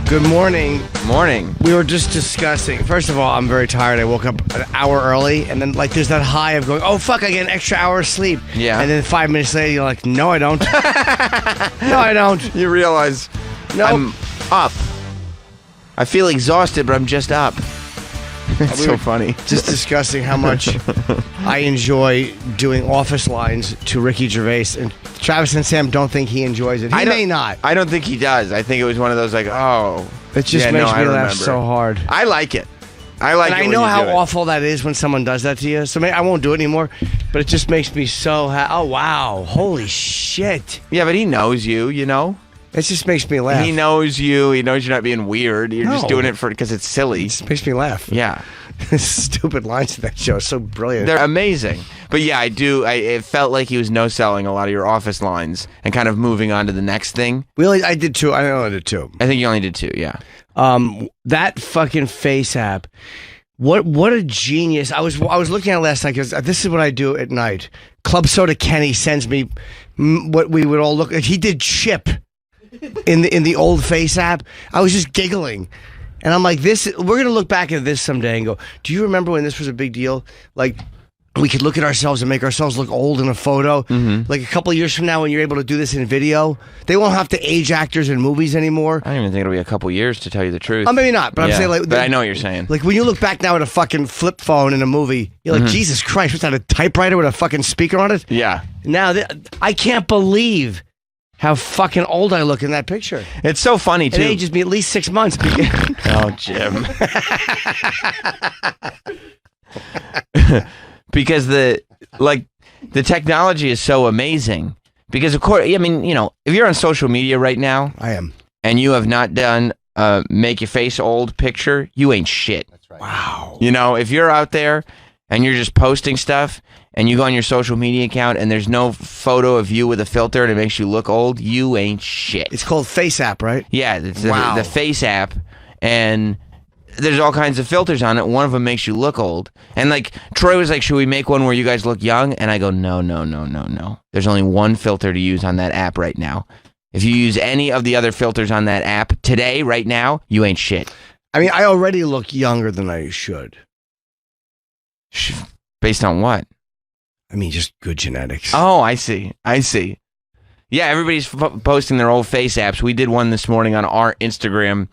Good morning. Morning. We were just discussing. First of all, I'm very tired. I woke up an hour early, and then like there's that high of going, oh fuck, I get an extra hour of sleep. Yeah. And then 5 minutes later, you're like, no, I don't. No, I don't. You realize I'm up. I feel exhausted, but I'm just up. It's so funny. Just discussing how much I enjoy doing office lines to Ricky Gervais, and Travis and Sam don't think he enjoys it. He may not. I don't think he does. I think it was one of those like, oh. It just makes me laugh so hard. I like it. I like and it. I know how awful that is when someone does that to you. So maybe I won't do it anymore. But it just makes me so happy. Oh, wow. Holy shit. Yeah, but he knows you, you know? It just makes me laugh. He knows you. He knows you're not being weird. You're just doing it because it's silly. It just makes me laugh. Yeah. Stupid lines to that show are so brilliant. They're amazing. But yeah, it felt like he was no-selling a lot of your office lines and kind of moving on to the next thing. Really? I did two. I only did two. I think you only did two, yeah. That fucking face app. What a genius. I was looking at it last night because this is what I do at night. Club Soda Kenny sends me what we would all look at. He did Chip in the old face app. I was just giggling. And I'm like, we're going to look back at this someday and go, do you remember when this was a big deal? Like, we could look at ourselves and make ourselves look old in a photo. Mm-hmm. Like a couple of years from now when you're able to do this in video, they won't have to age actors in movies anymore. I don't even think it'll be a couple years, to tell you the truth. Oh, maybe not, but I'm saying like... But I know what you're saying. Like when you look back now at a fucking flip phone in a movie, you're like, Jesus Christ, what's that, a typewriter with a fucking speaker on it? Yeah. Now, I can't believe how fucking old I look in that picture. It's so funny, too. It ages me at least 6 months. Oh, Jim. Because the technology is so amazing. Because, of course, I mean, you know, if you're on social media right now... I am. ...and you have not done a make your face old picture, you ain't shit. That's right. Wow. You know, if you're out there and you're just posting stuff... and you go on your social media account and there's no photo of you with a filter and it makes you look old, you ain't shit. It's called Face App, right? Yeah, it's the Face App, and there's all kinds of filters on it. One of them makes you look old. And like Troy was like, should we make one where you guys look young? And I go, no. There's only one filter to use on that app right now. If you use any of the other filters on that app today, right now, you ain't shit. I mean, I already look younger than I should. Based on what? I mean, just good genetics. Oh, I see. Yeah, everybody's posting their old face apps. We did one this morning on our Instagram,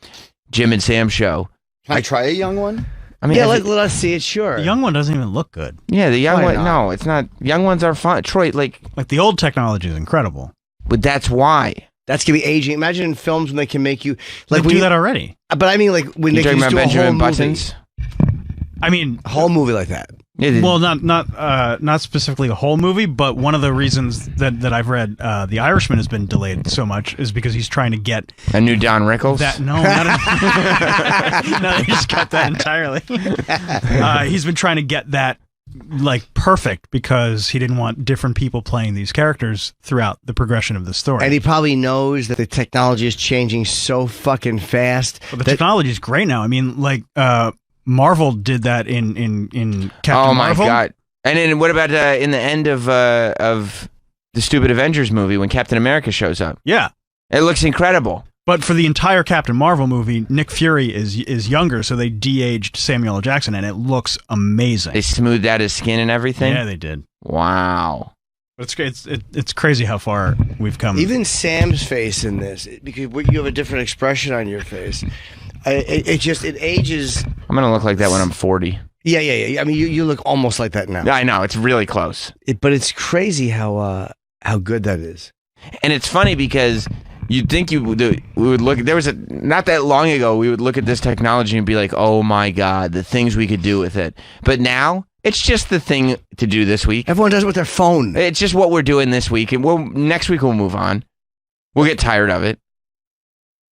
Jim and Sam show. Can I try a young one? I mean, yeah, let us see it, sure. The young one doesn't even look good. Yeah, the young one, no, it's not. Young ones are fun. Troy, like the old technology is incredible. But that's why. That's going to be aging. Imagine in films when they can make you... like we do that already. But I mean, like, when they can just do Benjamin a whole Buttons? movie. I mean... A whole movie like that. Well, not specifically a whole movie, but one of the reasons that I've read The Irishman has been delayed so much is because he's trying to get a new Don Rickles. No, they just cut that entirely. He's been trying to get that like perfect because he didn't want different people playing these characters throughout the progression of the story. And he probably knows that the technology is changing so fucking fast. But the technology is great now. I mean, like. Marvel did that in Captain Marvel. Oh my god! And then what about in the end of the stupid Avengers movie when Captain America shows up? Yeah, it looks incredible. But for the entire Captain Marvel movie, Nick Fury is younger, so they de-aged Samuel L. Jackson, and it looks amazing. They smoothed out his skin and everything. Yeah, they did. Wow. But it's crazy how far we've come. Even Sam's face in this, because you have a different expression on your face. It ages. I'm gonna look like that when I'm 40. Yeah. I mean, you look almost like that now. I know, it's really close. But it's crazy how good that is. And it's funny because you'd think we would look. There was not that long ago we would look at this technology and be like, oh my god, the things we could do with it. But now it's just the thing to do this week. Everyone does it with their phone. It's just what we're doing this week, and next week we'll move on. We'll get tired of it.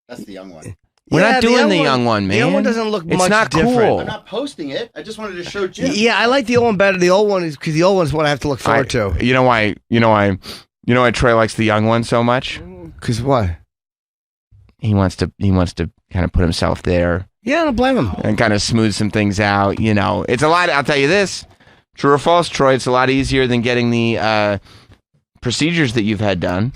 That's the young one. We're not doing the young one, man. The young one doesn't look much not different. Cool. I'm not posting it. I just wanted to show Jim. Yeah, I like the old one better. The old one is because the old one's what I have to look forward to. You know why? You know why Troy likes the young one so much? Because what? He wants to kind of put himself there. Yeah, I don't blame him. And kind of smooth some things out. You know, it's a lot. I'll tell you this: true or false, Troy? It's a lot easier than getting the procedures that you've had done.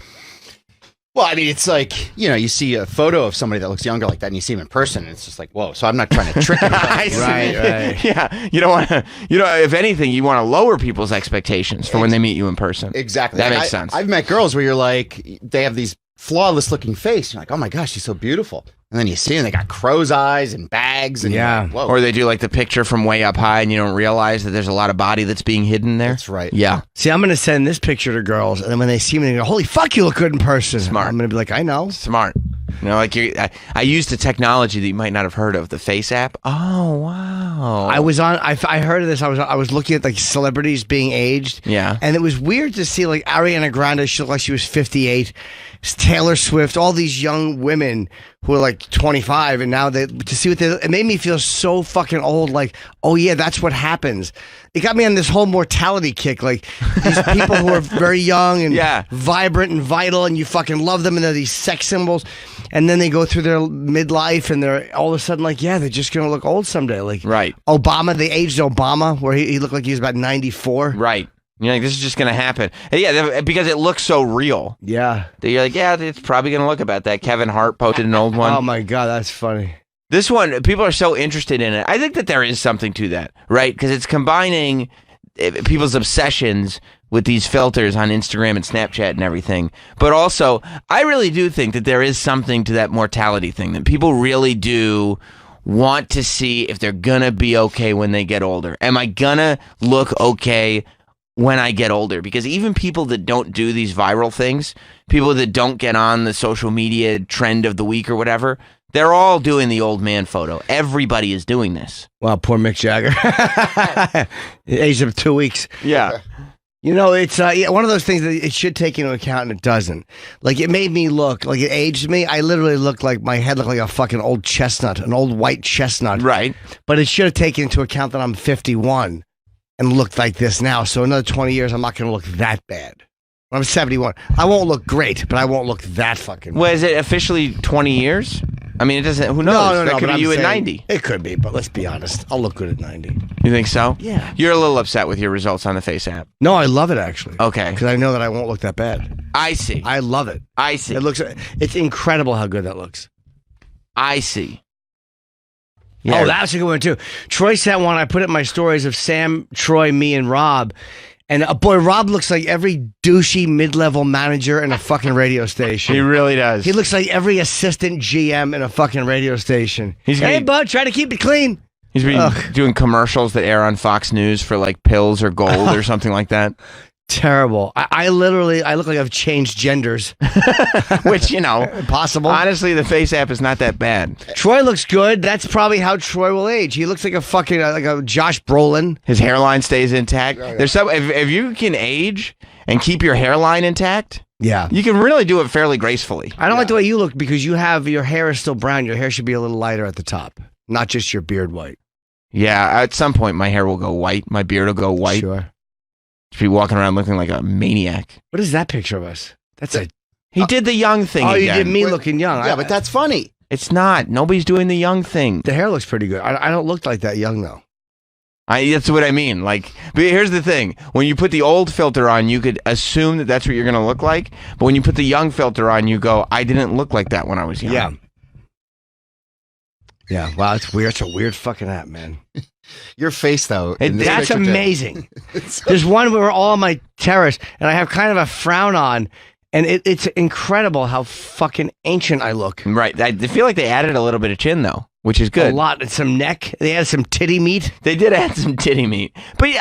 Well, I mean, it's like, you see a photo of somebody that looks younger like that and you see him in person and it's just like, whoa. So I'm not trying to trick anybody. Right. Yeah. You don't want to, if anything, you want to lower people's expectations for when they meet you in person. Exactly. That makes sense. I've met girls where you're like, they have these flawless looking face. You're like, oh my gosh, she's so beautiful. And then you see them, they got crow's eyes and bags. And Yeah. like, whoa. Or they do like the picture from way up high and you don't realize that there's a lot of body that's being hidden there. That's right. Yeah. See, I'm going to send this picture to girls, and then when they see me, they go, holy fuck, you look good in person. Smart. I'm going to be like, I know. Smart. Like I used the technology that you might not have heard of, the Face app. Oh, wow. I was on. I heard of this. I was looking at like celebrities being aged. Yeah. and it was weird to see like Ariana Grande. She looked like she was 58. Taylor Swift. All these young women who are like 25, and now to see what they. It made me feel so fucking old. Like, oh yeah, that's what happens. It got me on this whole mortality kick. Like these people who are very young and Yeah. vibrant and vital, and you fucking love them, and they're these sex symbols. And then they go through their midlife, and they're all of a sudden like, yeah, they're just gonna look old someday. Like Right. Obama, they aged Obama, where he looked like he was about 94. Right. You're like, this is just going to happen. Yeah, because it looks so real. Yeah. That you're like, yeah, it's probably going to look about that. Kevin Hart posted an old one. Oh my god, that's funny. This one, people are so interested in it. I think that there is something to that, right? Because it's combining people's obsessions with these filters on Instagram and Snapchat and everything. But also, I really do think that there is something to that mortality thing, that people really do want to see if they're going to be okay when they get older. Am I going to look okay when I get older? Because even people that don't do these viral things, people that don't get on the social media trend of the week or whatever, they're all doing the old man photo. Everybody is doing this. Wow, poor Mick Jagger. Aged of 2 weeks. Yeah. You know, it's one of those things that it should take into account, and it doesn't. Like, it made me look, like it aged me. I literally looked like, my head looked like a fucking old chestnut, an old white chestnut. Right. But it should have taken into account that I'm 51 and looked like this now. So another 20 years, I'm not going to look that bad. When I'm 71, I won't look great, but I won't look that fucking bad. Well, is it officially 20 years? I mean, it doesn't, who knows? No, That could but be I'm you at saying 90. It could be, but let's be honest. I'll look good at 90. You think so? Yeah. You're a little upset with your results on the Face app. No, I love it, actually. Okay. Because I know that I won't look that bad. I see. I love it. I see. It's incredible how good that looks. I see. Oh, that's a good one, too. Troy sent one. I put it in my stories of Sam, Troy, me, and Rob. And boy, Rob looks like every douchey mid-level manager in a fucking radio station. He really does. He looks like every assistant GM in a fucking radio station. Hey, bud, try to keep it clean. He's been doing commercials that air on Fox News for like pills or gold or something like that. Terrible. I literally look like I've changed genders. Which, possible. Honestly, the Face app is not that bad. Troy looks good. That's probably how Troy will age. He looks like a fucking like a Josh Brolin. His hairline stays intact. There's some if you can age and keep your hairline intact, yeah, you can really do it fairly gracefully. I don't like the way you look because your hair is still brown. Your hair should be a little lighter at the top, not just your beard white. Yeah, at some point my hair will go white. My beard will go white. Sure. Should be walking around looking like a maniac. What is that picture of us? That's He did the young thing Oh, again. you did me looking young. Yeah, but that's funny. It's not. Nobody's doing the young thing. The hair looks pretty good. I don't look like that young, though. That's what I mean. Like, but here's the thing. When you put the old filter on, you could assume that that's what you're going to look like. But when you put the young filter on, you go, I didn't look like that when I was young. Yeah. Yeah. Wow, it's weird. It's a weird fucking app, man. Your face, though. in this That's picture, too. amazing. There's one where we're all on my terrace, and I have kind of a frown on, and it's incredible how fucking ancient I look. Right. I feel like they added a little bit of chin, though, which is good. A lot. And some neck. They added some titty meat. They did add some titty meat. But,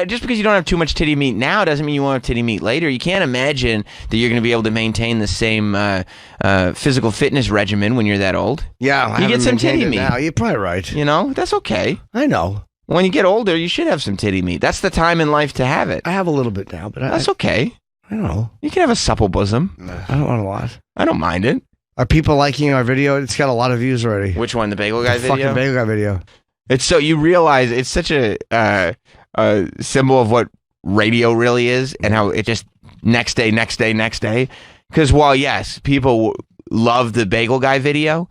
just because you don't have too much titty meat now doesn't mean you won't have titty meat later. You can't imagine that you're going to be able to maintain the same physical fitness regimen when you're that old. Yeah. You get some titty meat. Now. You're probably right. That's okay. I know. When you get older, you should have some titty meat. That's the time in life to have it. I have a little bit now, but That's okay. I don't know. You can have a supple bosom. I don't want a lot. I don't mind it. Are people liking our video? It's got a lot of views already. Which one? The bagel guy The video? fucking bagel guy video. It's so you realize it's such a symbol of what radio really is and how it just next day. Because while, yes, people love the bagel guy video,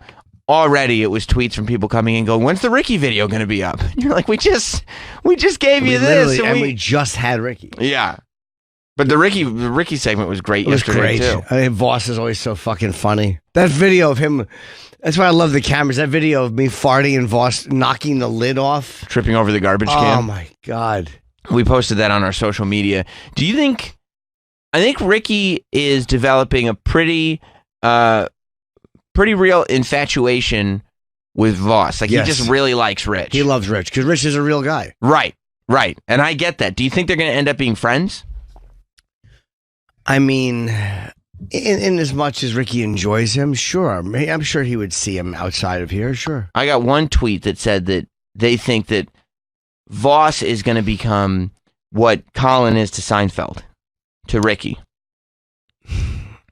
already it was tweets from people coming in going, when's the Ricky video going to be up? And you're like, we just gave you this. And we just had Ricky. Yeah. But the Ricky segment was great It was yesterday great. too. I mean, Voss is always so fucking funny. That video of him, that's why I love the cameras. That video of me farting and Voss knocking the lid off. Tripping over the garbage Oh can. my God. We posted that on our social media. Do you think? I think Ricky is developing a pretty real infatuation with Voss. Like Yes. he just really likes Rich. He loves Rich because Rich is a real guy. Right. And I get that. Do you think they're going to end up being friends? I mean, in as much as Ricky enjoys him, sure. I'm sure he would see him outside of here, sure. I got one tweet that said that they think that Voss is going to become what Colin is to Seinfeld, to Ricky.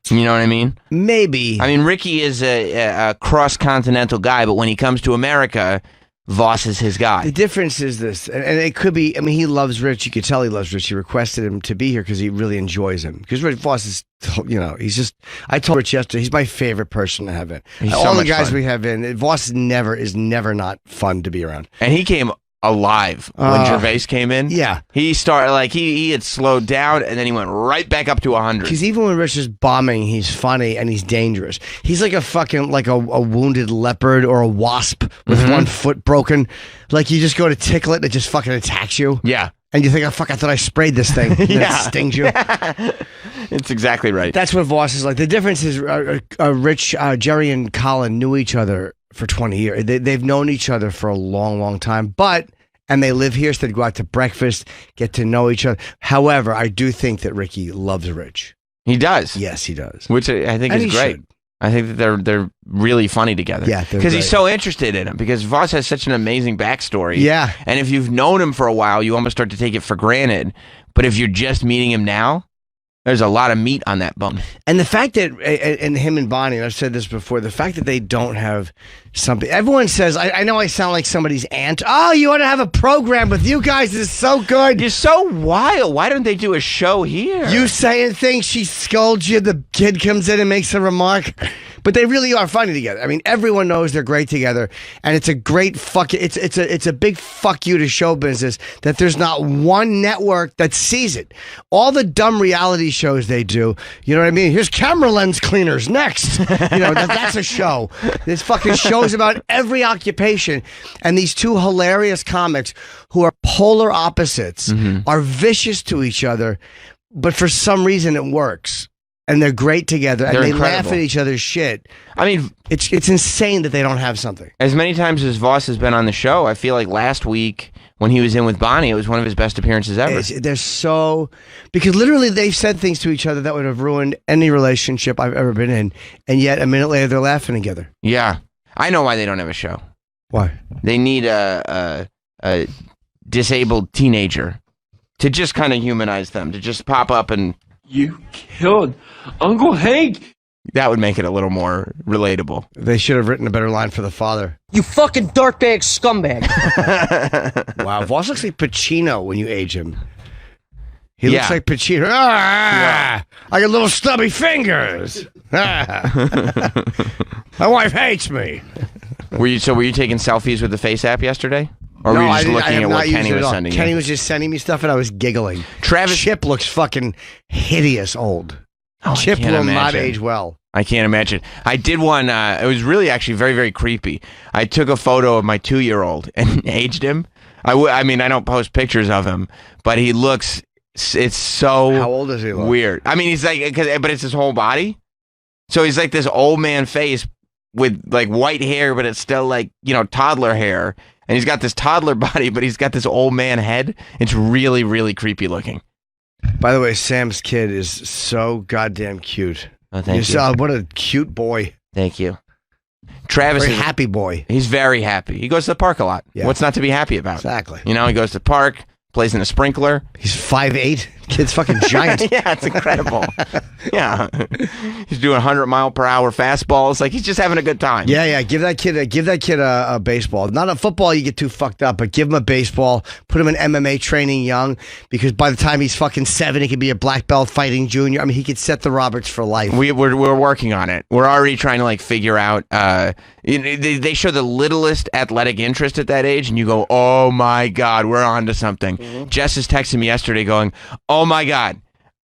You know what I mean? Maybe. I mean, Ricky is a cross-continental guy, but when he comes to America, Voss is his guy. The difference is this, and it could be, I mean, he loves Rich. You could tell he loves Rich. He requested him to be here because he really enjoys him. Because Rich Voss is, he's just, I told Rich yesterday, he's my favorite person to have in. He's All so the much guys fun. we have in, Voss is never not fun to be around. And he came alive when Gervais came in. Yeah. He started, like, he had slowed down, and then he went right back up to 100. Because even when Rich is bombing, he's funny and he's dangerous. He's like a fucking, like a wounded leopard or a wasp with one foot broken. Like you just go to tickle it and it just fucking attacks you. Yeah. And you think, oh, fuck, I thought I sprayed this thing. And Yeah. it stings you. It's exactly right. That's what Voss is like. The difference is Rich, Jerry and Colin knew each other for 20 years. They've known each other for a long, long time. And they live here, so they go out to breakfast, get to know each other. However, I do think that Ricky loves Rich. He does. Yes, he does. Which I think And is he great. should. I think that they're really funny together. Yeah, they're because he's great. so interested in him. Because Voss has such an amazing backstory. Yeah. and if you've known him for a while, you almost start to take it for granted. But if you're just meeting him now, there's a lot of meat on that bone. And the fact that, and him and Bonnie, and I've said this before, the fact that they don't have something, everyone says, I know I sound like somebody's aunt. Oh, you ought to have a program with you guys. This is so good. You're so wild. Why don't they do a show here? You saying things, she scolds you, the kid comes in and makes a remark. But they really are funny together. I mean, everyone knows they're great together, and it's a great it's a big fuck you to show business that there's not one network that sees it. All the dumb reality shows they do, you know what I mean? Here's camera lens cleaners next. That's a show. There's fucking shows about every occupation, and these two hilarious comics who are polar opposites are vicious to each other, but for some reason it works. And they're great together, and They're they incredible. laugh at each other's shit. I mean, It's insane that they don't have something. as many times as Voss has been on the show, I feel like last week when he was in with Bonnie, it was one of his best appearances ever. They're so, because literally they've said things to each other that would have ruined any relationship I've ever been in, and yet a minute later they're laughing together. Yeah, I know why they don't have a show. Why? They need a disabled teenager to just kind of humanize them, to just pop up, and You killed Uncle Hank. that would make it a little more relatable. They should have written a better line for the father. You fucking dirtbag scumbag. Wow, Voss looks like Pacino when you age him. He Yeah. looks like Pacino. Ah, I got little stubby fingers. Ah. My wife hates me. Were you taking selfies with the Face app yesterday? Or were you just I looking have at not what used Kenny it at was all. sending Kenny you? was just sending me stuff and I was giggling. Travis- Chip looks fucking hideous old. Oh, I Chip can't will not imagine. age well. I can't imagine. I did one. It was really actually very, very creepy. I took a photo of my 2-year-old and aged him. I mean, I don't post pictures of him, but he looks. It's so. How old does he look? Weird. I mean, he's like, but it's his whole body. So he's like this old man face with like white hair, but it's still like toddler hair, and he's got this toddler body, but he's got this old man head. It's really, really creepy looking. By the way, Sam's kid is so goddamn cute. Oh, thank you. saw what a cute boy. Thank you. Travis Very is happy boy. He's very happy. He goes to the park a lot. Yeah. What's not to be happy about? Exactly. He goes to the park, plays in a sprinkler. He's 5'8". Kid's fucking giant. Yeah, it's incredible. Yeah. He's doing 100-mile-per-hour fastballs. Like, he's just having a good time. Yeah. Give that kid a baseball. Not a football, you get too fucked up, but give him a baseball. Put him in MMA training young, because by the time he's fucking 7, he could be a black belt fighting junior. I mean, he could set the Roberts for life. We're working on it. We're already trying to, like, figure out. They show the littlest athletic interest at that age, and you go, oh, my God, we're on to something. Jess is texting me yesterday going, oh, my God,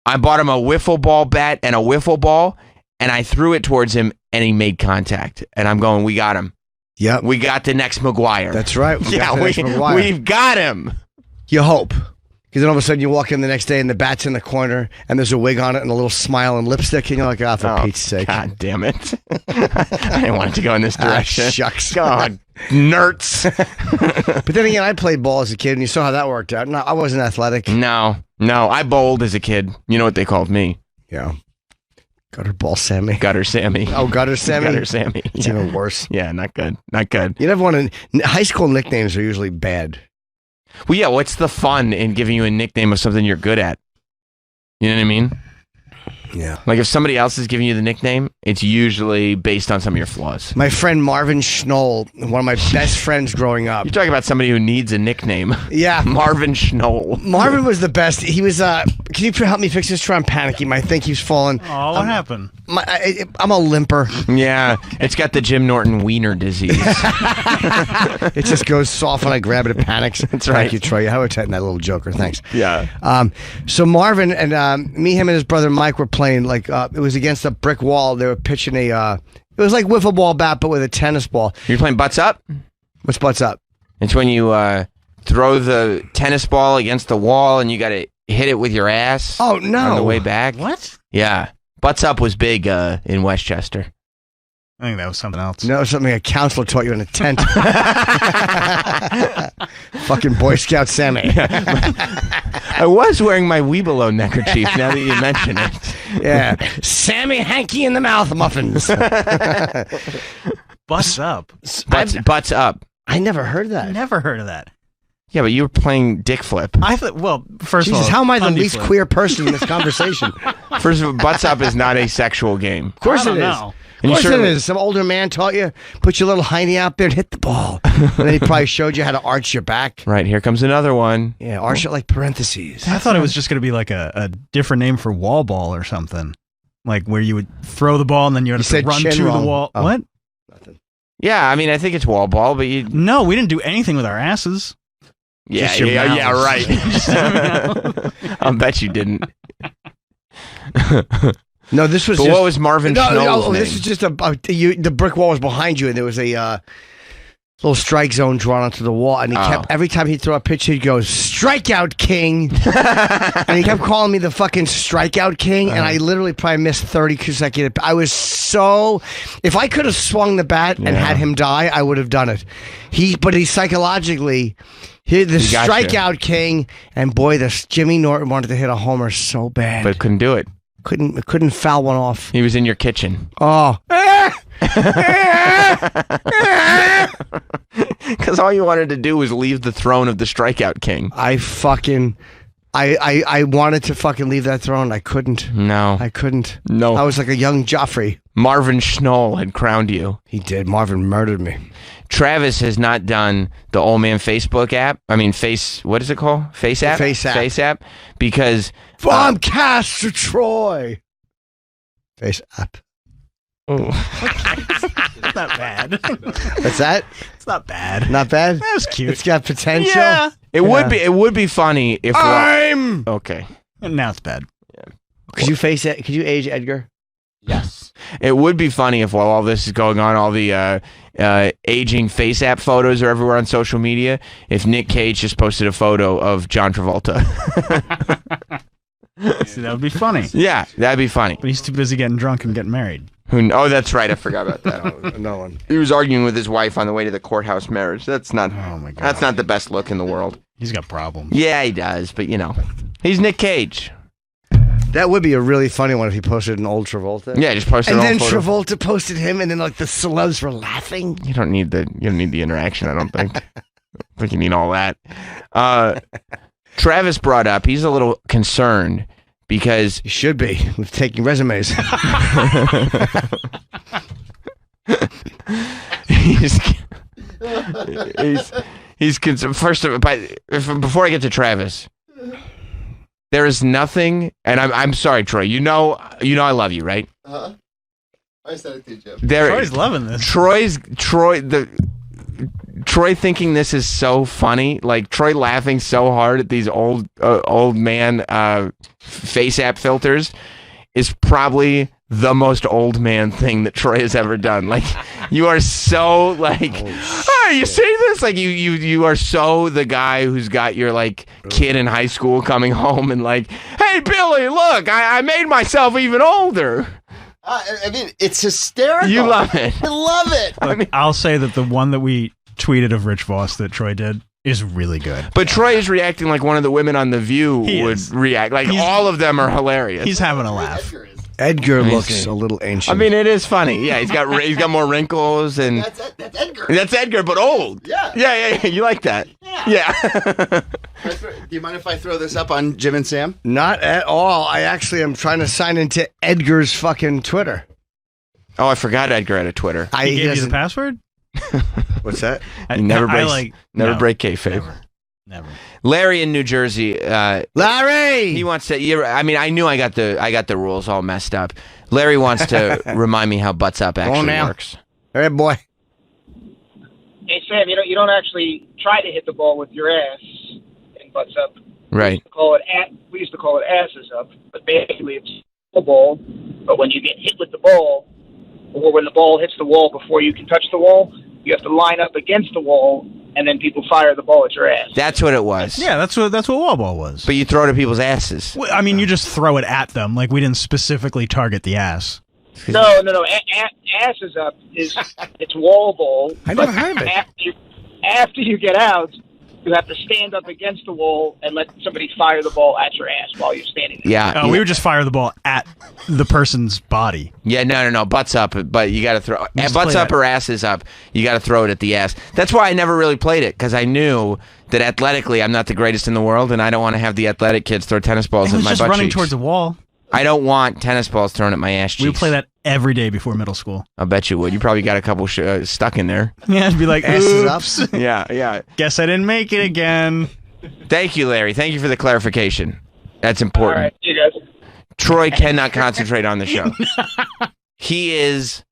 I bought him a wiffle ball bat and a wiffle ball, and I threw it towards him, and he made contact. And I'm going, we got him. Yep. We got the next McGuire. That's right. We've got him. You hope. Because then all of a sudden you walk in the next day and the bat's in the corner and there's a wig on it and a little smile and lipstick and you're like, for Pete's sake. God damn it. I didn't want it to go in this direction. Shucks. God, nerds. But then again, I played ball as a kid and you saw how that worked out. No, I wasn't athletic. No, I bowled as a kid. You know what they called me? Yeah. Gutter ball Sammy. Gutter Sammy. Oh, Gutter Sammy? Gutter Sammy. It's even worse. Yeah, not good. Not good. You never want to... High school nicknames are usually bad. Well, yeah, what's the fun in giving you a nickname of something you're good at? You know what I mean? Yeah. Like if somebody else is giving you the nickname, it's usually based on some of your flaws. My friend Marvin Schnoll, one of my best friends growing up. You're talking about somebody who needs a nickname. Yeah. Marvin Schnoll. Marvin was the best. He was, can you help me fix this? I'm panicking. I think he's falling. Oh, what happened? I'm a limper. Yeah, it's got the Jim Norton wiener disease. It just goes soft when I grab it. It panics. That's right. Thank you, Troy. How about that little joker? Thanks. Yeah. So Marvin and me, him, and his brother Mike were playing like it was against a brick wall. They were pitching it was like wiffle ball bat, but with a tennis ball. You're playing butts up? What's butts up? It's when you throw the tennis ball against the wall and you got to hit it with your ass. Oh no! On the way back. What? Yeah, butts up was big in Westchester. I think that was something else. No, something a counselor taught you in a tent. Fucking Boy Scout Sammy. I was wearing my Weebelo neckerchief now that you mention it. Yeah. Sammy Hanky in the mouth muffins. Butts up. Butts up. I never heard that. Never heard of that. Yeah, but you were playing dick flip. I thought, well, first Jesus, of all, how am I the undie least flip. queer person in this conversation? First of all, butts up is not a sexual game. Of course I don't it is. know. And Of course certainly- it is. Some older man taught you, put your little hiney out there and hit the ball. And then he probably showed you how to arch your back. Right, here comes another one. Yeah, arch it like parentheses. I thought it was just going to be like a different name for wall ball or something. Like where you would throw the ball and then you had to said run chin to wrong. the wall. Oh. What? Yeah, I mean, I think it's wall ball, but you... No, we didn't do anything with our asses. Yeah, Just your yeah, mouths. right. I'll bet you didn't. No, this was But just... what was Marvin Schnell's name? this is just the brick wall was behind you and there was a little strike zone drawn onto the wall and he kept, every time he'd throw a pitch, he'd go, "Strikeout King." And he kept calling me the fucking Strikeout King and I literally probably missed 30 consecutive. I was so... If I could have swung the bat and had him die, I would have done it. But he psychologically... the got Strikeout King, and boy, this Jimmy Norton wanted to hit a homer so bad. But couldn't do it. Couldn't foul one off. He was in your kitchen. Oh. Because all you wanted to do was leave the throne of the Strikeout King. I wanted to fucking leave that throne. I couldn't. No. I couldn't. No. I was like a young Joffrey. Marvin Schnoll had crowned you. He did. Marvin murdered me. Travis has not done the old man Facebook app. I mean, what is it called? Face app? Face app. Face app. Because... From Cast to Troy. Face up. It's not bad. What's that? It's not bad. Not bad? That was cute. It's got potential. Yeah. it would be funny if... I'm... Okay. And now it's bad. Could you face it? Could you age Edgar? Yes. It would be funny if while all this is going on, all the aging face app photos are everywhere on social media, if Nick Cage just posted a photo of John Travolta. See, that would be funny. Yeah, that'd be funny. But he's too busy getting drunk and getting married. Oh, that's right. I forgot about that. No one. He was arguing with his wife on the way to the courthouse marriage. That's not. Oh my God. That's not the best look in the world. He's got problems. Yeah, he does, but he's Nick Cage. That would be a really funny one if he posted an old Travolta. Yeah, just posted And an then old photo. Travolta posted him, and then like the celebs were laughing. You don't need the interaction. I don't think. I think you need all that. Travis brought up. He's a little concerned because He should be with taking resumes. he's concerned. First of all, before I get to Travis, there is nothing, and I'm sorry, Troy. You know I love you, right? I said it to you, Jim. There, Troy's loving this. Troy. Troy thinking this is so funny, like Troy laughing so hard at these old man face app filters is probably the most old man thing that Troy has ever done. Like, you are so like, oh, you see this? Like, you are so the guy who's got your like kid in high school coming home and like, hey Billy, look, I made myself even older. I mean, it's hysterical. You love it. I love it. Look, I'll say that the one that we tweeted of Rich Voss that Troy did is really good. But Troy is reacting like one of the women on The View would react. Like, all of them are hilarious. He's having a laugh. Edgar looks a little ancient. I mean, it is funny. Yeah, he's got more wrinkles and That's Edgar. that's Edgar, but old. Yeah. Yeah. You like that? Yeah. Do you mind if I throw this up on Jim and Sam? Not at all. I actually am trying to sign into Edgar's fucking Twitter. Oh, I forgot Edgar had a Twitter. He gave you the password? What's that? He never break kayfabe. Never. Larry in New Jersey. Larry. He wants to. I mean, I knew I got the rules all messed up. Larry wants to remind me how butts up actually works. All right, boy. Hey Sam, you don't actually try to hit the ball with your ass in butts up. Right. We used to call it asses up, but basically it's a ball. But when you get hit with the ball, or when the ball hits the wall before you can touch the wall, you have to line up against the wall, and then people fire the ball at your ass. That's what it was. Yeah, that's what wall ball was. But you throw it at people's asses. Well, I mean, you just throw it at them. Like, we didn't specifically target the ass. No. Asses up it's wall ball. I never heard of it. After you get out, you have to stand up against the wall and let somebody fire the ball at your ass while you're standing there. Yeah. We would just fire the ball at the person's body. Yeah, no. Butts up, but you got to throw Just butts play up that. or asses up. You got to throw it at the ass. That's why I never really played it, because I knew that athletically I'm not the greatest in the world, and I don't want to have the athletic kids throw tennis balls It at was my just butt running cheeks. towards a wall. I don't want tennis balls thrown at my ass cheeks. We would play that every day before middle school. I bet you would. You probably got a couple stuck in there. Yeah, it'd be like, Asses up. oops. Yeah. Guess I didn't make it again. Thank you, Larry. Thank you for the clarification. That's important. All right, you guys. Troy cannot concentrate on the show. He is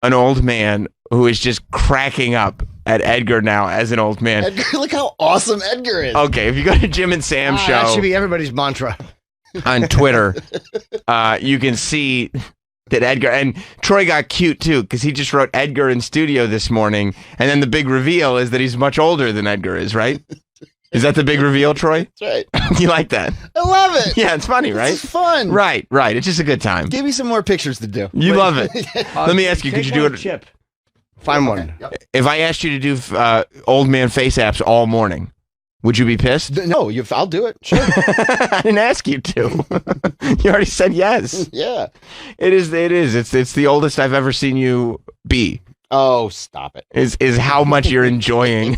an old man who is just cracking up at Edgar now as an old man. Edgar, look how awesome Edgar is. Okay, if you go to Jim and Sam That show should be everybody's mantra. on Twitter, you can see that Edgar, and Troy got cute too, because he just wrote Edgar in studio this morning, and then the big reveal is that he's much older than Edgar is, right? Is that the big reveal, Troy? That's right. You like that? I love it. Yeah, it's funny, right? It's fun. Right. It's just a good time. Give me some more pictures to do. You love it. Let me ask you, could you do it? Chip. Find one. If I asked you to do old man face apps all morning, would you be pissed? No, I'll do it. Sure. I didn't ask you to. You already said yes. Yeah. It is. It's the oldest I've ever seen you be. Oh, stop it. Is how much you're enjoying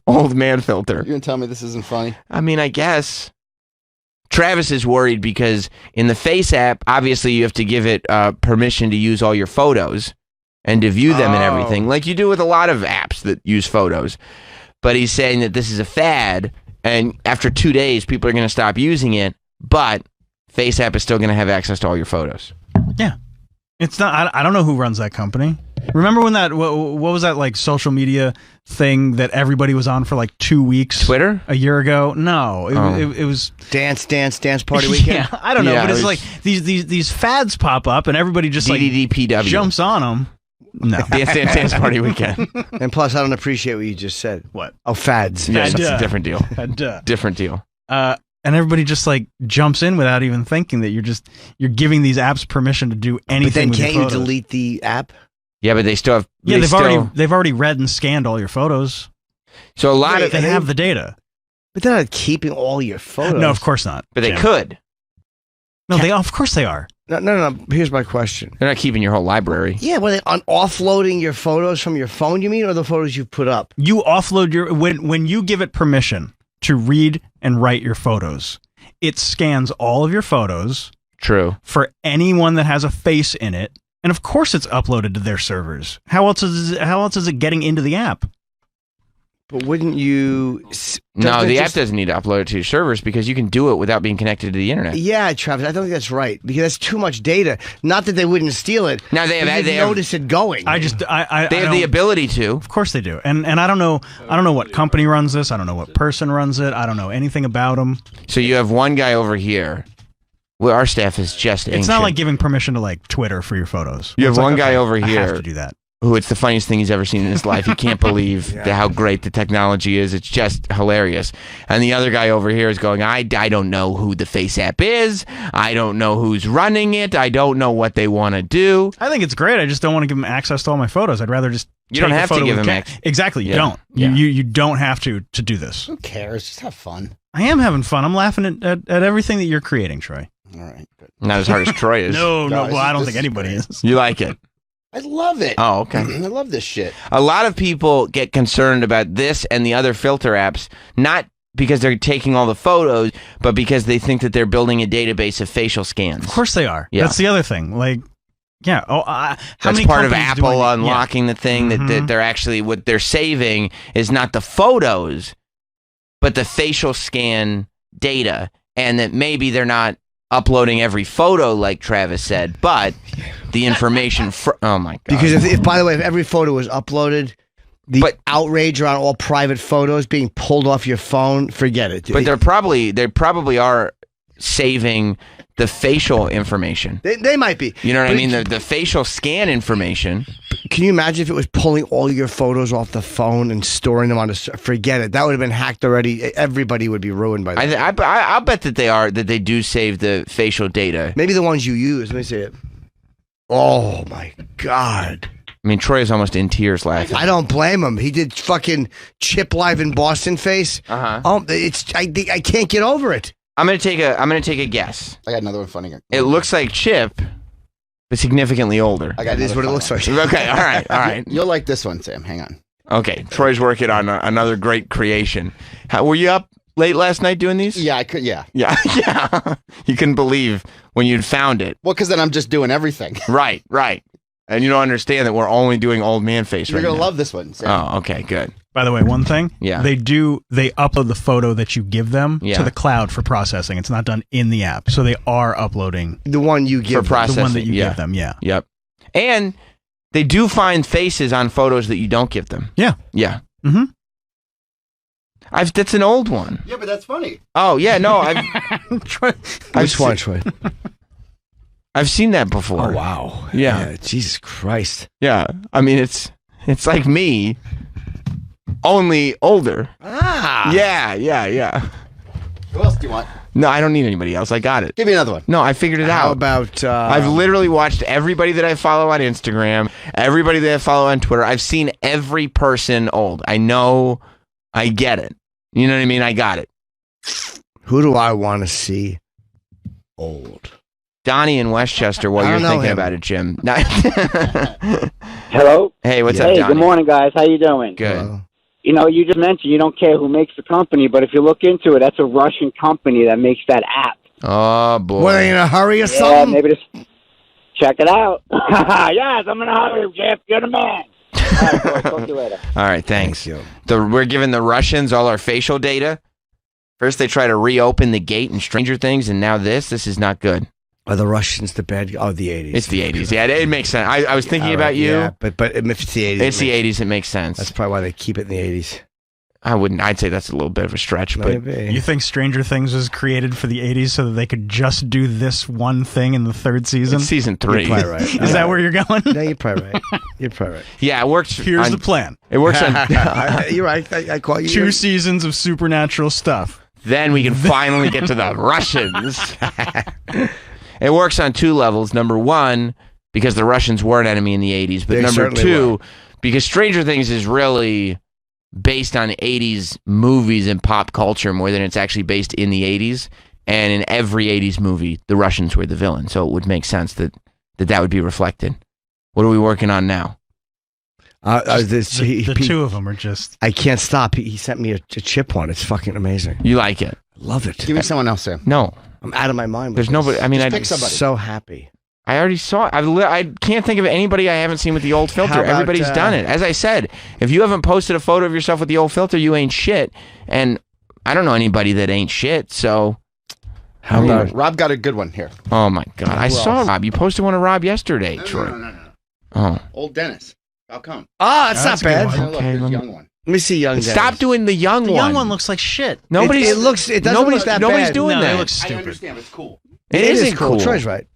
old man filter. You're going to tell me this isn't funny? I mean, I guess. Travis is worried because in the Face app, obviously you have to give it permission to use all your photos and to view them and everything, like you do with a lot of apps that use photos. But he's saying that this is a fad, and after 2 days, people are going to stop using it, but Face app is still going to have access to all your photos. Yeah. It's not, I don't know who runs that company. Remember when what was that like social media thing that everybody was on for like 2 weeks? Twitter? A year ago? No, it was Dance party weekend. Yeah, I don't know, Yeah, but it it's was- like these fads pop up and everybody just like DDDPW. jumps on them. No, Dance Party Weekend. And plus, I don't appreciate what you just said. What? Oh, fads. Yeah, that's Duh. a different deal. Duh. Different deal. And everybody just like jumps in without even thinking that you're giving these apps permission to do anything. But then with your can't you photos. delete the app? Yeah, but they still have. Yeah, they they've already read and scanned all your photos. So a lot They of. have the data. But they're not keeping all your photos. No, of course not. But they Jim. could. No, of course they are. No. Here's my question. They're not keeping your whole library. Yeah, were they offloading your photos from your phone, you mean, or the photos you've put up? You offload when you give it permission to read and write your photos, it scans all of your photos True. for anyone that has a face in it, and of course it's uploaded to their servers. How else is it getting into the app? But wouldn't you? No, the app doesn't need to upload it to your servers because you can do it without being connected to the internet. Yeah, Travis, I don't think that's right because that's too much data. Not that they wouldn't steal it. Now they have notice it going. They have the ability to. Of course they do, and I don't know what company runs this. I don't know what person runs it. I don't know anything about them. So you have one guy over here. Well, our staff is just. It's not like giving permission to like Twitter for your photos. You have one guy over I here. have to do that. Who it's the funniest thing he's ever seen in his life. He can't believe how great the technology is. It's just hilarious. And the other guy over here is going, I don't know who the Face app is. I don't know who's running it. I don't know what they want to do. I think it's great. I just don't want to give them access to all my photos. I'd rather just You don't have to give them access. Exactly. You don't. Yeah. You don't have to do this. Who cares? Just have fun. I am having fun. I'm laughing at everything that you're creating, Troy. All right. Good. Not as hard as Troy is. No. Well, I don't this think is anybody great. is. You like it? I love it. Oh, okay. I love this shit. A lot of people get concerned about this and the other filter apps, not because they're taking all the photos, but because they think that they're building a database of facial scans. Of course they are. Yeah. That's the other thing. Like, yeah. How That's many part of companies Apple doing it? unlocking the thing that they're actually, what they're saving is not the photos, but the facial scan data, and that maybe they're not uploading every photo like Travis said, but the information oh my god. Because if by the way, if every photo was uploaded, the outrage around all private photos being pulled off your phone, forget it. But they probably are saving the facial information. They might be. You know what I mean? The facial scan information. Can you imagine if it was pulling all your photos off the phone and storing them on forget it. That would have been hacked already. Everybody would be ruined by that. I'll bet that they do save the facial data. Maybe the ones you use. Let me see it. Oh my god. I mean, Troy is almost in tears laughing. I don't blame him. He did fucking Chip live in Boston face. I can't get over it. I'm gonna take a guess. I got another one funny. It looks like Chip, but significantly older. That is what it looks like. Okay, all right. You'll like this one, Sam. Hang on. Okay, Troy's working on another great creation. Were you up late last night doing these? Yeah, I could. Yeah. You couldn't believe when you'd found it. Well, because then I'm just doing everything. Right. And you don't understand that we're only doing old man face You're right gonna now. love this one, Sam. Oh, okay, good. By the way, one thing. Yeah. They upload the photo that you give them Yeah. to the cloud for processing. It's not done in the app. So they are uploading The one you give For processing. the one that you yeah. give them. Yeah. Yep. And they do find faces on photos that you don't give them. Yeah. Yeah. Mm-hmm. That's an old one. Yeah, but that's funny. Oh yeah, no, Which one, Troy? I've seen that before. Oh wow. Yeah. Jesus Christ. Yeah. I mean, it's like me, only older. Ah. Yeah. Who else do you want? No, I don't need anybody else. I got it. Give me another one. No, I figured it How out. about I've literally watched everybody that I follow on Instagram, everybody that I follow on Twitter. I've seen every person old. I know. I get it. You know what I mean? I got it. who do I want to see old? Donnie in Westchester while I you're don't know thinking him. about it, Jim. Hello? Hey, what's Hey, up, Donnie? good morning, guys. How you doing? Good. You know, you just mentioned you don't care who makes the company, but if you look into it, that's a Russian company that makes that app. Oh, boy. Were they in a hurry or Yeah, something? maybe just check it out. Yes, I'm in a hurry, Jeff. You're the man. All right, boys, talk to you later. All right, thanks. Thank We're giving the Russians all our facial data. First, they try to reopen the gate in Stranger Things, and now this. This is not good. Are the Russians the bad guy? Oh, the 80s. It's the 80s. Yeah, it makes sense. I was thinking All about right, you. Yeah, but if it's the 80s. It's the 80s. It makes sense. That's probably why they keep it in the 80s. I'd say that's a little bit of a stretch, but Maybe. You think Stranger Things was created for the 80s so that they could just do this one thing in the third season? it's season 3. You're probably right. Is that where you're going? No, you're probably right. You're probably right. Yeah, it works. Here's the plan. It works on. You're right. I call you. 2 seasons of supernatural stuff. Then we can finally get to the Russians. It works on 2 levels. Number 1, because the Russians were an enemy in the 80s. But They number certainly 2, were. because Stranger Things is really based on 80s movies and pop culture more than it's actually based in the 80s. And in every 80s movie, the Russians were the villain. So it would make sense that would be reflected. What are we working on now? The 2 of them are just... I can't stop. He sent me a chip one. It's fucking amazing. You like it? Love it. Give me someone else, Sam. No. I'm out of my mind. There's nobody. I mean, Just I pick somebody. so happy. I already saw it. I can't think of anybody I haven't seen with the old filter. How about, Everybody's done it. As I said, if you haven't posted a photo of yourself with the old filter, you ain't shit. And I don't know anybody that ain't shit, so... How about... Rob got a good one here. Oh, my God. I saw Rob. You posted one of Rob yesterday, Troy. No. Oh. Old Dennis. How come? Ah, that's not a good bad. one. Oh, look, Okay, there's let me- young one. Let me see young Dennis. Stop doing the young The one. young one looks like shit. Nobody's, It doesn't look that nobody's bad. doing No, that. it looks I stupid. understand, but it's cool. It is isn't cool. Troy's right.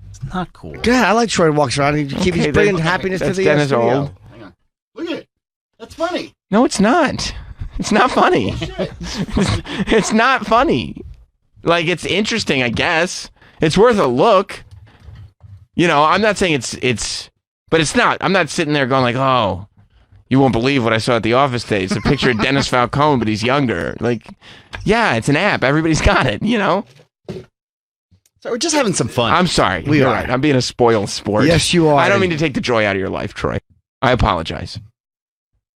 It's not cool. God, I like Troy walks around and Okay, he's bringing happiness to that's the Dennis studio. old. Hang on. Look at it. That's funny. No, it's not. It's not funny. It's not funny. Like, it's interesting, I guess. It's worth a look. You know, I'm not saying it's, but it's not. I'm not sitting there going like, oh, you won't believe what I saw at the office today. It's a picture of Dennis Falcone, but he's younger. Like, yeah, it's an app. Everybody's got it, you know? So we're just having some fun. I'm sorry. We You're are. right. I'm being a spoiled sport. Yes, you are. I don't mean to take the joy out of your life, Troy. I apologize.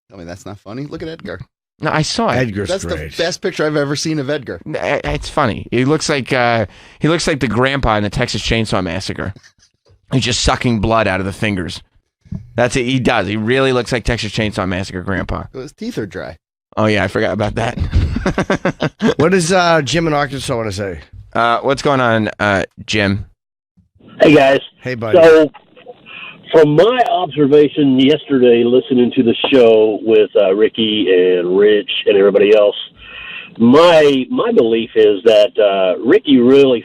Tell me that's not funny. Look at Edgar. No, I saw it. Edgar's That's great. the best picture I've ever seen of Edgar. It's funny. He looks like the grandpa in the Texas Chainsaw Massacre. He's just sucking blood out of the fingers. That's it. He does. He really looks like Texas Chainsaw Massacre grandpa. His teeth are dry. Oh yeah, I forgot about that. What does Jim in Arkansas want to say? What's going on, Jim? Hey, guys. Hey, buddy. So, from my observation yesterday, listening to the show with Ricky and Rich and everybody else, my belief is that Ricky really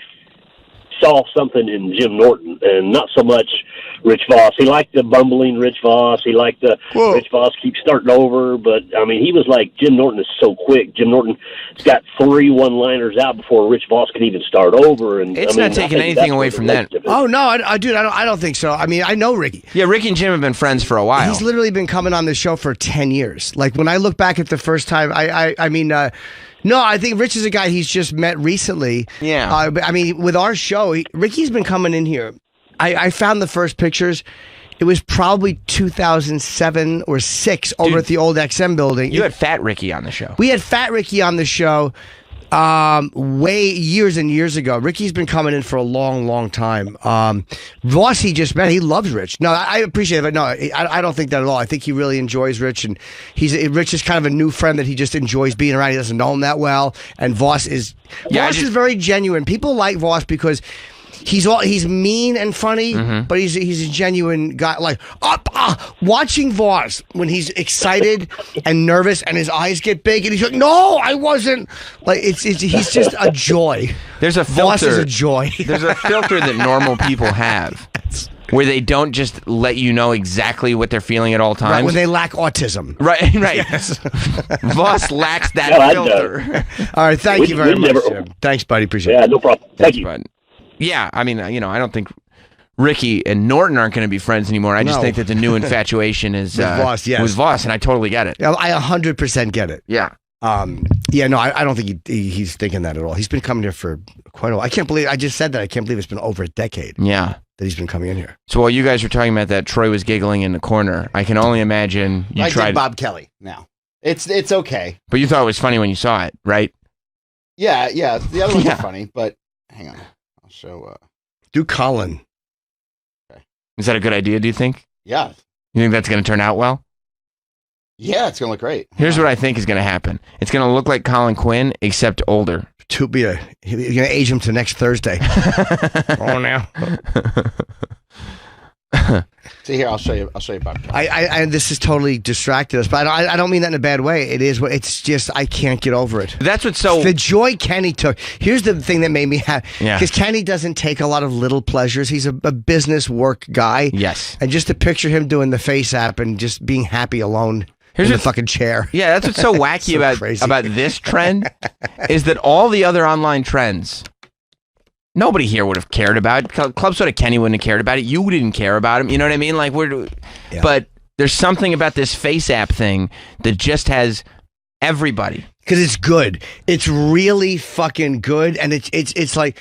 saw something in Jim Norton, and not so much Rich Voss. He liked the bumbling Rich Voss. He liked the Whoa. Rich Voss keeps starting over, but I mean, he was like, Jim Norton is so quick. Jim Norton's got 3 one-liners out before Rich Voss can even start over. And It's I mean, not taking I think anything that's away what the from that. relationship is. Oh no, I don't think so. I mean, I know Ricky. Yeah, Ricky and Jim have been friends for a while. He's literally been coming on the show for 10 years. Like when I look back at the first time, I mean, no, I think Rich is a guy he's just met recently. Yeah. But I mean, with our show, Ricky's been coming in here. I found the first pictures. It was probably 2007 or 6 over Dude, at the old XM building. You had Fat Ricky on the show. We had Fat Ricky on the show way years and years ago. Ricky's been coming in for a long time. Ross, he just met. He loves Rich. No, I appreciate it, but no, I don't think that at all. I think he really enjoys Rich, and Rich is kind of a new friend that he just enjoys being around. He doesn't know him that well, and Voss is is very genuine. People like Voss because he's mean and funny, but he's a genuine guy. Like watching Voss when he's excited and nervous and his eyes get big and he's like, "No, I wasn't." Like he's just a joy. There's a Voss is filter. a joy. There's a filter that normal people have, where they don't just let you know exactly what they're feeling at all Right, times. when they lack autism. Right. Voss lacks that Yeah, I filter. All right, thank you very we much, never- Jim. Thanks, buddy. Appreciate Yeah, it. no problem. Thank you. But yeah, I mean, you know, I don't think Ricky and Norton aren't going to be friends anymore. I just No. think that the new infatuation is With Voss, yes. with Voss, and I totally get it. I 100% get it. Yeah. Yeah, no, I don't think he's thinking that at all. He's been coming here for quite a while. I can't believe I just said that. I can't believe it's been over a decade Yeah. that he's been coming in here. So while you guys were talking about that, Troy was giggling in the corner. I can only imagine you I tried, did Bob Kelly now. It's okay. but you thought it was funny when you saw it, right? Yeah. The other ones Yeah. are funny, but hang on. I'll show. Do Colin. Is that a good idea? Do you think? Yeah. You think that's going to turn out well? Yeah, it's going to look great. Here's what I think is going to happen. It's going to look like Colin Quinn, except older. He's going to age him to next Thursday. Oh, now. See here, I'll show you Bob Kelly. I this has totally distracted us, but I don't mean that in a bad way. It is. It's just I can't get over it. That's what's so. The joy Kenny took. Here's the thing that made me happy. Yeah. Because Kenny doesn't take a lot of little pleasures. He's a business work guy. Yes. And just to picture him doing the face app and just being happy alone in the fucking chair. Yeah, that's what's so wacky So crazy. about this trend is that all the other online trends, nobody here would have cared about. Club Soda Kenny wouldn't have cared about it. You didn't care about him. You know what I mean? Like Yeah. But there's something about this face app thing that just has everybody. Because it's good. It's really fucking good. And it's like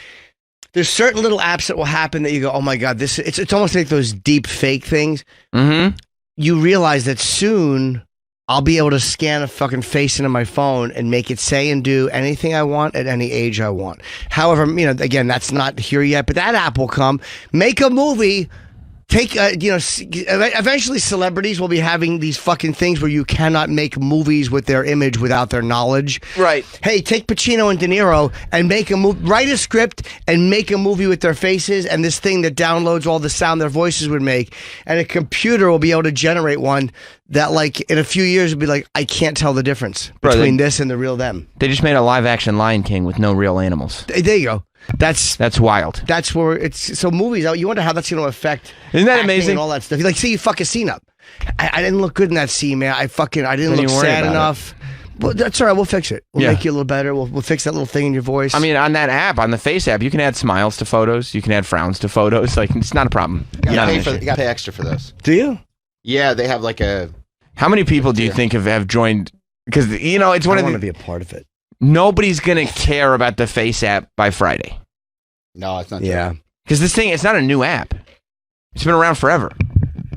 there's certain little apps that will happen that you go, oh my God, it's almost like those deep fake things. Mm-hmm. You realize that soon I'll be able to scan a fucking face into my phone and make it say and do anything I want at any age I want. However, again, that's not here yet, but that app will come. Make a movie. Eventually celebrities will be having these fucking things where you cannot make movies with their image without their knowledge. Right. Hey, take Pacino and De Niro and make a movie, write a script and make a movie with their faces and this thing that downloads all the sound their voices would make. And a computer will be able to generate one that, like, in a few years will be like, I can't tell the difference between this and the real them. They just made a live action Lion King with no real animals. There you go. That's wild. That's where it's so movies. You wonder how that's going to affect. Isn't that acting amazing? And all that stuff. Like, see, you fuck a scene up. I didn't look good in that scene, man. I didn't look worry sad about enough. Well, that's all right. We'll fix it. We'll make you a little better. We'll fix that little thing in your voice. I mean, on that app, on the Face app, you can add smiles to photos. You can add frowns to photos. Like, it's not a problem. You gotta pay extra for those. Do you? Yeah, they have like a. How many people do you think have joined? Because it's one I of want the. to be a part of it. Nobody's gonna care about the Face app by Friday. No, it's not. Yeah. Because this thing, it's not a new app. It's been around forever.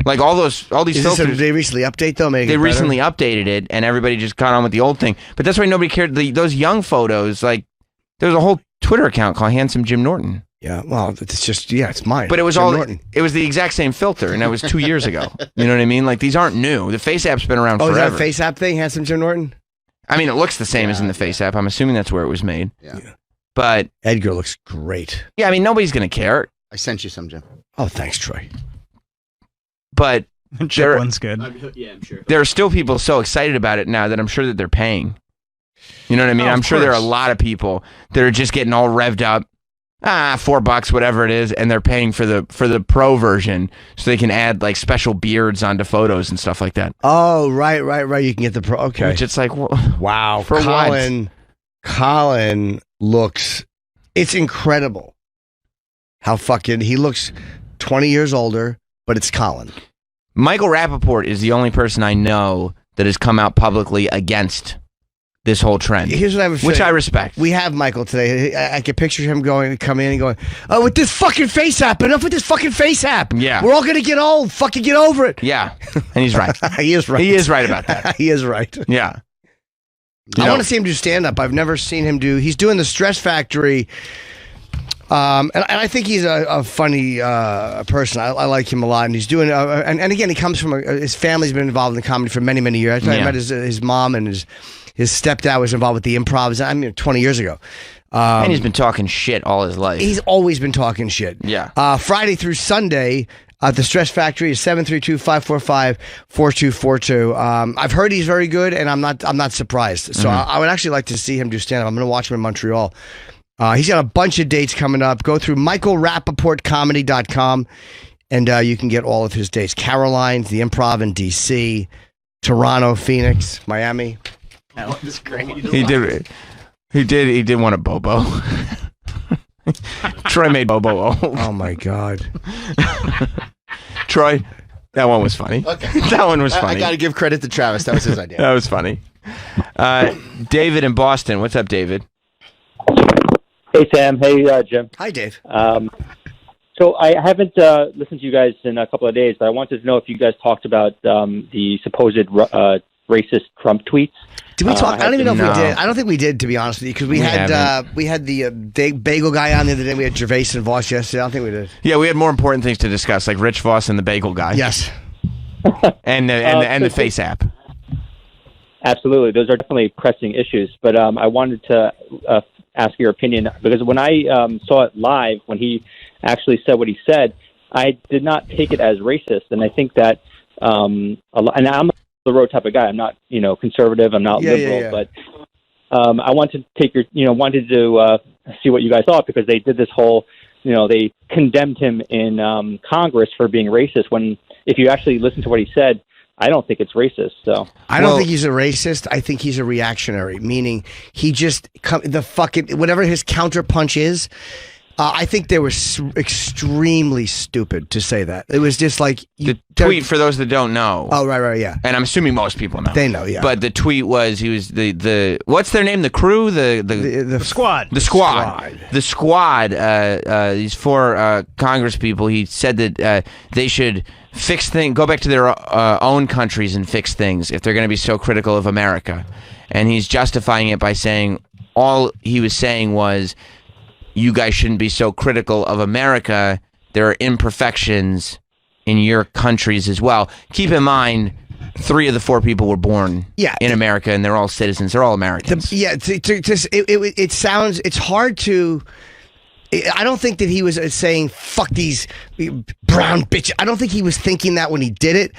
Like all these filters. Did they recently update though? They recently updated it, and everybody just caught on with the old thing. But that's why nobody cared. Those young photos, like there was a whole Twitter account called Handsome Jim Norton. Yeah, well, it's just it's mine. But it was Jim Norton. It was the exact same filter, and that was 2 years ago. You know what I mean? Like these aren't new. The Face app's been around forever. Is that a Face app thing? Handsome Jim Norton. I mean, it looks the same as in the Face app. I'm assuming that's where it was made. Yeah. But Edgar looks great. Yeah, I mean, nobody's gonna care. I sent you some, Jim. Oh, thanks, Troy. But Chip one's good. I'm sure. There are still people so excited about it now that I'm sure that they're paying. You know what I mean? I'm sure there are a lot of people that are just getting all revved up. $4, whatever it is, and they're paying for the pro version so they can add like special beards onto photos and stuff like that. Oh, right. You can get the pro. Okay. Which it's like, wow. For Colin looks. It's incredible how he looks 20 years older, but it's Colin. Michael Rappaport is the only person I know that has come out publicly against this whole trend. Here's what I would say. Which I respect. We have Michael today. I can picture him come in and going, oh, with this fucking Face app. Enough with this fucking Face app. Yeah. We're all going to get old. Fucking get over it. Yeah. And he's right. He is right. He is right about that. He is right. Yeah. I want to see him do stand-up. I've never seen him do. He's doing the Stress Factory. And I think he's a funny person. I like him a lot, and he's doing. And again, he comes from his family's been involved in comedy for many years. I met his mom and his stepdad was involved with the Improv. 20 years ago. And he's been talking shit all his life. He's always been talking shit. Yeah. Friday through Sunday. The Stress Factory is 732-545-4242. I've heard he's very good, and I'm not surprised. So I would actually like to see him do stand-up. I'm going to watch him in Montreal. He's got a bunch of dates coming up. Go through michaelrappaportcomedy.com, and you can get all of his dates. Caroline's, the Improv in D.C., Toronto, Phoenix, Miami. That was great. He did want a Bobo. Troy made Bobo old. Oh my God. Troy, that one was funny. Okay. That one was funny. I got to give credit to Travis. That was his idea. That was funny. David in Boston. What's up, David? Hey, Sam. Hey, Jim. Hi, Dave. So I haven't listened to you guys in a couple of days, but I wanted to know if you guys talked about the supposed racist Trump tweets. Did we talk? I don't even know if we did. I don't think we did, to be honest with you, because we had the bagel guy on the other day. We had Gervais and Voss yesterday. I don't think we did. Yeah, we had more important things to discuss, like Rich Voss and the bagel guy. Yes. and the Face app. Absolutely. Those are definitely pressing issues. But I wanted to ask your opinion, because when I saw it live, when he actually said what he said, I did not take it as racist. And I think that and I'm the road type of guy. I'm not, conservative. I'm not liberal, but I wanted to take wanted to see what you guys thought, because they did this whole, they condemned him in Congress for being racist, when if you actually listen to what he said, I don't think it's racist. So I don't think he's a racist. I think he's a reactionary, meaning he just whatever his counterpunch is. I think they were extremely stupid to say that. It was just like the tweet, for those that don't know. Oh, right, yeah. And I'm assuming most people know. They know, yeah. But the tweet was he was the what's their name? The crew, The squad. The squad. The squad. These 4 Congress people. He said that they should fix things, go back to their own countries and fix things if they're going to be so critical of America. And he's justifying it by saying all he was saying was, you guys shouldn't be so critical of America. There are imperfections in your countries as well. Keep in mind, 3 of the 4 people were born in America, and they're all citizens. They're all Americans. It sounds. It's hard to. I don't think that he was saying "fuck these brown bitch." I don't think he was thinking that when he did it.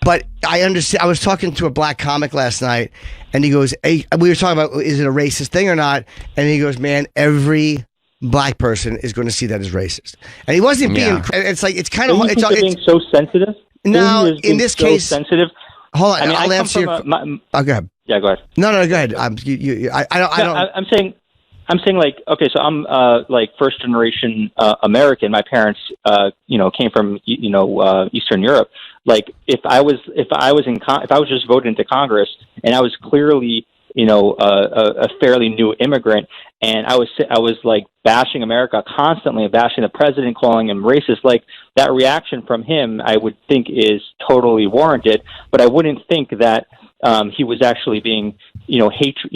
But I understand. I was talking to a black comic last night, and he goes, hey, we were talking about, is it a racist thing or not? And he goes, man, every black person is going to see that as racist. And he wasn't being, it's like, it's kind of, it's being so sensitive. No, in this case, sensitive. Hold on, I mean, I'll answer your, go ahead. Yeah, go ahead. No, go ahead. I don't. I'm saying like, okay, so I'm like first generation American. My parents, came from Eastern Europe. Like if I was just voted into Congress and I was clearly a fairly new immigrant, and I was like bashing America constantly, bashing the president, calling him racist, like that reaction from him, I would think is totally warranted. But I wouldn't think that he was actually being, racist.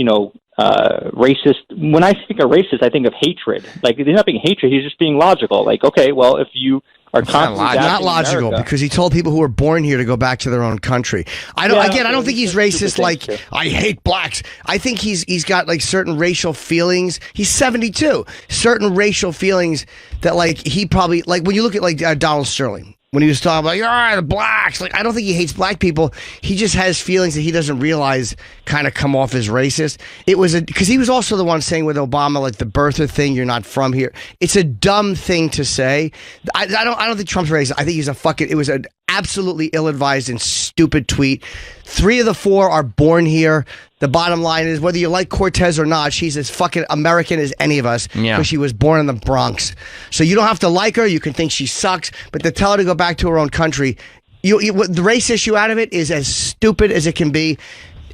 When I think of racist, I think of hatred. Like he's not being hatred; he's just being logical. Like, okay, well, if you are not logical, America, because he told people who were born here to go back to their own country. I don't think he's racist. Like I hate blacks. I think he's got like certain racial feelings. He's 72. Certain racial feelings that like he probably like when you look at like Donald Sterling. When he was talking about, the blacks, like I don't think he hates black people. He just has feelings that he doesn't realize kind of come off as racist. It was because he was also the one saying with Obama, like the birther thing, you're not from here. It's a dumb thing to say. I don't think Trump's racist. I think he's it was an absolutely ill-advised and stupid tweet. 3 of the 4 are born here. The bottom line is, whether you like Cortez or not, she's as fucking American as any of us because she was born in the Bronx. So you don't have to like her. You can think she sucks, but to tell her to go back to her own country, the race issue out of it is as stupid as it can be.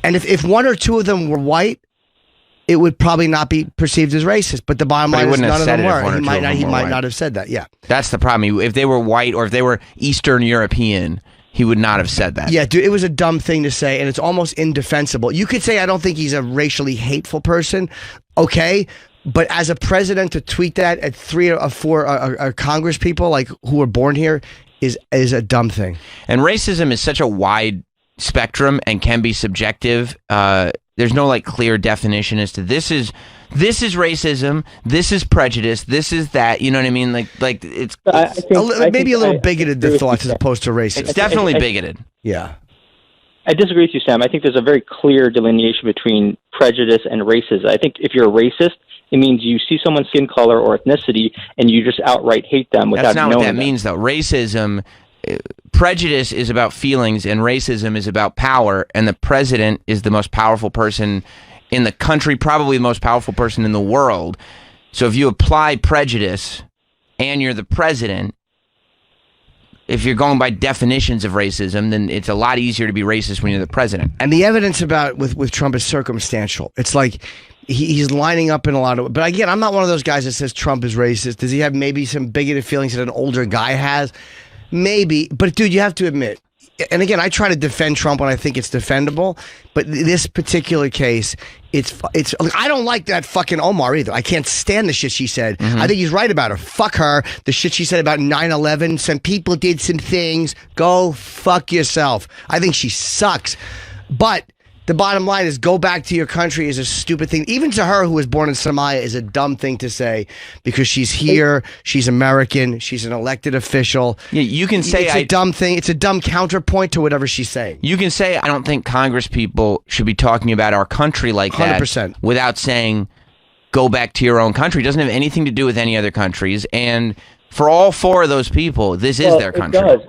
And if 1 or 2 of them were white, it would probably not be perceived as racist. But the bottom line is none of them were. He might not have said that. Yeah, that's the problem. If they were white or if they were Eastern European, he would not have said that. Yeah, dude, it was a dumb thing to say, and it's almost indefensible. You could say, I don't think he's a racially hateful person, okay, but as a president to tweet that at 3 or 4 Congress people like who were born here is a dumb thing. And racism is such a wide spectrum and can be subjective. There's no like clear definition as to this is racism, this is prejudice, this is that. You know what I mean? Like it's maybe a little bigoted the thoughts as opposed to racist. It's definitely bigoted. Yeah. I disagree with you, Sam. I think there's a very clear delineation between prejudice and racism. I think if you're a racist, it means you see someone's skin color or ethnicity and you just outright hate them without knowing them. That's not what that means, though. Racism, prejudice is about feelings, and racism is about power. And the president is the most powerful person in the country, probably the most powerful person in the world. So if you apply prejudice and you're the president, if you're going by definitions of racism, then it's a lot easier to be racist when you're the president. And the evidence about with Trump is circumstantial. It's like he's lining up in a lot of... But again, I'm not one of those guys that says Trump is racist. Does he have maybe some bigoted feelings that an older guy has? Maybe. But dude, you have to admit, and again, I try to defend Trump when I think it's defendable, but this particular case, it's I don't like that fucking Omar either. I can't stand the shit she said. Mm-hmm. I think he's right about her. Fuck her. The shit she said about 9/11. Some people did some things. Go fuck yourself. I think she sucks. But the bottom line is, go back to your country is a stupid thing. Even to her, who was born in Somalia, is a dumb thing to say because she's here, she's American, she's an elected official. Yeah, you can say it's a dumb thing. It's a dumb counterpoint to whatever she's saying. You can say, I don't think Congress people should be talking about our country like 100%. That without saying, go back to your own country. It doesn't have anything to do with any other countries. And for all 4 of those people, this is their country. It does.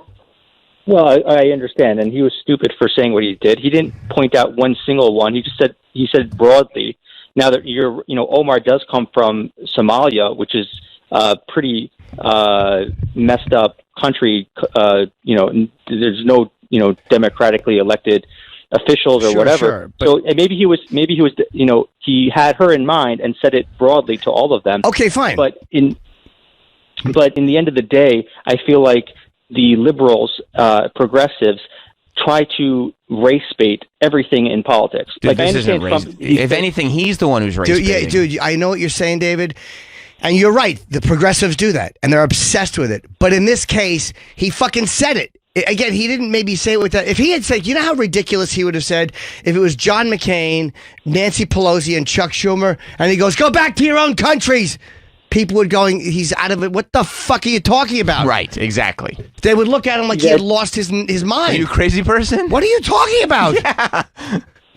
Well, I understand, and he was stupid for saying what he did. He didn't point out one single one. He said broadly. Now that Omar does come from Somalia, which is pretty messed up country. There's no democratically elected officials or whatever. So maybe he was he had her in mind and said it broadly to all of them. Okay, fine. But in the end of the day, I feel like the liberals, progressives, try to race bait everything in politics. Dude, I this isn't understand race. Trump. If anything, he's the one who's race Dude, baiting. dude, I know what you're saying, David. And you're right. The progressives do that, and they're obsessed with it. But in this case, he fucking said it. Again, he didn't maybe say it with that. If he had said, you know how ridiculous he would have said if it was John McCain, Nancy Pelosi, and Chuck Schumer, and he goes, go back to your own countries. People would going, he's out of it. What the fuck are you talking about? Right, exactly. They would look at him like he had lost his mind. Are you a crazy person? What are you talking about? Yeah.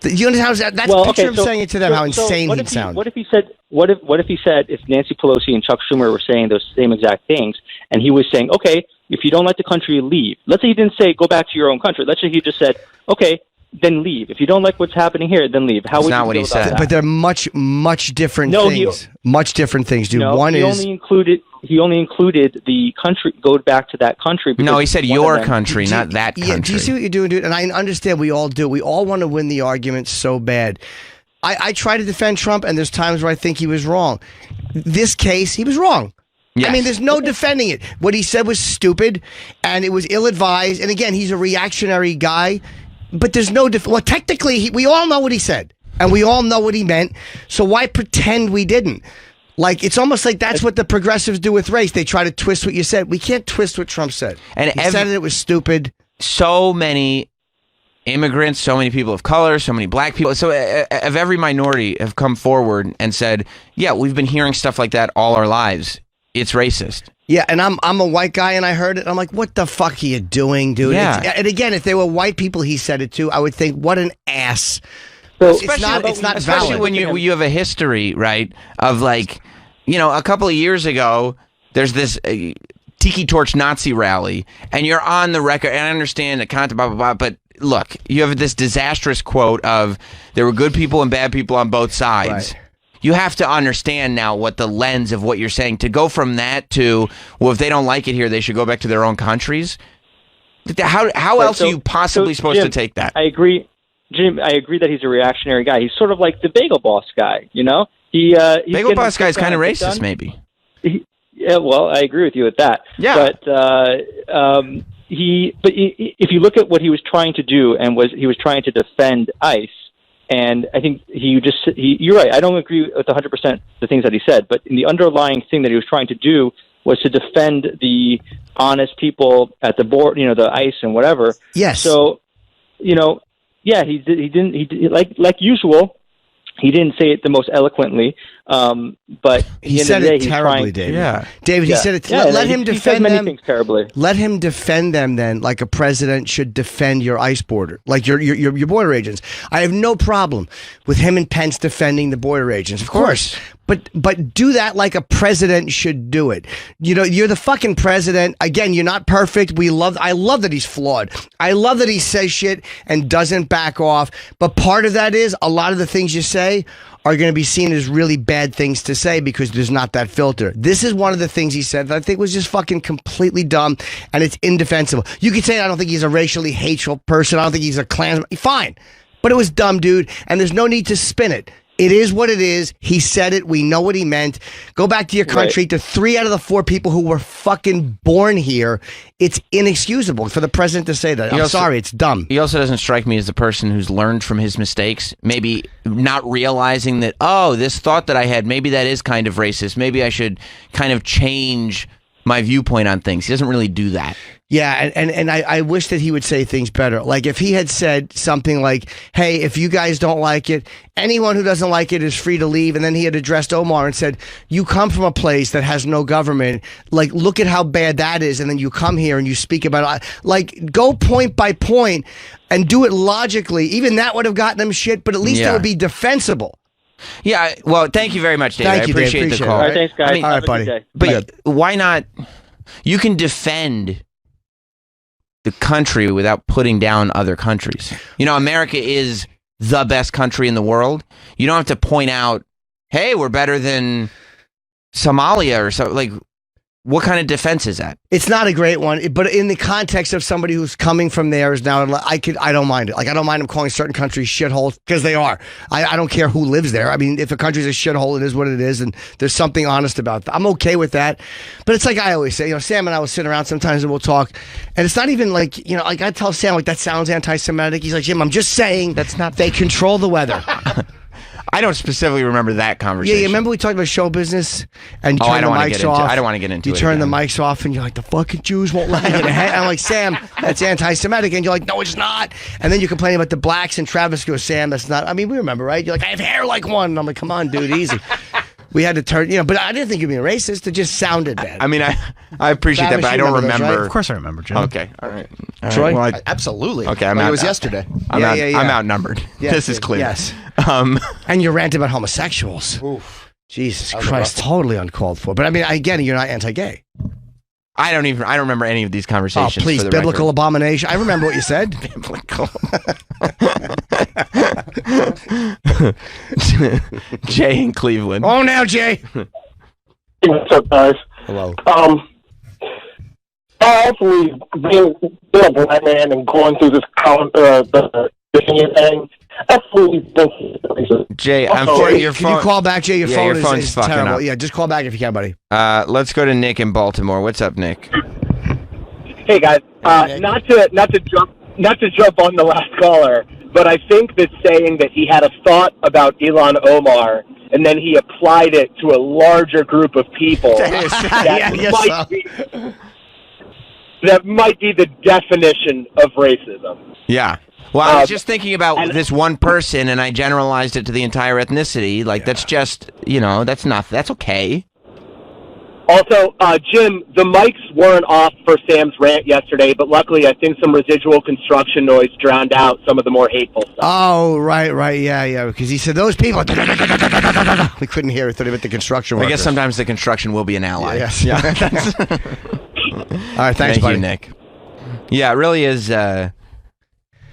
You understand? That's a picture of saying it to them, how insane he'd sound. What if he said, if Nancy Pelosi and Chuck Schumer were saying those same exact things, and he was saying, okay, if you don't like the country, leave. Let's say he didn't say, go back to your own country. Let's say he just said, okay, then leave. If you don't like what's happening here, then leave. How would not you what feel he about said. that? But they're much different things. Much different things, dude. No, One he is... He only included the country, go back to that country. No, he said one your of them- country, not that country. Yeah, do you see what you're doing, dude? And I understand we all do. We all want to win the argument so bad. I try to defend Trump, and there's times where I think he was wrong. This case, he was wrong. Yes. I mean, there's no defending it. What he said was stupid, and it was ill-advised. And again, he's a reactionary guy. But there's no... well, technically, we all know what he said, and we all know what he meant. So why pretend we didn't? Like, it's almost like that's what the progressives do with race. They try to twist what you said. We can't twist what Trump said. And he said it was stupid. So many immigrants, so many people of color, so many black people, so of every minority have come forward and said, yeah, we've been hearing stuff like that all our lives. It's racist. Yeah, and I'm a white guy, and I heard it. I'm like, what the fuck are you doing, dude? Yeah. And again, if they were white people he said it to, I would think, what an ass. So, It's not Especially valid. when you have a history, right, of like, a couple of years ago, there's this Tiki Torch Nazi rally, and you're on the record, and I understand the content, blah, blah, blah, but look, you have this disastrous quote of there were good people and bad people on both sides. Right. You have to understand now what the lens of what you're saying, to go from that to, well, if they don't like it here, they should go back to their own countries. How else are you possibly supposed Jim, to take that? I agree. Jim, I agree that he's a reactionary guy. He's sort of like the Bagel Boss guy, he's Bagel Boss guy's kind of racist, maybe. Yeah, well, I agree with you with that. Yeah. But if you look at what he was trying to do, he was trying to defend ICE, and I think you're right. I don't agree with 100% the things that he said, but in the underlying thing that he was trying to do was to defend the honest people at the board, the ICE and whatever. Yes. So, yeah, he didn't like usual. He didn't say it the most eloquently, but He said it terribly, David. Yeah. David, he said it. Let him he says defend many them. things terribly. Let him defend them then, like a president should defend your ICE border, like your border agents. I have no problem with him and Pence defending the border agents, of course. But do that like a president should do it. You're the fucking president. Again, you're not perfect. I love that he's flawed. I love that he says shit and doesn't back off. But part of that is a lot of the things you say are going to be seen as really bad things to say because there's not that filter. This is one of the things he said that I think was just fucking completely dumb, and it's indefensible. You could say I don't think he's a racially hateful person. I don't think he's a Klansman. Fine. But it was dumb, dude, and there's no need to spin it. It is what it is. He said it. We know what he meant. Go back to your country. Right. To 3 out of the 4 people who were fucking born here, it's inexcusable for the president to say that. I'm sorry. It's dumb. He also doesn't strike me as the person who's learned from his mistakes, maybe not realizing that, this thought that I had, maybe that is kind of racist. Maybe I should kind of change my viewpoint on things. He doesn't really do that. Yeah, and I wish that he would say things better. Like if he had said something like, hey, if you guys don't like it, anyone who doesn't like it is free to leave. And then he had addressed Omar and said, you come from a place that has no government. Like, look at how bad that is. And then you come here and you speak about it. Like, go point by point and do it logically. Even that would have gotten him shit, but at least it would be defensible. Yeah, well, thank you very much, David. Thank you, I appreciate Dave. the Appreciate call. All right, thanks, guys. I mean, all right, Have a buddy. good day. But why not? You can defend the country without putting down other countries. America is the best country in the world. You don't have to point out, hey, we're better than Somalia or something. Like, what kind of defense is that? It's not a great one, but in the context of somebody who's coming from there is now, I don't mind it. Like, I don't mind them calling certain countries shitholes because they are. I don't care who lives there. I mean, if a country's a shithole, it is what it is, and there's something honest about that. I'm okay with that. But it's like I always say, Sam and I will sit around sometimes and we'll talk, and it's not even like, like I tell Sam, like, that sounds anti-Semitic. He's like, Jim, I'm just saying that's not. They control the weather. I don't specifically remember that conversation. Yeah, you remember we talked about show business and you turn the mics off. I don't want to get into it. You turn the mics off and you're like, the fucking Jews won't let me get ahead. I'm like, Sam, that's anti-Semitic. And you're like, no, it's not. And then you're complaining about the blacks, and Travis goes, Sam, that's not. I mean, we remember, right? You're like, I have hair like one. And I'm like, come on, dude, easy. We had to turn, but I didn't think you were being racist. It just sounded bad. I mean, I appreciate Travis, that, but I don't remember. those, right? Of course I remember, Jim. Okay, all right. Troy? Well, Absolutely. Okay, Like it was yesterday. I'm outnumbered. Yes, this is clear. Yes. Um, And you rant about homosexuals. Oof. Jesus was a Christ, rough totally uncalled for. But I mean, I get it. You're not anti-gay. I don't remember any of these Oh, conversations. please, for the biblical record. abomination. I remember what you said. Biblical. Jay in Cleveland. Oh, now, Jay. What's up, guys? Hello. Actually, being a black man and going through this the Virginia thing, absolutely think he's racist. Jay, I'm Also, for hey, your Can phone. you call back, Jay? Your Yeah, phone your phone's is fucking terrible. up. Yeah, just call back if you can, buddy. Let's go to Nick in Baltimore. What's up, Nick? Hey guys, not to jump on the last caller, but I think that saying that he had a thought about Ilhan Omar and then he applied it to a larger group of people that might be the definition of racism. Yeah. Well, I was just thinking about this one person, and I generalized it to the entire ethnicity. Like, that's just, that's okay. Also, Jim, the mics weren't off for Sam's rant yesterday, but luckily I think some residual construction noise drowned out some of the more hateful stuff. Oh, right, yeah, because he said those people. We couldn't hear it. Thought about the construction I workers. guess sometimes the construction will be an ally. Yes. Yeah. All right, thanks, Thank buddy. you, Nick. Yeah, it really is.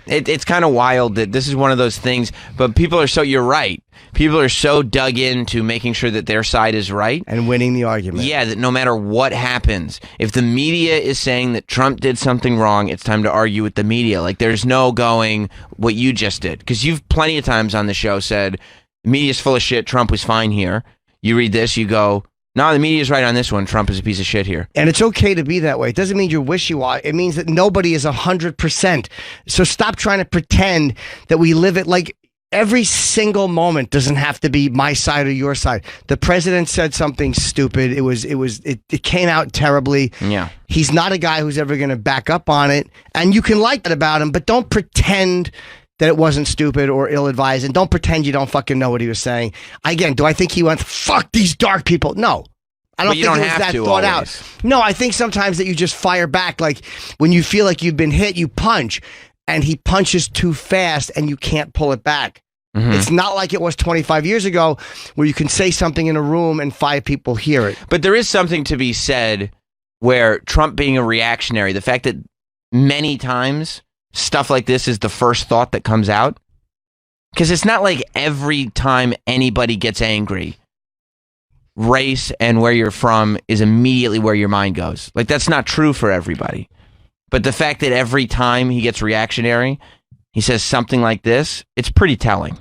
It's kind of wild that this is one of those things, but you're right. People are so dug into making sure that their side is right. And winning the argument. Yeah, that no matter what happens, if the media is saying that Trump did something wrong, it's time to argue with the media. Like, there's no going what you just did. Because you've plenty of times on the show said, the media's full of shit, Trump was fine here. You read this, you go, no, the media's right on this one. Trump is a piece of shit here. And it's okay to be that way. It doesn't mean you're wishy-washy. It means that nobody is 100%. So stop trying to pretend that we live it like every single moment doesn't have to be my side or your side. The president said something stupid. It came out terribly. Yeah. He's not a guy who's ever going to back up on it. And you can like that about him, but don't pretend that it wasn't stupid or ill-advised, and don't pretend you don't fucking know what he was saying. Again, do I think he went, fuck these dark people? No. I don't think it was that thought out. No, I think sometimes that you just fire back. Like, when you feel like you've been hit, you punch, and he punches too fast, and you can't pull it back. Mm-hmm. It's not like it was 25 years ago where you can say something in a room and 5 people hear it. But there is something to be said where Trump being a reactionary, the fact that many times stuff like this is the first thought that comes out. Because it's not like every time anybody gets angry, race and where you're from is immediately where your mind goes. Like, that's not true for everybody. But the fact that every time he gets reactionary, he says something like this, it's pretty telling.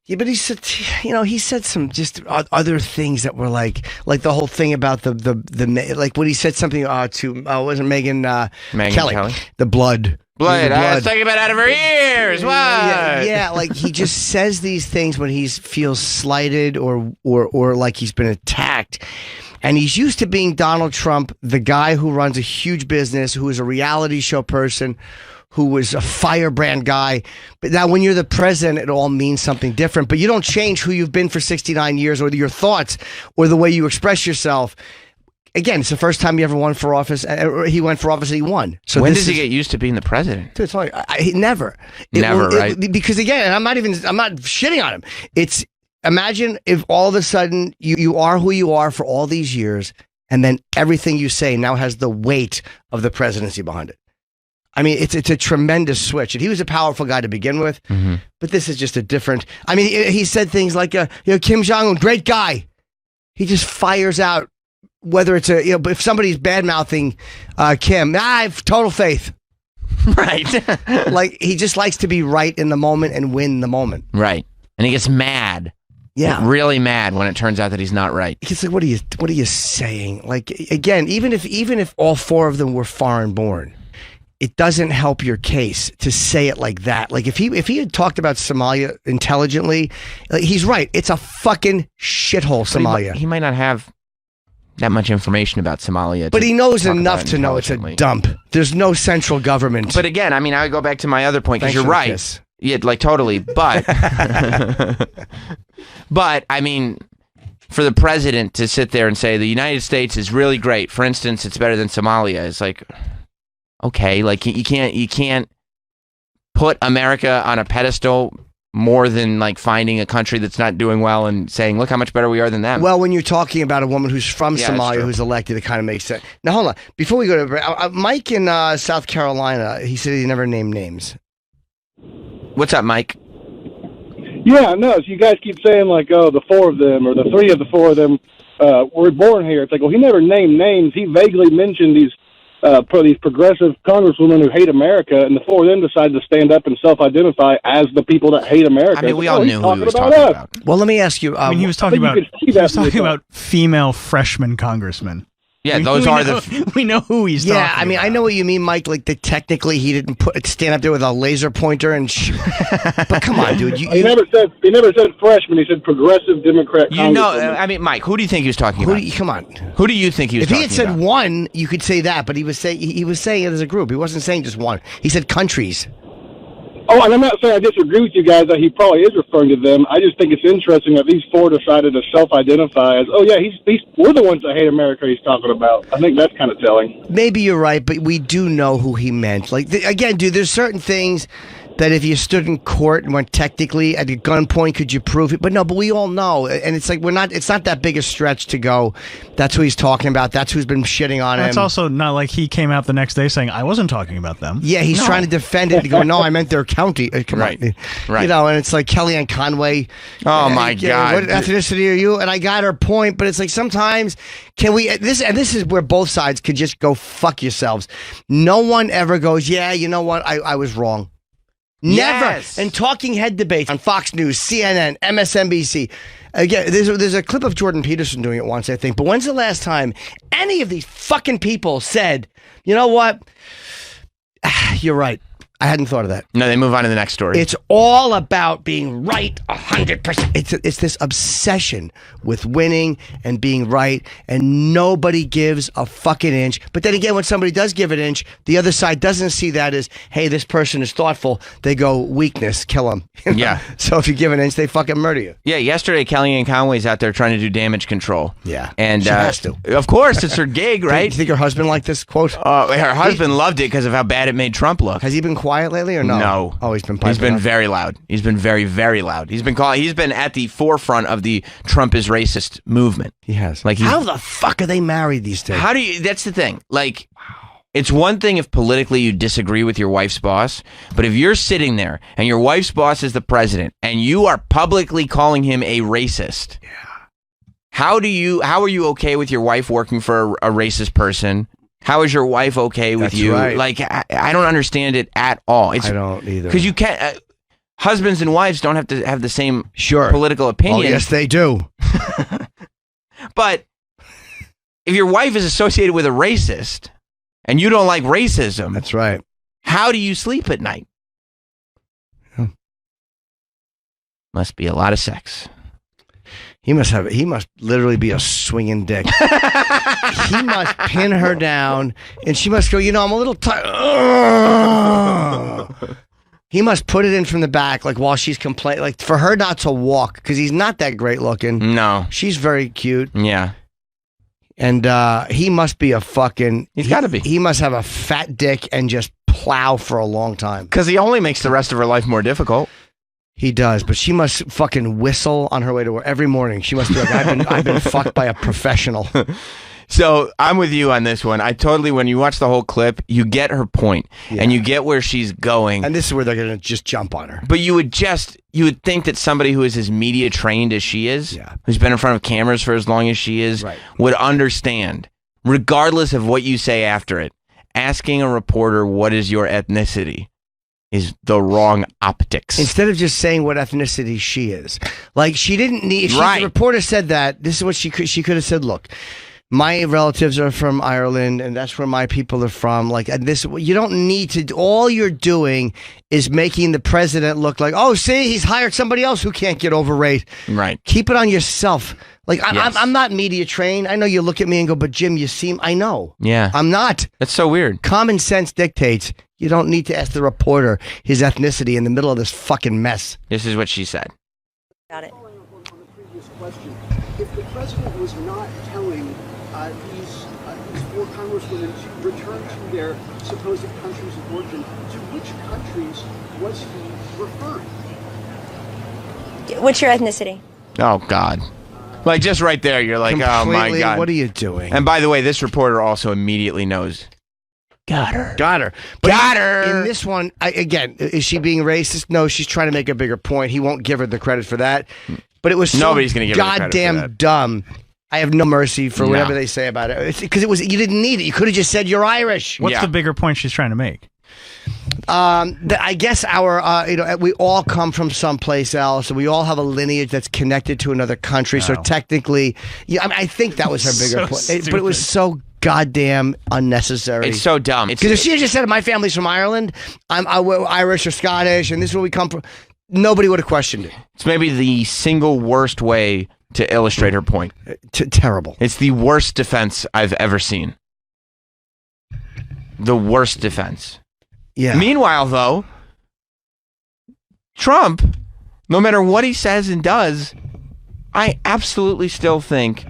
Yeah, but he said some just other things that were like the whole thing about the like when he said something to wasn't Megyn Kelly, the blood. I was talking about out of her ears. What? Yeah, like he just says these things when he feels slighted or like he's been attacked. And he's used to being Donald Trump, the guy who runs a huge business, who is a reality show person, who was a firebrand guy. But now when you're the president, it all means something different. But you don't change who you've been for 69 years or your thoughts or the way you express yourself. Again, it's the first time he ever won for office. He went for office and he won. So when does he get used to being the president? Dude, it's like, never. Right? Because again, I'm not shitting on him. It's, imagine if all of a sudden you are who you are for all these years, and then everything you say now has the weight of the presidency behind it. I mean, it's a tremendous switch. And he was a powerful guy to begin with, but this is just a different. I mean, he said things like, Kim Jong-un, great guy. He just fires out, whether it's if somebody's bad mouthing Kim, I have total faith. Right. Like, he just likes to be right in the moment and win the moment. Right. And he gets mad. Yeah. Really mad when it turns out that he's not right. It's like, what are you saying? Like, again, even if all four of them were foreign born, it doesn't help your case to say it like that. Like, if he had talked about Somalia intelligently, he's right. It's a fucking shithole, Somalia. He might not have that much information about Somalia. But he knows enough to know it's a dump. There's no central government. But again, I mean, I would go back to my other point, because you're right. Kiss. Yeah, like, totally. But, but, I mean, for the president to sit there and say the United States is really great, for instance, it's better than Somalia, it's like, okay, like, you can't put America on a pedestal more than, like, finding a country that's not doing well and saying, look how much better we are than them. Well, when you're talking about a woman who's from Yeah, Somalia who's elected, it kind of makes sense. Now, hold on. Before we go to Mike in South Carolina, he said he never named names. What's up, Mike? Yeah, no. So you guys keep saying, like, oh, the four of them or the three of the four of them were born here. It's like, well, he never named names. He vaguely mentioned these progressive congresswomen who hate America, and the four of them decided to stand up and self-identify as the people that hate America. I mean, we all knew who he was talking about. Well, let me ask you. I mean, he was talking about female freshman congresmen. Yeah, we know who he's talking I mean, about. I know what you mean, Mike. Like, technically, he didn't stand up there with a laser pointer and. But come on, dude. He never said freshman. He said progressive Democrat. You know, I mean, Mike, who do you think he was talking about? Come on. Who do you think he was talking talking about? If he had about? said one, you could say that, but he was saying it as a group. He wasn't saying just one. He said countries. Oh, and I'm not saying I disagree with you guys that he probably is referring to them. I just think it's interesting that these four decided to self-identify as, oh yeah, we're the ones that hate America he's talking about. I think that's kind of telling. Maybe you're right, but we do know who he meant. Like, again, dude, there's certain things that if you stood in court and went technically at a gunpoint, could you prove it? But no, but we all know. And it's like, it's not that big a stretch to go, that's who he's talking about. That's who's been shitting on him. It's also not like he came out the next day saying, I wasn't talking about them. Yeah, he's trying to defend it. To go, no, I meant their county. Come on. Right. You know, and it's like Kellyanne Conway. Oh, my God. What ethnicity are you? And I got her point, but it's like sometimes, can we, this is where both sides could just go fuck yourselves. No one ever goes, yeah, you know what, I was wrong. Never. Yes. And talking head debates on Fox News, CNN, MSNBC. Again, there's a clip of Jordan Peterson doing it once, I think. But when's the last time any of these fucking people said, you know what? You're right. I hadn't thought of that. No, they move on to the next story. It's all about being right 100%. It's this obsession with winning and being right, and nobody gives a fucking inch. But then again, when somebody does give an inch, the other side doesn't see that as, hey, this person is thoughtful. They go, weakness, kill them. Yeah. So if you give an inch, they fucking murder you. Yeah, yesterday, Kellyanne Conway's out there trying to do damage control. Yeah. And she has to. Of course, it's her gig, right? Do you think her husband liked this quote? Her husband loved it because of how bad it made Trump look. Has he been quiet lately or no? No. Oh, he's been piping He's been up? very loud. He's been very, very loud. He's been at the forefront of the Trump is racist movement. He has. Like, how the fuck are they married these days? How do you? That's the thing. Like, it's one thing if politically you disagree with your wife's boss, but if you're sitting there and your wife's boss is the president and you are publicly calling him a racist, how are you okay with your wife working for a racist person? How is your wife okay with That's you? right. Like, I don't understand it at all. I don't either. Because you can't. Husbands and wives don't have to have the same political opinion. Oh, yes, they do. But if your wife is associated with a racist and you don't like racism, that's right. How do you sleep at night? Must be a lot of sex. He must literally be a swinging dick. He must pin her down, and she must go, you know, I'm a little tired. He must put it in from the back, like while she's complaining, like for her not to walk, because he's not that great looking. No. She's very cute. Yeah. And he must be a fucking... He's got to be. He must have a fat dick and just plow for a long time. Because he only makes the rest of her life more difficult. He does, but she must fucking whistle on her way to work every morning. She must be like, I've been fucked by a professional. So I'm with you on this one. I totally, when you watch the whole clip, you get her point, and you get where she's going. And this is where they're going to just jump on her. But you would think that somebody who is as media trained as she is, who's been in front of cameras for as long as she is, would understand, regardless of what you say after it, asking a reporter what is your ethnicity is the wrong optics. Instead of just saying what ethnicity she is. Like, she didn't need... If the reporter said that, this is what she could have said, look, my relatives are from Ireland, and that's where my people are from. Like, and this, you don't need to. All you're doing is making the president look like, oh, see, he's hired somebody else who can't get over rate. Right. Keep it on yourself. Like, I'm not media trained. I know you look at me and go, but Jim, you seem. I know. Yeah. I'm not. That's so weird. Common sense dictates you don't need to ask the reporter his ethnicity in the middle of this fucking mess. This is what she said. Got it. On the previous question, if the president was not telling these four congresswomen to return to their supposed countries of origin, to which countries was he referring? What's your ethnicity? Oh, God. Like, just right there, you're like, oh, my God. What are you doing? And by the way, this reporter also immediately knows. Got her. But Got her. In this one, again, is she being racist? No, she's trying to make a bigger point. He won't give her the credit for that. But it was so Nobody's gonna give her the credit for goddamn that. dumb. I have no mercy for whatever they say about it. Because you didn't need it. You could have just said you're Irish. What's the bigger point she's trying to make? I guess we all come from someplace else, and we all have a lineage that's connected to another country. So technically, I think that was her bigger point. But it was so goddamn unnecessary. It's so dumb. Because if she had just said, my family's from Ireland, we're Irish or Scottish, and this is where we come from, nobody would have questioned it. It's maybe the single worst way to illustrate her point. Terrible. It's the worst defense I've ever seen. The worst defense. Yeah. Meanwhile, though, Trump, no matter what he says and does, I absolutely still think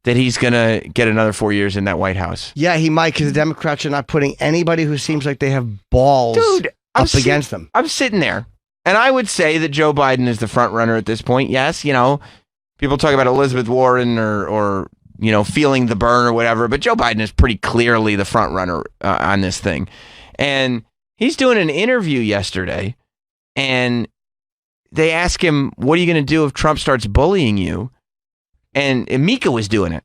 that he's going to get another 4 years in that White House. Yeah, he might, because the Democrats are not putting anybody who seems like they have balls up against them. I'm sitting there, and I would say that Joe Biden is the front runner at this point. Yes, people talk about Elizabeth Warren or feeling the burn or whatever, but Joe Biden is pretty clearly the front runner on this thing. And he's doing an interview yesterday, and they ask him, what are you going to do if Trump starts bullying you? And Mika was doing it.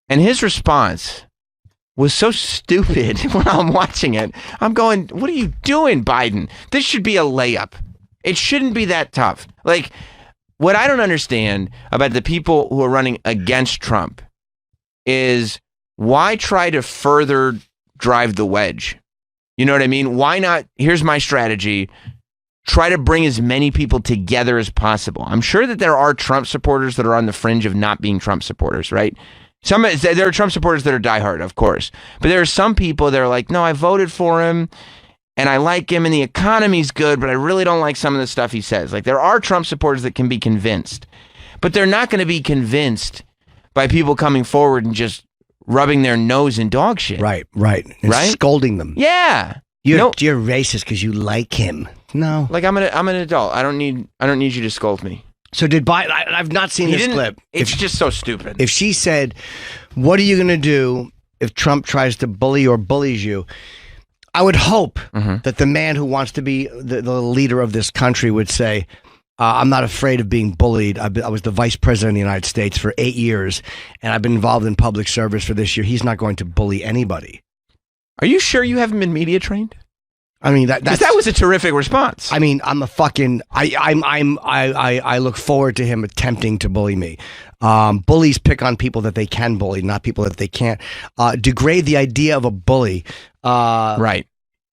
And his response was so stupid when I'm watching it. I'm going, what are you doing, Biden? This should be a layup. It shouldn't be that tough. Like, what I don't understand about the people who are running against Trump is why try to further drive the wedge? You know what I mean? Why not? Here's my strategy. Try to bring as many people together as possible. I'm sure that there are Trump supporters that are on the fringe of not being Trump supporters, right? There are Trump supporters that are diehard, of course. But there are some people that are like, no, I voted for him and I like him and the economy's good, but I really don't like some of the stuff he says. Like, there are Trump supporters that can be convinced, but they're not going to be convinced by people coming forward and just rubbing their nose in dog shit. Right. And scolding them. Yeah. You're racist because you like him. No. Like, I'm an adult. I don't need you to scold me. So did Biden? I've not seen this clip. It's just so stupid. If she said, what are you going to do if Trump tries to bully or bullies you? I would hope that the man who wants to be the leader of this country would say, I'm not afraid of being bullied. I was the vice president of the United States for 8 years, and I've been involved in public service for this year. He's not going to bully anybody. Are you sure you haven't been media trained? I mean, that was a terrific response. I mean, I look forward to him attempting to bully me. Bullies pick on people that they can bully, not people that they can't. Degrade the idea of a bully. Right.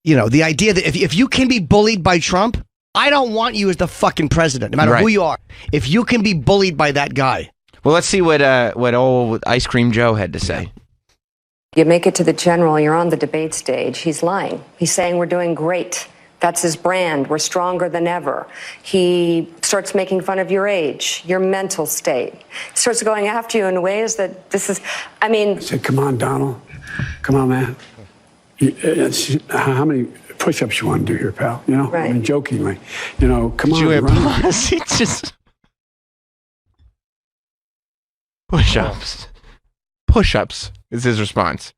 The idea that if you can be bullied by Trump, I don't want you as the fucking president, no matter who you are. If you can be bullied by that guy. Well, let's see what old Ice Cream Joe had to say. You make it to the general, you're on the debate stage. He's lying. He's saying we're doing great. That's his brand. We're stronger than ever. He starts making fun of your age, your mental state. He starts going after you in ways that I said, come on, Donald. Come on, man. How many push-ups you want to do here, pal? Right. I mean, jokingly. Come on, run. He just push-ups. push-ups, is his response.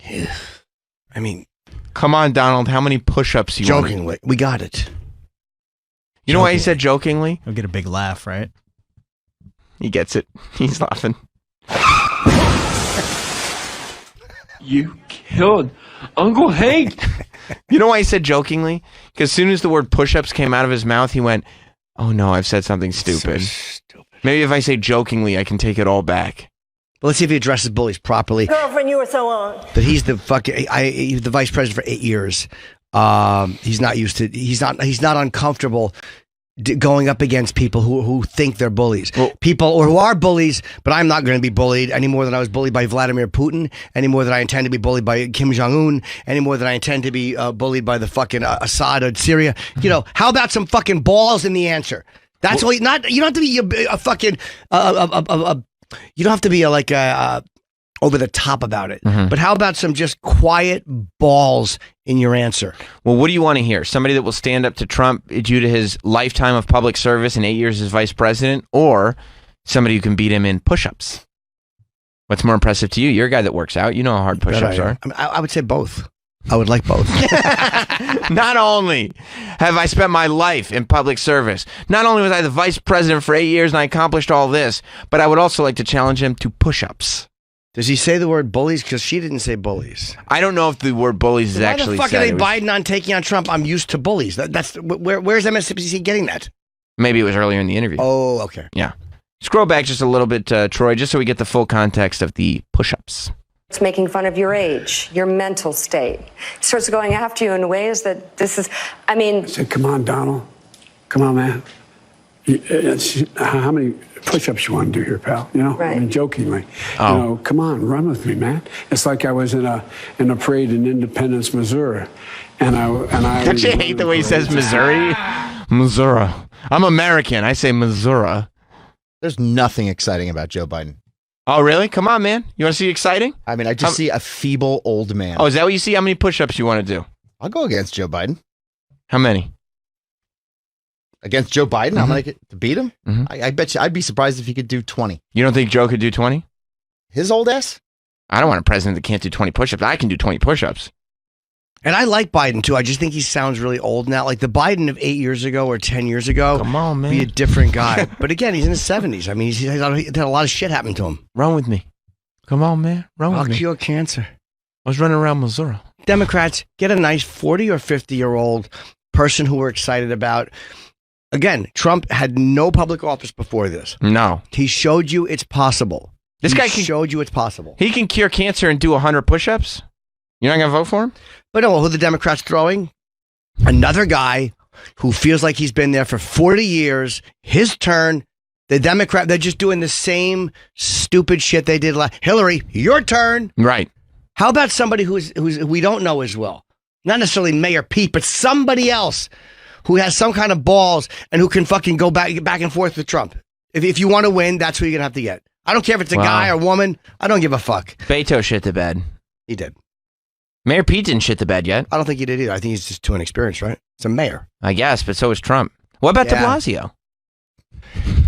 I mean, come on, Donald, how many push-ups you want? Jokingly. We got it. You know why he said jokingly? He'll get a big laugh, right? He gets it. He's laughing. You killed Uncle Hank. You know why he said jokingly? Because as soon as the word push-ups came out of his mouth, he went, oh no, I've said something stupid. Maybe if I say jokingly, I can take it all back. Well, let's see if he addresses bullies properly. Girlfriend, you were so on. That he's the he's the vice president for 8 years. He's not used to. He's not uncomfortable going up against people who think they're bullies. People or who are bullies, but I'm not going to be bullied any more than I was bullied by Vladimir Putin, any more than I intend to be bullied by Kim Jong-un, any more than I intend to be bullied by the fucking Assad or Syria. You know, how about some fucking balls in the answer? That's what. You don't have to be a fucking you don't have to be over the top about it. Mm-hmm. But how about some just quiet balls in your answer? Well, what do you want to hear? Somebody that will stand up to Trump due to his lifetime of public service and 8 years as vice president, or somebody who can beat him in push-ups? What's more impressive to you? You're a guy that works out. You know how hard push-ups are. I would say both. I would like both. Not only have I spent my life in public service, not only was I the vice president for 8 years and I accomplished all this, but I would also like to challenge him to push-ups. Does he say the word bullies? Because she didn't say bullies. I don't know if the word bullies is actually Why the fuck said. are they Biden on taking on Trump? I'm used to bullies. Where's MSNBC getting that? Maybe it was earlier in the interview. Oh, okay. Yeah. Scroll back just a little bit, Troy, just so we get the full context of the push-ups. It's making fun of your age, your mental state. It starts going after you in ways that this is, I mean... I said, come on, Donald. Come on, man. How many push-ups you want to do here, pal? You know, right. I mean, jokingly. Oh. You know, come on, run with me, man. It's like I was in a parade in Independence, Missouri, and I. Don't you hate the way he says Missouri? Missouri. I'm American. I say Missouri. There's nothing exciting about Joe Biden. Oh, really? Come on, man. You want to see exciting? I mean, I just see a feeble old man. Oh, is that what you see? How many push-ups you want to do? I'll go against Joe Biden. How many? Against Joe Biden? Mm-hmm. I'm going to beat him? Mm-hmm. I bet you I'd be surprised if he could do 20. You don't think Joe could do 20? His old ass? I don't want a president that can't do 20 push-ups. I can do 20 push-ups. And I like Biden, too. I just think he sounds really old now. Like the Biden of 8 years ago or 10 years ago. Come on, man. Be a different guy. But again, he's in his 70s. I mean, he's had a lot of shit happen to him. Run with me. Come on, man. Run with I'll me. cure cancer. I was running around Missouri. Democrats, get a nice 40 or 50-year-old person who we're excited about. Again, Trump had no public office before this. No. He showed you it's possible. This guy showed you it's possible. He can cure cancer and do 100 push-ups? You're not going to vote for him? But no, who the Democrats throwing? Another guy who feels like he's been there for 40 years. His turn. The Democrat, they're just doing the same stupid shit they did last. Hillary, your turn. Right. How about somebody who's we don't know as well? Not necessarily Mayor Pete, but somebody else who has some kind of balls and who can fucking go back and forth with Trump. If you want to win, that's who you're going to have to get. I don't care if it's a guy or woman. I don't give a fuck. Beto shit the bed. He did. Mayor Pete didn't shit the bed yet. I don't think he did either. I think he's just too inexperienced, right? It's a mayor. I guess, but so is Trump. What about de Blasio?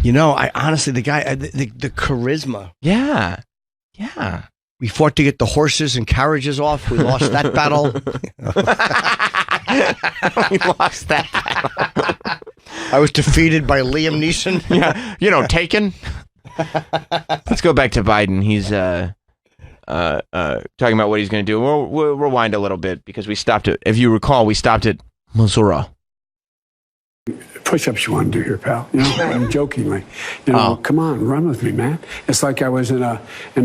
You know, I honestly, the guy, the charisma. Yeah. Yeah. We fought to get the horses and carriages off. We lost that battle. We lost that battle. I was defeated by Liam Neeson. Yeah. You know, Taken. Let's go back to Biden. He's talking about what he's going to do. We'll rewind a little bit because we stopped at, if you recall, we stopped at Missouri. Push-ups you want to do here, pal? You know, I'm jokingly. You know, come on, run with me, man. It's like I was in a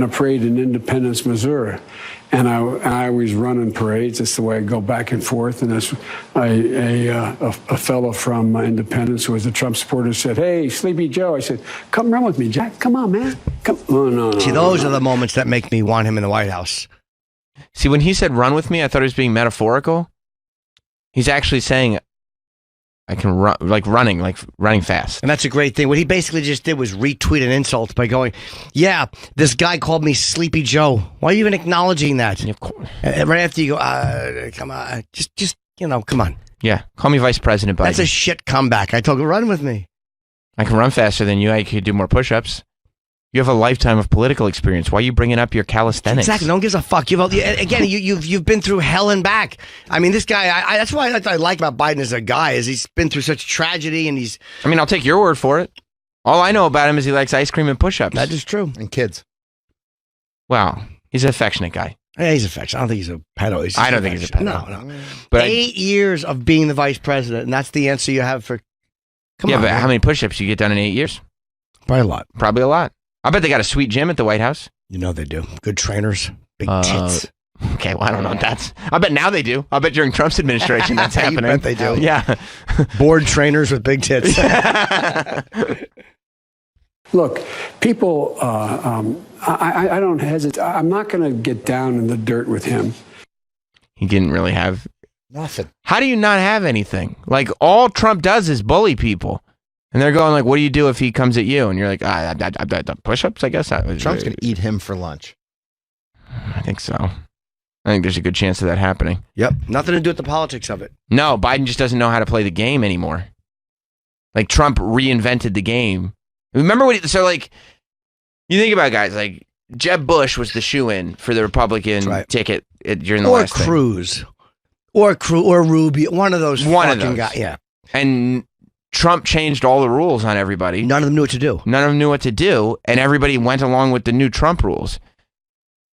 parade in Independence, Missouri, and I always run in parades. It's the way I go back and forth. And this, a fellow from Independence who was a Trump supporter said, "Hey, Sleepy Joe," I said, "Come run with me, Jack. Come on, man. Come." Oh no. See, those are the moments that make me want him in the White House. See, when he said "run with me," I thought he was being metaphorical. He's actually saying, I can run, like running fast. And that's a great thing. What he basically just did was retweet an insult by going, yeah, this guy called me Sleepy Joe. Why are you even acknowledging that? Of course. Right after you go, come on, just come on. Yeah, call me Vice President Biden. That's a shit comeback. I told him, run with me. I can run faster than you. I could do more push-ups. You have a lifetime of political experience. Why are you bringing up your calisthenics? Exactly. No one gives a fuck. You've been through hell and back. I mean, this guy. That's why I like about Biden as a guy is he's been through such tragedy and he's. I mean, I'll take your word for it. All I know about him is he likes ice cream and push-ups. That is true. And kids. Wow, he's an affectionate guy. Yeah, he's affectionate. I don't think he's a pedo. I don't think he's a pedo. No. But 8 years of being the vice president, and that's the answer you have for. Come on. But man. how many push-ups you get done in 8 years? Probably a lot. Probably a lot. I bet they got a sweet gym at the White House. You know they do. Good trainers, big tits. Okay, well, I don't know. I bet now they do. I bet during Trump's administration that's happening. You bet they do. Yeah. Board trainers with big tits. Look, people, I don't hesitate. I'm not going to get down in the dirt with him. He didn't really have nothing. How do you not have anything? Like, all Trump does is bully people. And they're going like, what do you do if he comes at you? And you're like, push-ups, I guess. Trump's going to eat him for lunch. I think so. I think there's a good chance of that happening. Yep. Nothing to do with the politics of it. No, Biden just doesn't know how to play the game anymore. Like, Trump reinvented the game. Remember you think about guys like Jeb Bush was the shoe-in for the Republican ticket during the last thing. Or Rubio, one of those guys. Yeah. And Trump changed all the rules on everybody. None of them knew what to do. And everybody went along with the new Trump rules.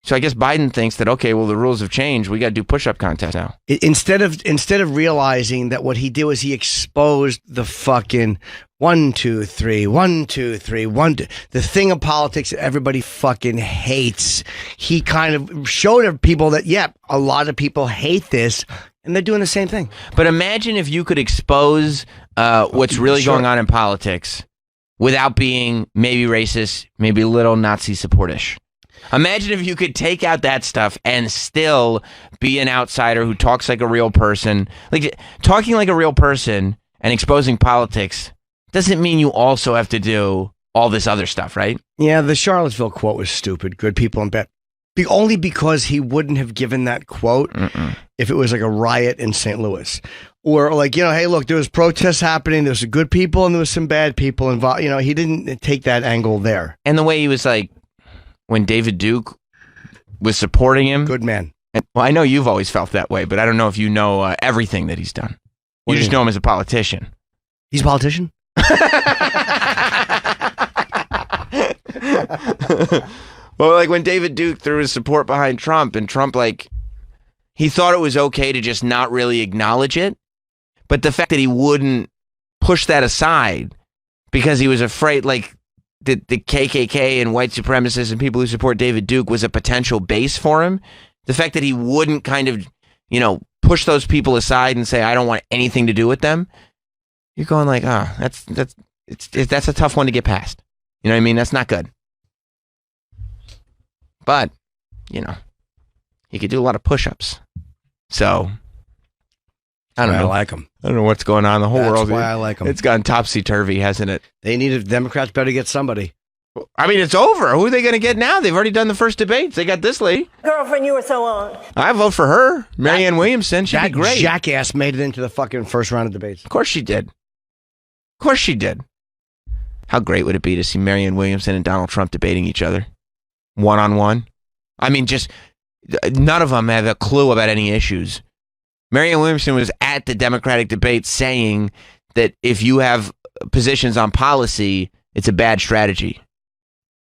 So I guess Biden thinks that, okay, well, the rules have changed. We got to do push-up contests now. Instead of realizing that what he did was he exposed the fucking 1, 2, 3, 1, 2, 3, 1, 2, the thing of politics that everybody fucking hates. He kind of showed people that, a lot of people hate this, and they're doing the same thing. But imagine if you could expose what's really going on in politics without being maybe racist, maybe a little Nazi supportish. Imagine if you could take out that stuff and still be an outsider who talks like a real person. Like, talking like a real person and exposing politics doesn't mean you also have to do all this other stuff, right? Yeah, the Charlottesville quote was stupid. Good people in bed. Only because he wouldn't have given that quote if it was like a riot in St. Louis. Or like, hey, look, there was protests happening. There was some good people and there was some bad people involved. He didn't take that angle there. And the way he was like, when David Duke was supporting him. Good man. And, well, I know you've always felt that way, but I don't know if you know everything that he's done. You just know him as a politician. He's a politician? Well, like when David Duke threw his support behind Trump, and Trump, he thought it was okay to just not really acknowledge it. But the fact that he wouldn't push that aside because he was afraid, the KKK and white supremacists and people who support David Duke was a potential base for him. The fact that he wouldn't kind of, push those people aside and say, I don't want anything to do with them. You're going like, that's a tough one to get past. You know what I mean? That's not good. But, he could do a lot of push-ups. So, I don't know. I like him. I don't know what's going on in the whole world. That's why I like him. It's gone topsy-turvy, hasn't it? Democrats better get somebody. I mean, it's over. Who are they going to get now? They've already done the first debates. They got this lady. Girlfriend you were so on. I vote for her. Marianne Williamson. She'd be great. Jackass made it into the fucking first round of debates. Of course she did. How great would it be to see Marianne Williamson and Donald Trump debating each other? One-on-one? I mean, just none of them have a clue about any issues. Marianne Williamson was at the Democratic debate saying that if you have positions on policy, it's a bad strategy.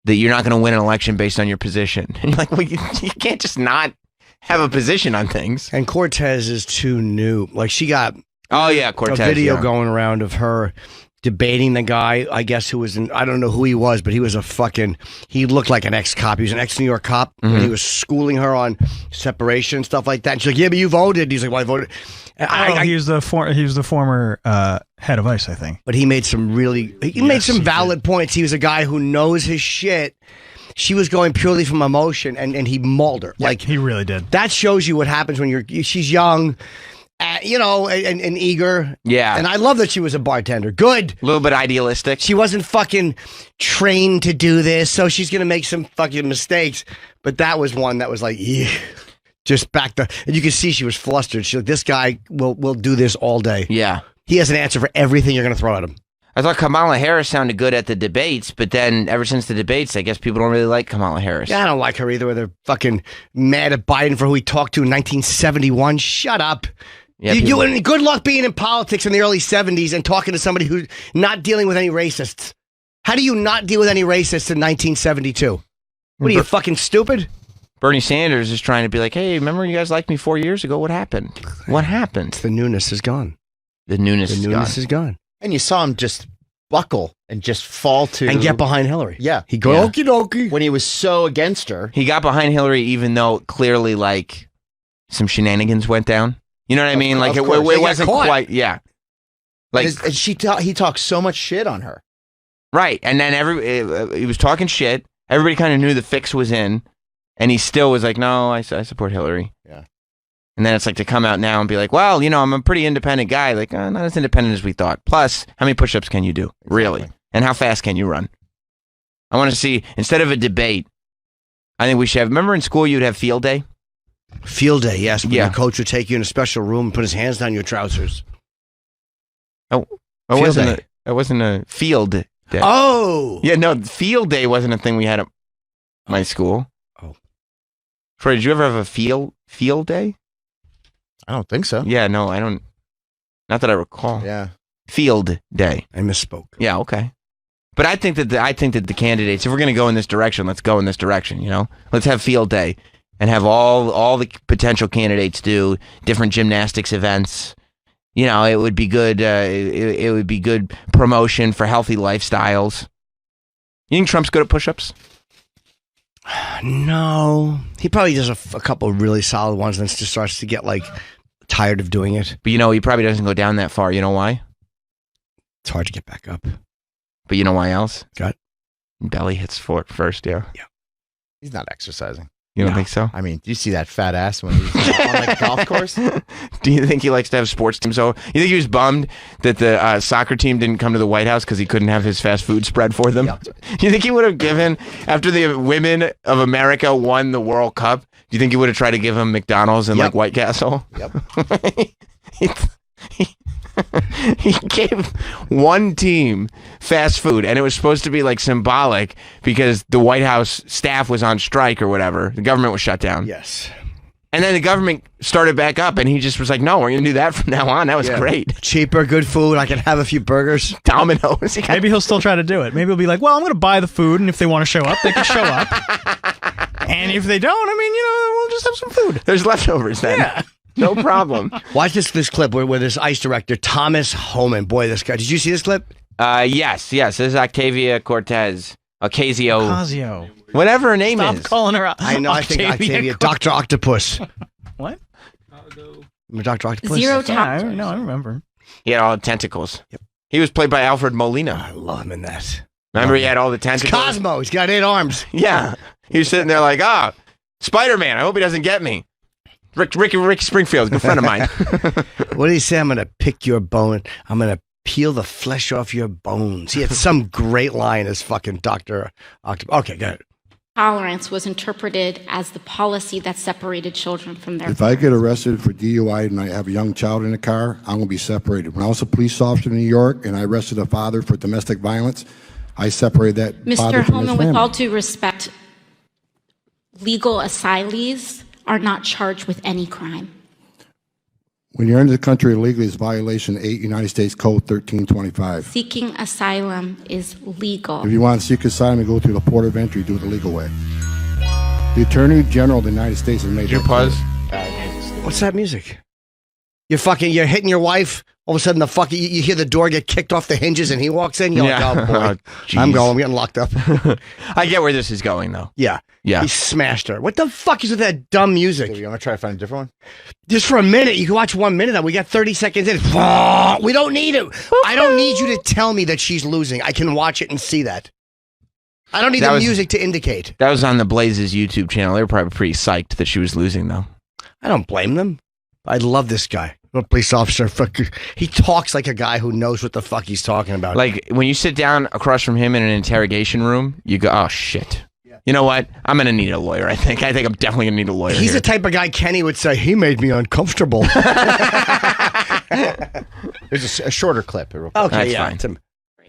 That you're not going to win an election based on your position. And you're like, well, you can't just not have a position on things. And Cortez is too new. She got Cortez, a video going around of her debating the guy, I guess, who was I don't know who he was, but he was he looked like an ex-cop. He was an ex-New York cop. And he was schooling her on separation and stuff like that. And she's like, yeah, but you voted. He's like, well, I voted. He was the former head of ICE, I think. But he made some valid points. He was a guy who knows his shit. She was going purely from emotion, and he mauled her. Yeah, he really did. That shows you what happens when she's young. And eager. Yeah. And I love that she was a bartender. Good. A little bit idealistic. She wasn't fucking trained to do this, so she's going to make some fucking mistakes. But that was one that was like, yeah. Just and you can see she was flustered. She's like, this guy will do this all day. Yeah. He has an answer for everything you're going to throw at him. I thought Kamala Harris sounded good at the debates, but then ever since the debates, I guess people don't really like Kamala Harris. Yeah, I don't like her either. Where they're fucking mad at Biden for who he talked to in 1971. Shut up. Yeah, and good luck being in politics in the early 70s and talking to somebody who's not dealing with any racists. How do you not deal with any racists in 1972? What are you, fucking stupid? Bernie Sanders is trying to be like, hey, remember you guys liked me 4 years ago? What happened? What happened? The newness is gone. The newness is gone. And you saw him just buckle and just fall to... And get behind Hillary. Yeah. He go, okie dokie. When he was so against her. He got behind Hillary even though clearly, like, some shenanigans went down. You know what I mean? Like, it wasn't quite... Yeah. Like, he talked so much shit on her. Right. And then he was talking shit. Everybody kind of knew the fix was in. And he still was like, no, I support Hillary. Yeah. And then it's like to come out now and be like, well, you know, I'm a pretty independent guy. Like, not as independent as we thought. Plus, how many push-ups can you do? Exactly. Really? And how fast can you run? I want to see, instead of a debate, I think we should have, remember in school you'd have field day? Field day, yes. Your coach would take you in a special room and put his hands down your trousers. Oh, it wasn't a field day. Oh! Yeah, no, field day wasn't a thing we had at my school. Oh. Fred, did you ever have a field day? I don't think so. Yeah, no, I don't. Not that I recall. Yeah. Field day. I misspoke. Yeah, okay. But I think that the candidates, if we're going to go in this direction, let's go in this direction, you know? Let's have field day and have all the potential candidates do different gymnastics events. You know, it would be good. It would be good promotion for healthy lifestyles. You think Trump's good at push-ups? No. He probably does a couple of really solid ones and then just starts to get, like, tired of doing it. But, you know, he probably doesn't go down that far. You know why? It's hard to get back up. But you know why else? Gut. Belly hits first, yeah. Yeah. He's not exercising. You don't think so? I mean, do you see that fat ass when he's on the golf course? Do you think he likes to have sports teams? So you think he was bummed that the soccer team didn't come to the White House because he couldn't have his fast food spread for them? Yep. Do you think he would have given, after the women of America won the World Cup, do you think he would have tried to give them McDonald's and like White Castle? Yep. He gave one team fast food, and it was supposed to be like symbolic because the White House staff was on strike or whatever. The government was shut down. Yes. And then the government started back up, and he just was like, no, we're going to do that from now on. That was great. Cheaper, good food. I can have a few burgers. Domino's. Maybe he'll still try to do it. Maybe he'll be like, well, I'm going to buy the food, and if they want to show up, they can show up. And if they don't, I mean, you know, we'll just have some food. There's leftovers then. Yeah. No problem. Watch this clip where this ICE director, Thomas Homan. Boy, this guy. Did you see this clip? Yes. This is Octavia Cortez. Ocasio. Whatever her name is. Stop calling her I know, I think Octavia. Dr. Octopus. What? Dr. Octopus. Zero time. No, I remember. He had all the tentacles. Yep. He was played by Alfred Molina. I love him in that. Remember he had all the tentacles? It's Cosmo. He's got 8 arms. Yeah. He was sitting there like, Spider-Man. I hope he doesn't get me. Rick Springfield's a good friend of mine. What did he say? I'm going to pick your bone. I'm going to peel the flesh off your bones. He had some great line as fucking Dr. Octopus. Okay, go ahead. Tolerance was interpreted as the policy that separated children from their If I get arrested for DUI and I have a young child in the car, I'm going to be separated. When I was a police officer in New York and I arrested a father for domestic violence, I separated that father Mr. from his Holman, family. with all due respect, legal asylees are not charged with any crime. When you're into the country illegally, it's violation 8 United States Code 1325. Seeking asylum is legal. If you want to seek asylum, you go through the port of entry, do it the legal way. The Attorney General of the United States has made Did you pause? What's that music? You're hitting your wife. All of a sudden, you hear the door get kicked off the hinges, and he walks in. You're like, oh boy, I'm getting locked up. I get where this is going, though. Yeah. He smashed her. What the fuck is with that dumb music? You want to try to find a different one? Just for a minute. You can watch 1 minute. We got 30 seconds in. We don't need it. I don't need you to tell me that she's losing. I can watch it and see that. I don't need the music to indicate. That was on the Blazes YouTube channel. They were probably pretty psyched that she was losing, though. I don't blame them. I love this guy. A police officer. He talks like a guy who knows what the fuck he's talking about. Like, when you sit down across from him in an interrogation room, you go, oh, shit. You know what? I'm going to need a lawyer, I think. I think I'm definitely going to need a lawyer. He's here. the type of guy Kenny would say, he made me uncomfortable. There's a shorter clip. Okay, That's fine.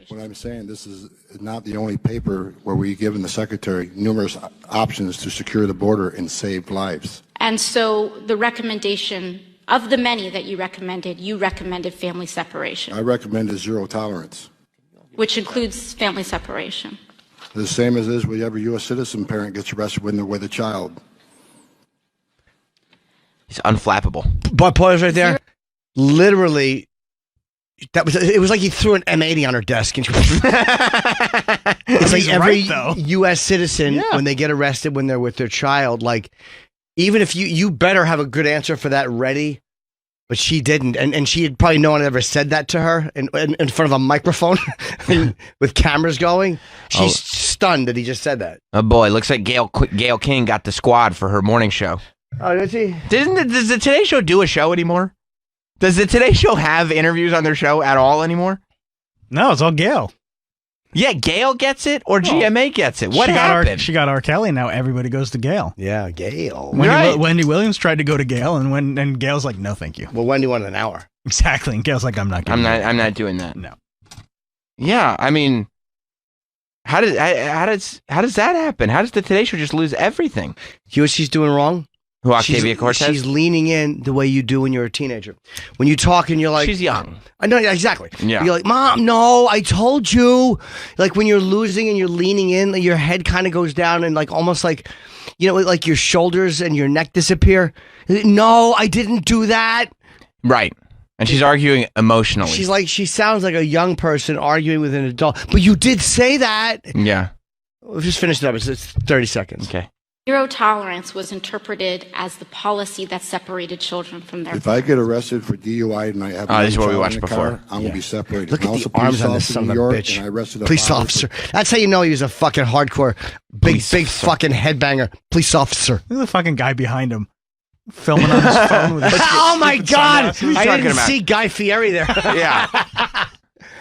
separation. What I'm saying, this is not the only paper where we given the secretary numerous options to secure the border and save lives. And so the recommendation of the many that you recommended family separation, I recommended zero tolerance. which includes family separation. The same as is with every U.S. citizen parent gets arrested when they're with a child. He's unflappable. But pause right there. Literally, it was like he threw an M80 on her desk. And it's like every U.S. citizen, when they get arrested when they're with their child, like, even if you better have a good answer for that ready. But she didn't, and she had probably no one ever said that to her in front of a microphone with cameras going. She's stunned that he just said that. Oh boy, looks like Gail King got the squad for her morning show. Oh, does he? Does the Today Show do a show anymore? Does the Today Show have interviews on their show at all anymore? No, it's all Gail. Yeah, Gail gets it or GMA gets it. What happened? She got R. Kelly. Now everybody goes to Gail. Yeah, Gail. Wendy Williams tried to go to Gail, and Gail's like, no, thank you. Well, Wendy wanted an hour. Exactly, and Gail's like, I'm not not doing that. No. Yeah, I mean, how does that happen? How does the Today Show just lose everything? You know what she's doing wrong? Who, Octavia Cortez? She's leaning in the way you do when you're a teenager. When you talk and you're like... She's young. I know, exactly. Yeah. You're like, Mom, no, I told you. Like when you're losing and you're leaning in, like your head kind of goes down and like almost like, you know, like your shoulders and your neck disappear. No, I didn't do that. Right. And she's arguing emotionally. She's like, she sounds like a young person arguing with an adult. But you did say that. Yeah. We'll just finish it up. It's 30 seconds. Okay. Zero tolerance was interpreted as the policy that separated children from their If I get arrested for DUI and I have this is what we child watched in the before. car, I'm going to be separated. Look And at also the arms police on this officer son in of New a York, bitch. and I arrested a Police father officer. That's how you know he was a fucking hardcore, big fucking headbanger. Police officer. Look at the fucking guy behind him, filming on his phone. With his Oh my stupid God! sunglasses. I didn't see Guy Fieri there. Yeah.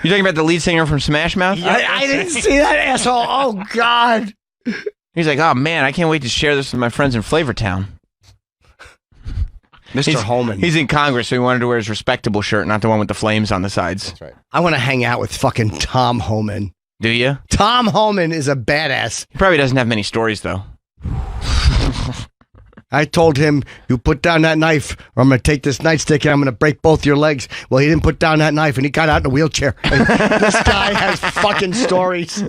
You talking about the lead singer from Smash Mouth? I didn't see that asshole. Oh God. He's like, oh man, I can't wait to share this with my friends in Flavortown. Mr. Holman. He's in Congress, so he wanted to wear his respectable shirt, not the one with the flames on the sides. That's right. I want to hang out with fucking Tom Homan. Do you? Tom Homan is a badass. He probably doesn't have many stories, though. I told him, you put down that knife, or I'm going to take this nightstick and I'm going to break both your legs. Well, he didn't put down that knife, and he got out in a wheelchair. This guy has fucking stories.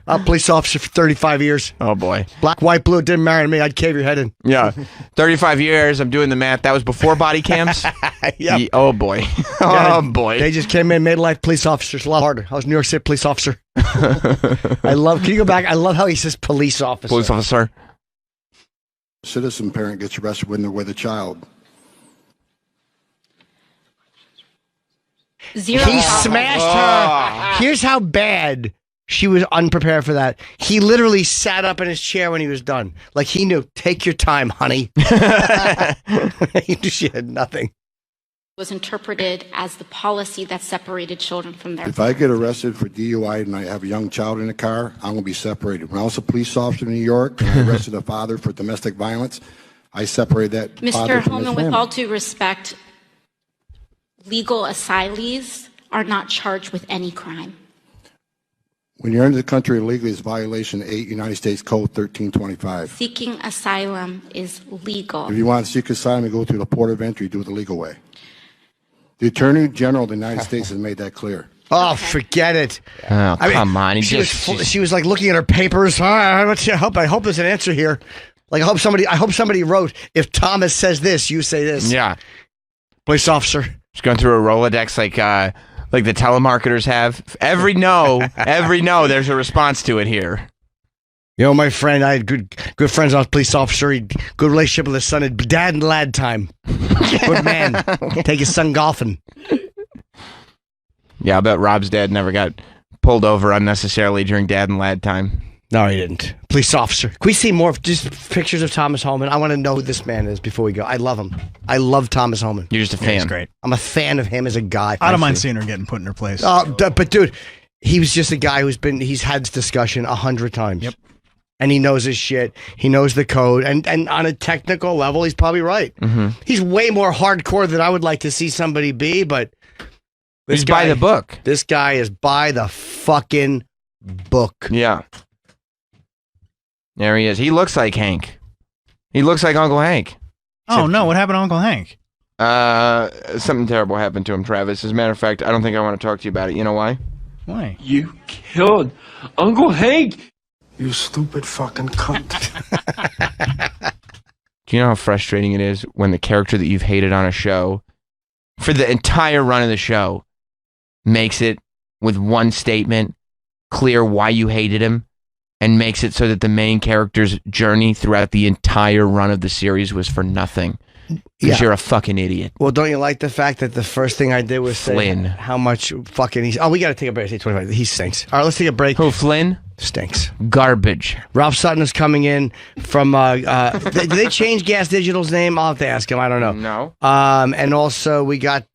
I'm a police officer for 35 years. Oh, boy. Black, white, blue, didn't matter to me. I'd cave your head in. Yeah. 35 years, I'm doing the math. That was before body cams? Yep. Oh, boy. Oh, boy. They just came in, made life police officers a lot harder. I was a New York City police officer. Can you go back? I love how he says police officer. Police officer. citizen parent gets arrested when they're with a child. Zero. He smashed her. Here's how bad she was unprepared for that. He literally sat up in his chair when he was done. Like he knew, take your time, honey. He knew she had nothing. Was interpreted as the policy that separated children from their If I get arrested for DUI and I have a young child in the car, I'm going to be separated. When I was a police officer in New York and I arrested a father for domestic violence, I separated that father Mr. from his Holman, with family. all due respect, legal asylees are not charged with any crime. When you're into the country illegally, it's violation 8 United States Code 1325. Seeking asylum is legal. If you want to seek asylum, you go through the port of entry, do it the legal way. The Attorney General of the United States has made that clear. Oh, forget it. Oh, come on. She was like looking at her papers. I hope there's an answer here. Like I hope somebody wrote, if Thomas says this, you say this. Yeah. Police officer. Just going through a Rolodex like the telemarketers have. Every no, there's a response to it here. You know, my friend, I had good friends. I was a police officer. He good relationship with his son. Had dad and lad time. Good man. Take his son golfing. Yeah, I bet Rob's dad never got pulled over unnecessarily during dad and lad time. No, he didn't. Police officer. Can we see more just pictures of Thomas Holman? I want to know who this man is before we go. I love him. I love Thomas Holman. You're just a fan. He's great. I'm a fan of him as a guy. I don't mind seeing her getting put in her place. But dude, he was just a guy he's had this discussion 100 times. Yep. And he knows his shit. He knows the code. And on a technical level, he's probably right. Mm-hmm. He's way more hardcore than I would like to see somebody be, but He's by the book. This guy is by the fucking book. Yeah. There he is. He looks like Hank. He looks like Uncle Hank. Oh, no. What happened to Uncle Hank? Something terrible happened to him, Travis. As a matter of fact, I don't think I want to talk to you about it. You know why? Why? You killed Uncle Hank. You stupid fucking cunt. Do you know how frustrating it is when the character that you've hated on a show for the entire run of the show makes it with one statement clear why you hated him and makes it so that the main character's journey throughout the entire run of the series was for nothing? Because you're a fucking idiot. Well, don't you like the fact that the first thing I did was Flynn. say how much fucking he's... Oh, we got to take a break. 25. He stinks. All right, let's take a break. Who, Flynn? Stinks. Garbage. Ralph Sutton is coming in from... did they change Gas Digital's name? I'll have to ask him. I don't know. No. And also, we got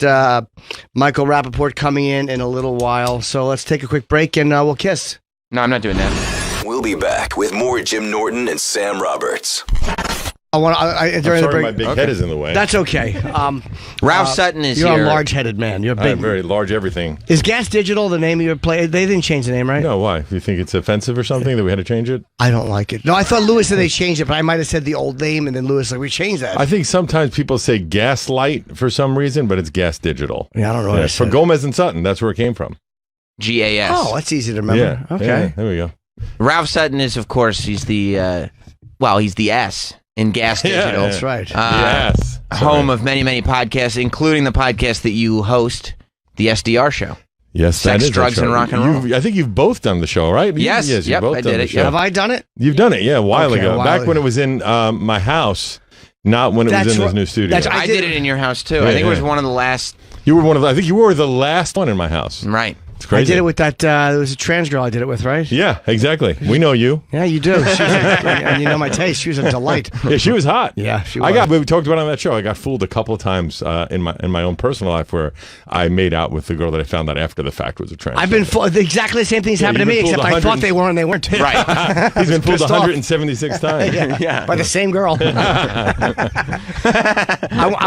Michael Rappaport coming in a little while. So let's take a quick break and we'll kiss. No, I'm not doing that. We'll be back with more Jim Norton and Sam Roberts. During the break. My big head is in the way. That's okay. Ralph Sutton is you're here. You're a large-headed man. You're big. I'm very large everything. Is Gas Digital the name of your play? They didn't change the name, right? No, why? You think it's offensive or something that we had to change it? I don't like it. No, I thought Lewis said they changed it, but I might have said the old name, and then Lewis like, we changed that. I think sometimes people say Gaslight for some reason, but it's Gas Digital. Yeah, I don't know what I For said. Gomez and Sutton, that's where it came from. GAS. Oh, that's easy to remember. Yeah. Okay. Yeah, there we go. Ralph Sutton is, of course, he's the, he's the S in Gas Digital. Yeah, that's right. Yes. Home of many, many podcasts, including the podcast that you host, the SDR show. Yes, that Sex, is drugs, our and show. rock and roll. I think you've both done the show, right? Yes. Yes, Yep, you've both I done did the it. show. Yeah. Have I done it? You've done it, yeah, a while Okay, ago. a while Back ago. when it was in my house, not when it was in this new studio. I did it in your house, too. Yeah, I think it was yeah. one of the last. You were I think you were the last one in my house. Right. It's crazy. I did it with that. There was a trans girl I did it with, right? Yeah, exactly. We know you. Yeah, you do. And you know my taste. She was a delight. Yeah, she was hot. Yeah, she was. We talked about it on that show. I got fooled a couple of times in my own personal life where I made out with the girl that I found out after the fact was a trans. I've been exactly the same things happened to me, except I thought they were and they weren't. Right. He's been fooled Pissed off. 176 times. Yeah. By the same girl. I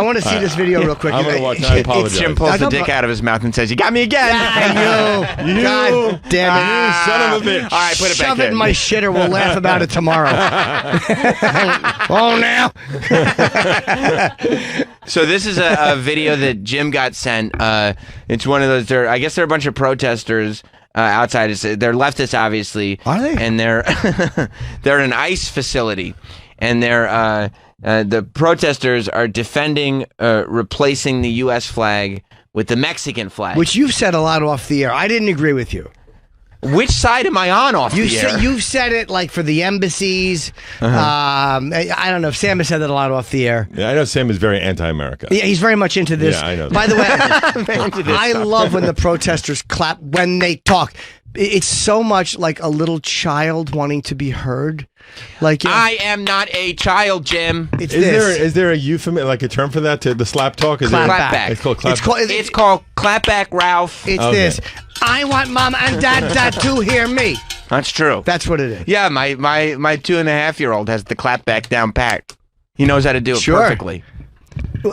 want to see this video real quick. I'm going to watch. I apologize. Jim pulls the dick out of his mouth and says, "You got me again." You. God damn it. You son of a bitch. All right, put it back Shove it in my shitter. We'll laugh about it tomorrow. Oh, now. So this is a video that Jim got sent. It's one of those. I guess they're a bunch of protesters outside. They're leftists, obviously. Are they? And they're they're in an ICE facility, and they're the protesters are defending replacing the U.S. flag with the Mexican flag. Which you've said a lot off the air. I didn't agree with you. Which side am I on off the air? You've said it like for the embassies. I don't know if Sam has said that a lot off the air. Yeah, I know Sam is very anti-America. Yeah, he's very much into this. Yeah, I know. By the way, I love when the protesters clap when they talk. It's so much like a little child wanting to be heard. Like I am not a child, Jim. It's Is there a euphemism, like a term for that, to the slap talk? Is Clapback. It's called clap. It's called clapback, Ralph. It's Okay. this. I want mom and dad to hear me. That's true. That's what it is. Yeah, my 2.5-year-old has the clapback down pat. He knows how to do it perfectly.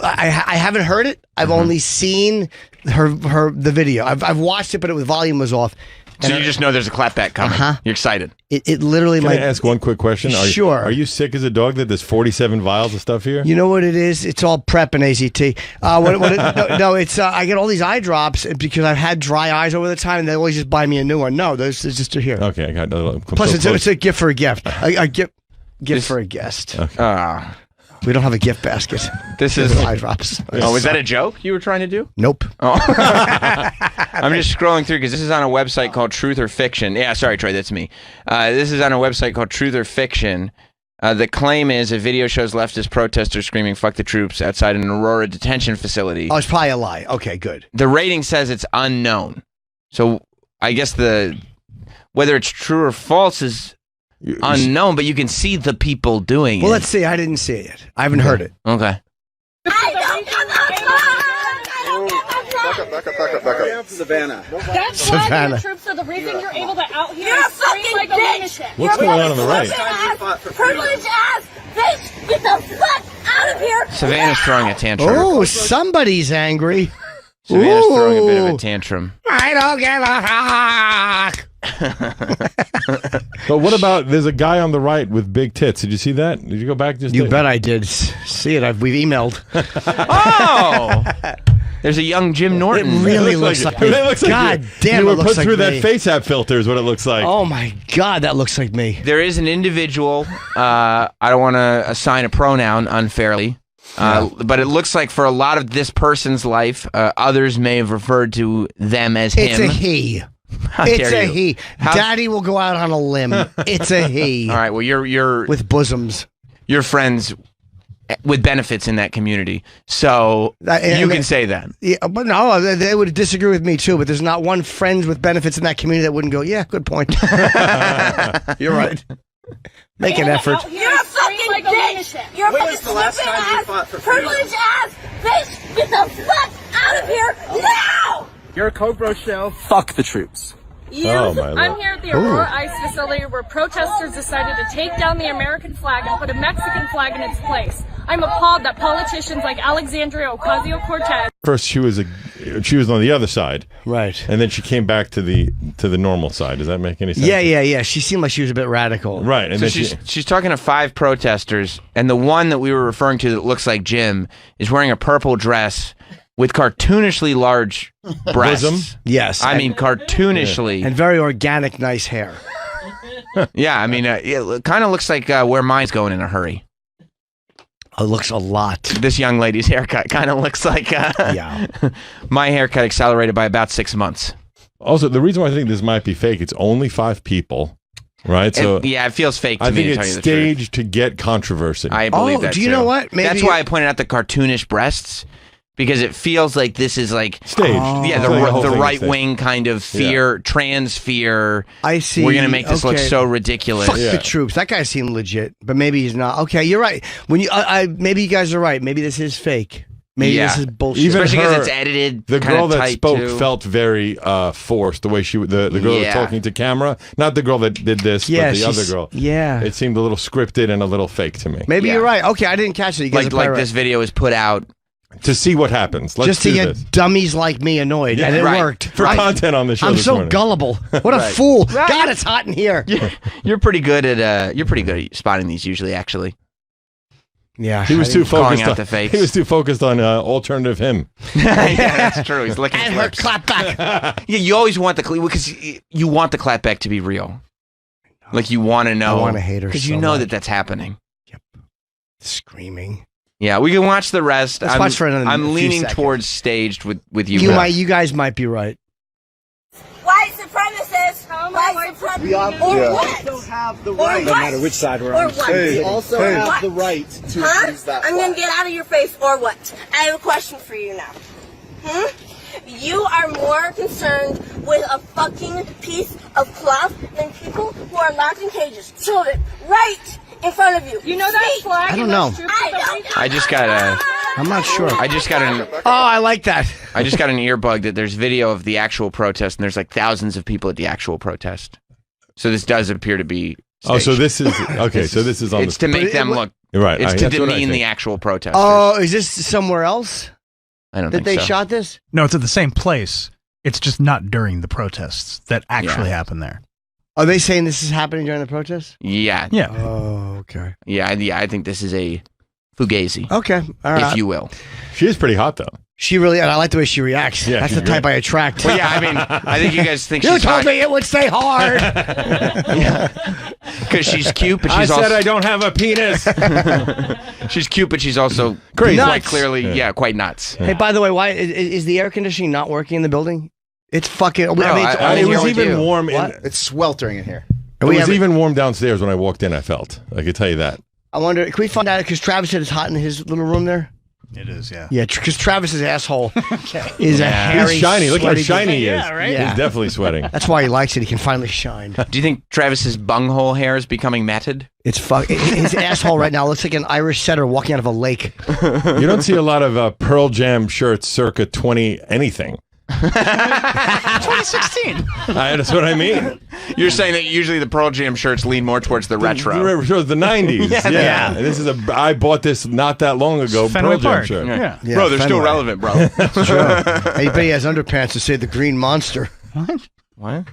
I haven't heard it. I've only seen the video. I've watched it, but the volume was off. So you just know there's a clapback coming. You're excited. It literally Can might. I ask one quick question? Sure. Are you sick as a dog that there's 47 vials of stuff here? You know what it is? It's all prep and AZT. It's I get all these eye drops because I've had dry eyes over the time, and they always just buy me a new one. No, those just are here. Okay, I got. Plus, it's a gift for a gift. A gift for a guest. We don't have a gift basket. This is eye drops. Oh, is that a joke you were trying to do? Nope. Oh. I'm just scrolling through because this is on a website called Truth or Fiction. Yeah, sorry, Troy, that's me. This is on a website called Truth or Fiction. The claim is a video shows leftist protesters screaming "fuck the troops" outside an Aurora detention facility. Oh, it's probably a lie. Okay, good. The rating says it's unknown. So I guess whether it's true or false is unknown, but you can see the people doing it. Well, let's see. I didn't see it yet. I haven't heard it. Okay. Back up. Savannah. That's Savannah. why the troops are the reason you're able to out here You're a scream fucking like a bitch. lunatic. What's going on the right? Privileged ass bitch. Get the fuck out of here. Savannah's throwing a tantrum. Oh, somebody's angry. Savannah's throwing a bit of a tantrum. I don't give a fuck. But what about, there's a guy on the right with big tits. Did you see that? Did you go back? You bet I did see it. We've emailed. Oh! There's a young Jim Norton. It really looks like me. It looks like God damn, you it were looks put like through me. that face app filter is what it looks like. Oh my God, that looks like me. There is an individual, I don't want to assign a pronoun unfairly, but it looks like for a lot of this person's life, others may have referred to them as him. It's a he. How It's dare a you. he. Daddy will go out on a limb. It's a he. All right, well, you're with bosoms. You're friends with benefits in that community, so you can say that. Yeah, but no, they would disagree with me too. But there's not one friends with benefits in that community that wouldn't go, yeah, good point. You're right. Make an effort. You're a fucking bitch. You're a fucking stupid ass, privileged ass bitch. Get the fuck out of here now! You're a Cobra shell. Fuck the troops. I'm here at the Aurora ICE facility where protesters decided to take down the American flag and put a Mexican flag in its place. I'm appalled that politicians like Alexandria Ocasio-Cortez. First, she was on the other side, right, and then she came back to the normal side. Does that make any sense? Yeah. She seemed like she was a bit radical, right? And So then she's talking to 5 protesters, and the one that we were referring to that looks like Jim is wearing a purple dress with cartoonishly large breasts. Bosom? Yes. I mean cartoonishly. and very organic, nice hair. Yeah, I mean, it kind of looks like where mine's going in a hurry. It looks a lot. This young lady's haircut kind of looks like my haircut accelerated by about 6 months. Also, the reason why I think this might be fake, it's only 5 people, right? So yeah, it feels fake to I me, think to tell it's you the truth. staged to get controversy. I believe that do you too. know what? Maybe That's why I pointed out the cartoonish breasts, because it feels like this is like staged. Yeah, I feel like the whole the thing is right staged. wing kind of fear, trans fear. I see. We're gonna make this look Okay. so ridiculous. Fuck the troops. That guy seemed legit, but maybe he's not. Okay, you're right. When you, maybe you guys are right. Maybe this is fake. Maybe this is bullshit. Especially because it's edited. The kinda girl that tight, spoke too. felt very forced. The way the girl that was Yeah. talking to camera, not the girl that did this, Yeah, but the she's- other girl. yeah. It seemed a little scripted and a little fake to me. Maybe you're right. Okay, I didn't catch it. You guys Like are probably like right. this video is put out to see what happens. Let's just to do get this. dummies like me annoyed, Yeah, and it right. worked For content on the show I'm this so morning. gullible. What a Right. fool! Right. God, it's hot in here. You're pretty good at spotting these usually. Actually, Yeah, He was too calling focused out on the fakes. He was too focused on alternative him. Yeah, that's true. He's licking And his her lips. clap back. Yeah, you always want the because you want the clapback to be real. Like you want to know. I wanna hate her because so you know much. that that's happening. Screaming. Yeah, we can watch the rest. Let's watch for another I'm few leaning seconds. towards staged with you. You guys might be right. White supremacists! White supremacists! We also have the right. No matter which side we're on. Or what? We also have What? the right to Huh? use that. I'm gonna flag. get out of your face, or what? I have a question for you now. You are more concerned with a fucking piece of cloth than people who are locked in cages. Children, right in front of you. You know that flag? I don't know. I just got a. I'm not sure. I just got an. Oh, I like that. I just got an earbug that there's video of the actual protest, and there's like thousands of people at the actual protest. So this does appear to be. Oh, so staged. this is okay. So this is on. It's to make them look. Right. It's to that's what I demean think. the actual protesters. Oh, is this somewhere else I don't that think they so. shot this? No, it's at the same place. It's just not during the protests that actually Yeah. happened there. Are they saying this is happening during the protest? Yeah. Yeah. Oh, okay. Yeah. I think this is a fugazi, Okay. All right. if you will. She is pretty hot though. She really, and I like the way she reacts. Yeah, That's she's the type great. I attract. Well, yeah. I mean, I think you guys think You she's told hot me it would stay hard. because she's cute, but I she's said also I don't have a penis. she's cute, but she's also Crazy. quite Nuts. clearly, yeah, quite nuts. Hey, by the way, why is the air conditioning not working in the building? It's fucking. No, I mean, it's I- only it I'm was here with even you. warm. In, What? It's sweltering in here. it we was have- even warm downstairs when I walked in. I felt. I could tell you that. I wonder. Can we find out? Because Travis said it's hot in his little room there. It is, yeah. Yeah, because Travis's asshole is a Yeah. hairy, He's shiny. Look how sweaty- shiny he is. Yeah, right? Yeah. He's definitely sweating. That's why he likes it. He can finally shine. Do you think Travis's bunghole hair is becoming matted? It's fuck. His asshole right now looks like an Irish setter walking out of a lake. You don't see a lot of Pearl Jam shirts circa 20 anything. 2016. That's what I mean. You're saying that usually the Pearl Jam shirts lean more towards the retro. The 90s. yeah. This is I bought this not that long ago. Fenway Pearl Jam Park. shirt. Yeah. Bro, they're still Fenway. relevant, bro. Hey, but he has underpants to say the Green Monster. What?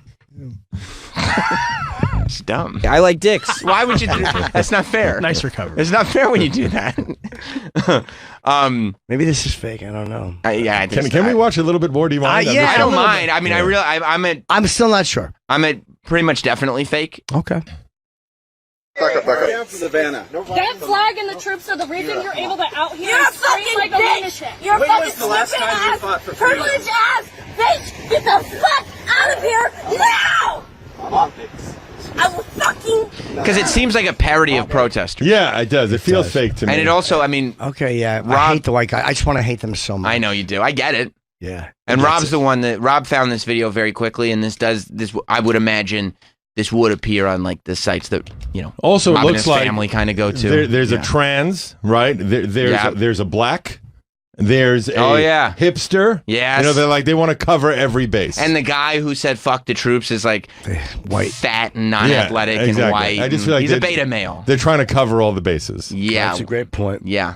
It's dumb. I like dicks. Why would you do that? That's not fair. Nice recovery. It's not fair when you do that. Maybe this is fake. I don't know. Yeah, Can we watch a little bit more? Do you mind? Yeah, I a don't little mind. bit. I mean, I'm still not sure. I'm at pretty much definitely fake. Okay. Back up. Savannah. That flag and the troops are the reason you're able to out here You're a and scream fucking like a bitch. lunatic. You're a When fucking was the last stupid time you ass, fought for freedom? privileged ass bitch. Get the fuck out of here now! Optics. I will fucking. Because it seems like a parody of protesters. Yeah, it does. It feels fake to me. And it also, I mean, Okay, yeah. I Rob- hate the white guy. I just want to hate them so much. I know you do. I get it. Yeah. And That's Rob's it. the one that Rob found this video very quickly, and this. I would imagine this would appear on like the sites that Also, Rob it and looks his like family kind of go to. There's Yeah. a trans, right? There's a black. There's a hipster. Yes. They want to cover every base. And the guy who said "fuck the troops" is like white, fat, and non-athletic, Yeah, exactly. and white. I just and feel like he's a they- beta male. They're trying to cover all the bases. Yeah, That's a great point. Yeah,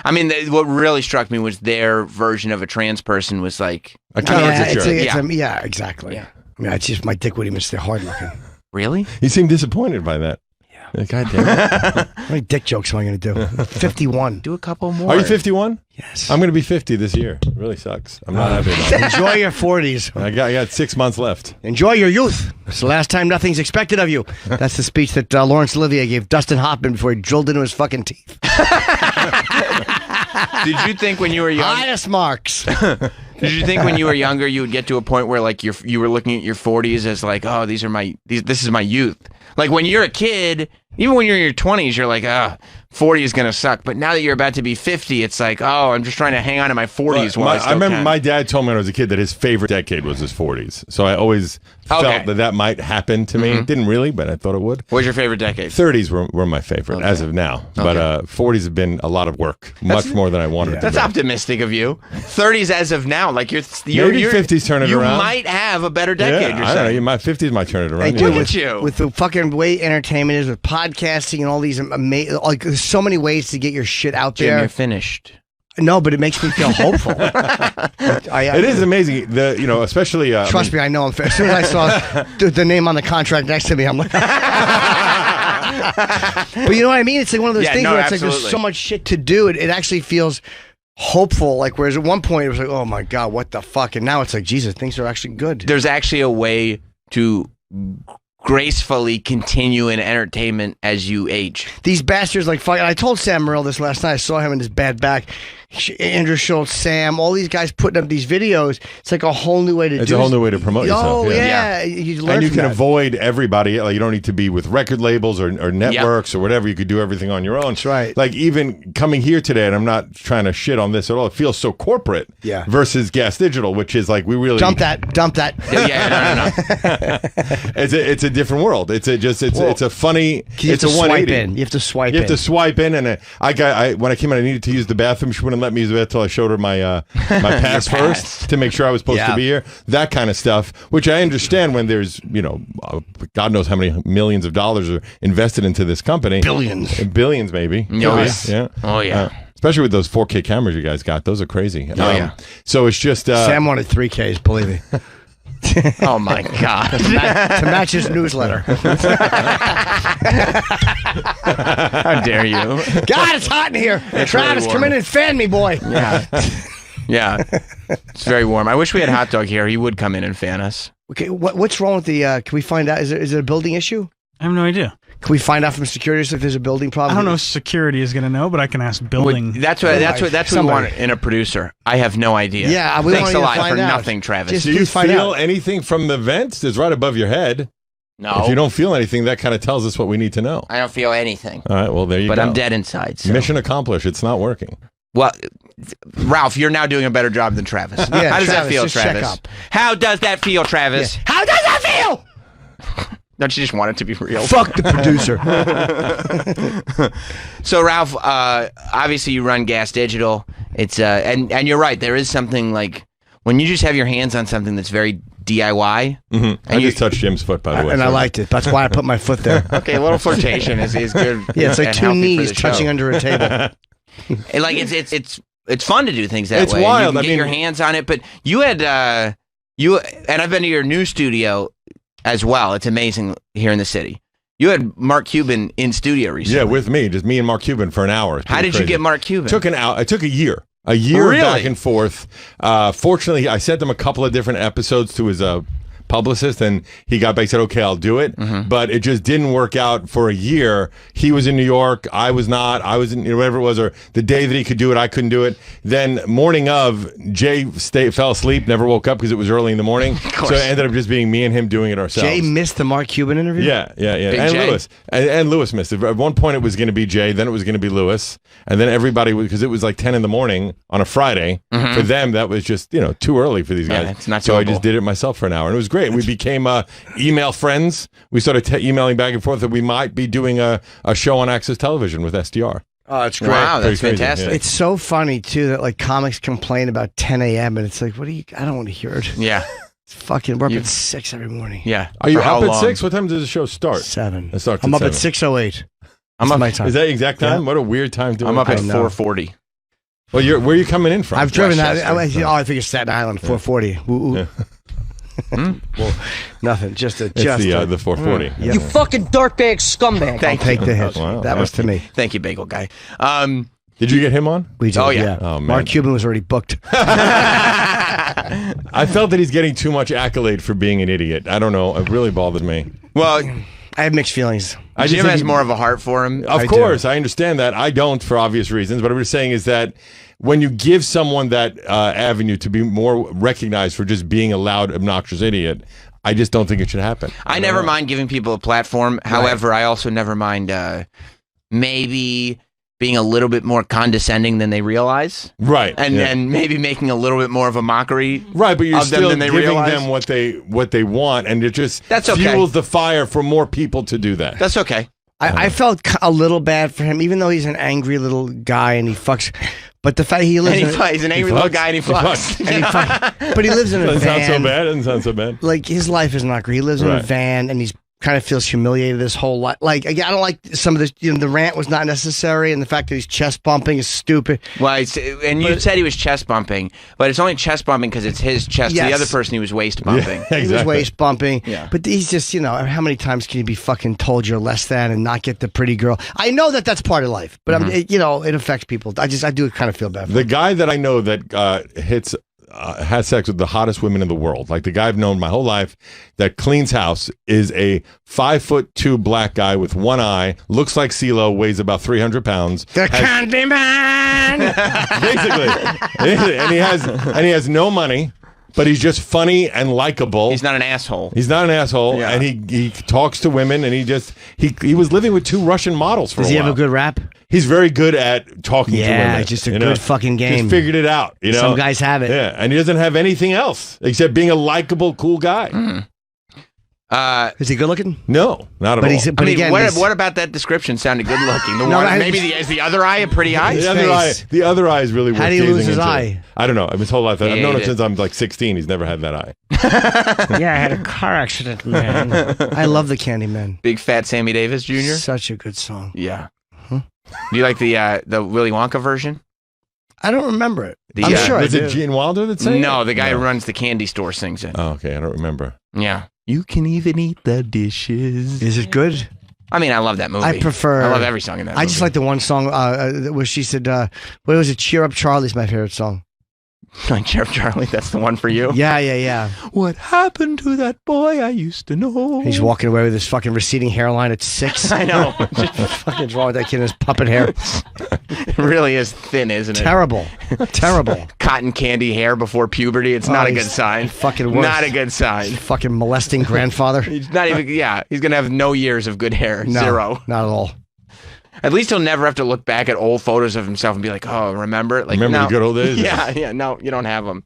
I mean, what really struck me was their version of a trans person was like A caricature. Yeah, exactly. Yeah. I mean, it's just my dick would even stay hard looking. Really? He seemed disappointed by that. Yeah. God damn it. How many dick jokes am I going to do? 51. Do a couple more. Are you 51? Yes. I'm going to be 50 this year. It really sucks. I'm not happy about it. Enjoy your 40s. I got 6 months left. Enjoy your youth. It's the last time nothing's expected of you. That's the speech that Laurence Olivier gave Dustin Hoffman before he drilled into his fucking teeth. Did you think when you were young? Highest marks. Did you think when you were younger you would get to a point where like you were looking at your 40s as like, oh, this is my youth? Like when you're a kid, even when you're in your 20s, you're like, 40 is gonna suck. But now that you're about to be 50, it's like, oh, I'm just trying to hang on to my 40s while I still remember can. my dad told me when I was a kid that his favorite decade was his 40s. So I always felt that might happen to me. Mhm. It didn't really, but I thought it would. What was your favorite decade? 30s were my favorite as of now. But 40s have been a lot of work, much more than I wanted to That's be. optimistic of you. 30s as of now, like you're Maybe 50s turn it around. You might have a better decade. Yeah, you're I don't saying. know. My 50s might turn it around. Hey, Yeah. dude, Look at you. with the fucking way entertainment is, with podcasting and all these amazing, like there's so many ways to get your shit out Jim, there. you're finished. No, but it makes me feel hopeful. It is amazing. Especially. Trust me, I know. As soon as I saw the name on the contract next to me, I'm like. But you know what I mean? It's like one of those things where it's like there's so much shit to do. It actually feels hopeful. Like whereas at one point it was like, oh my god, what the fuck? And now it's like, Jesus, things are actually good. There's actually a way to gracefully continue in entertainment as you age. These bastards like fucking. I told Sam Morril this last night. I saw him in his bad back. Andrew Schultz, Sam, all these guys putting up these videos. It's like a whole new way to do it. It's a whole new way to promote yourself. Oh, yeah. You learn And you from can that. avoid everybody. Like you don't need to be with record labels or networks or whatever. You could do everything on your own. That's right. Like even coming here today, and I'm not trying to shit on this at all. It feels so corporate. Yeah. Versus Gas Digital, which is like we really Dump that. Yeah, no. it's a different world. It's a funny. You have It's to a swipe 180. in. You have to swipe You have in. to swipe in, and when I came in, I needed to use the bathroom. She wouldn't let me use the bathroom until I showed her my my pass first to make sure I was supposed to be here. That kind of stuff, which I understand when there's God knows how many millions of dollars are invested into this company. Billions maybe. Yes. Yeah. Oh yeah. Especially with those 4K cameras you guys got, those are crazy. Oh yeah. So it's just Sam wanted 3Ks, believe me. Oh my god. to match his newsletter. How dare you? God, it's hot in here. It's Travis, really come warm. in and fan me, boy. Yeah. Yeah. It's very warm. I wish we had Hot Dog here. He would come in and fan us. Okay, what's wrong with the? Can we find out? Is it a building issue? I have no idea. Can we find out from security if there's a building problem? I don't know if security is going to know, but I can ask building. That's what we want in a producer. I have no idea. Yeah, we Thanks want a you to lot find for out. nothing, Travis. Do you feel anything from the vents? It's right above your head. No. If you don't feel anything, that kind of tells us what we need to know. I don't feel anything. All right, well, there you But go. I'm dead inside. So. Mission accomplished. It's not working. Well, Ralph, you're now doing a better job than Travis. Yeah, How does that Travis, feel, just check Travis? up. How does that feel, Travis? Yeah. How does that feel? Don't you just want it to be real? Fuck the producer. So, Ralph, obviously you run Gas Digital. It's and you're right. There is something like when you just have your hands on something that's very DIY. Mm-hmm. I just touched Jim's foot, by the way. And I liked it. That's why I put my foot there. Okay, a little flirtation is good. Yeah, it's like and two healthy for knees the touching show. under a table. And, like it's fun to do things that It's way. wild. And you can get your hands on it. But you had and I've been to your new studio as well. It's amazing here in the city. You had Mark Cuban in studio recently. Yeah, with me, just me and Mark Cuban for an hour. How did you get Mark Cuban? It took a year. A year Really? back and forth. Fortunately, I sent him a couple of different episodes to his publicist, and he got back and said, okay, I'll do it. But it just didn't work out for a year. He was in New York. I was not. I was in whatever it was, or the day that he could do it, I couldn't do it. Then morning of, Jay fell asleep, never woke up because it was early in the morning. So it ended up just being me and him doing it ourselves. Jay missed the Mark Cuban interview? Yeah. Big And Jay. Lewis. And Lewis missed it. At one point, it was going to be Jay. Then it was going to be Lewis. And then everybody, because it was like 10 in the morning on a Friday. For them, that was just, too early for these guys. Yeah, it's not so I doable. just did it myself for an hour. And it was great. We became email friends. We started emailing back and forth that we might be doing a show on Access Television with SDR. Oh, it's great. Wow, that's Pretty crazy, fantastic. yeah. It's so funny, too, that like comics complain about 10 a.m. and it's like, I don't want to hear it. Yeah. It's fucking, we're up at 6 every morning. Yeah. Are you For how up at long? 6? What time does the show start? 7. It starts I'm up at 7. 6:08. I'm up. my time. Is that exact time? Yeah. What a weird time to I'm up at I know. 4:40. Well, where are you coming in from? I've driven that. Westchester. I think it's Staten Island, 440. Ooh, ooh. Well, nothing. Just a. It's Just the 440. Yeah. You fucking dirtbag scumbag. I'll take the hit. Wow. That was to me. Thank you, Bagel Guy. Did you get him on? We did. Oh, yeah. Oh, man. Mark Cuban was already booked. I felt that he's getting too much accolade for being an idiot. I don't know. It really bothered me. Well, I have mixed feelings. Jim has more of a heart for him. Of course, I understand that. I don't for obvious reasons. But what I'm just saying is that when you give someone that avenue to be more recognized for just being a loud, obnoxious idiot, I just don't think it should happen. I never mind giving people a platform. However, I also never mind maybe being a little bit more condescending than they realize. Right. And maybe making a little bit more of a mockery Right, but you're of them still than they giving realize. them what they want, and it just That's okay. fuels the fire for more people to do that. That's okay. I felt a little bad for him, even though he's an angry little guy and he fucks. But the fact he lives And in he's an angry little guy and he fucks. but he lives in a Doesn't van. sound so bad. Doesn't sound so bad. Like his life is not great. He lives in a Right. van and he's kind of feels humiliated this whole life. Like again, I don't like some of this. The rant was not necessary, and the fact that he's chest bumping is stupid. Well, you said he was chest bumping, but it's only chest bumping because it's his chest. Yes. The other person he was waist bumping. He was waist bumping. Yeah. But he's just, how many times can you be fucking told you're less than and not get the pretty girl? I know that that's part of life, but it affects people. I do kind of feel bad for The guy that I know that has sex with the hottest women in the world, like the guy I've known my whole life that cleans house, is a 5'2" black guy with one eye, looks like CeeLo, weighs about 300 pounds. The Candy Man! Basically. and he has no money. But he's just funny and likable. He's not an asshole. Yeah. And he talks to women, and he was living with 2 Russian models for a while. Does he have a good rap? He's very good at talking to women. Yeah, just a good fucking game. Just figured it out. Some guys have it. Yeah, and he doesn't have anything else except being a likable, cool guy. Is he good looking? No, not at all. But again, what about that description sounded good looking? Is the other eye a pretty eye? The other eye is really worth How did he lose gazing his into. eye? I don't know. His whole life. I've known him Yeah. since I'm like 16. He's never had that eye. Yeah, I had a car accident, man. I love the Candyman. Big fat Sammy Davis Jr. Such a good song. Yeah. Do you like the Willy Wonka version? I don't remember it. I'm sure Is it Gene Wilder that sang it? No, the guy who runs the candy store sings it. Oh, okay. I don't remember. Yeah. You can even eat the dishes. Is it good? I mean, I love that movie. I love every song in that movie. I just like the one song where she said, what was it? Cheer Up Charlie's my favorite song. Like Sheriff Charlie, that's the one for you? Yeah. What happened to that boy I used to know? He's walking away with his fucking receding hairline at 6. I know. Fucking wrong with that kid and his puppet hair. It really is thin, isn't it? Terrible. Cotton candy hair before puberty. It's not a good sign. Fucking worse. Not a good sign. Fucking molesting grandfather. He's not even, he's going to have no years of good hair. No, 0. Not at all. At least he'll never have to look back at old photos of himself and be like, oh, remember? Like, Remember no. the good old days? Yeah, no, you don't have them.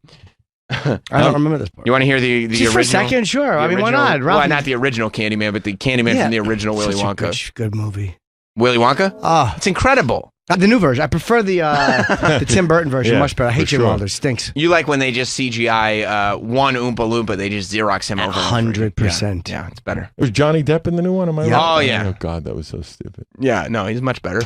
I don't remember this part. You want to hear the Just original? for a second, sure. I mean, why not? Well, not the original Candyman, but the Candyman from the original Willy Such a Wonka. good movie. Willy Wonka? Ah, It's incredible. The new version. I prefer the Tim Burton version Yeah, much better. I hate for Gene sure. Wilder. Stinks. You like when they just CGI one Oompa Loompa, they just Xerox him over. 100%. Yeah, it's better. Was Johnny Depp in the new one? Am I Yeah. right? Oh, yeah. Oh God, that was so stupid. Yeah, no, he's much better.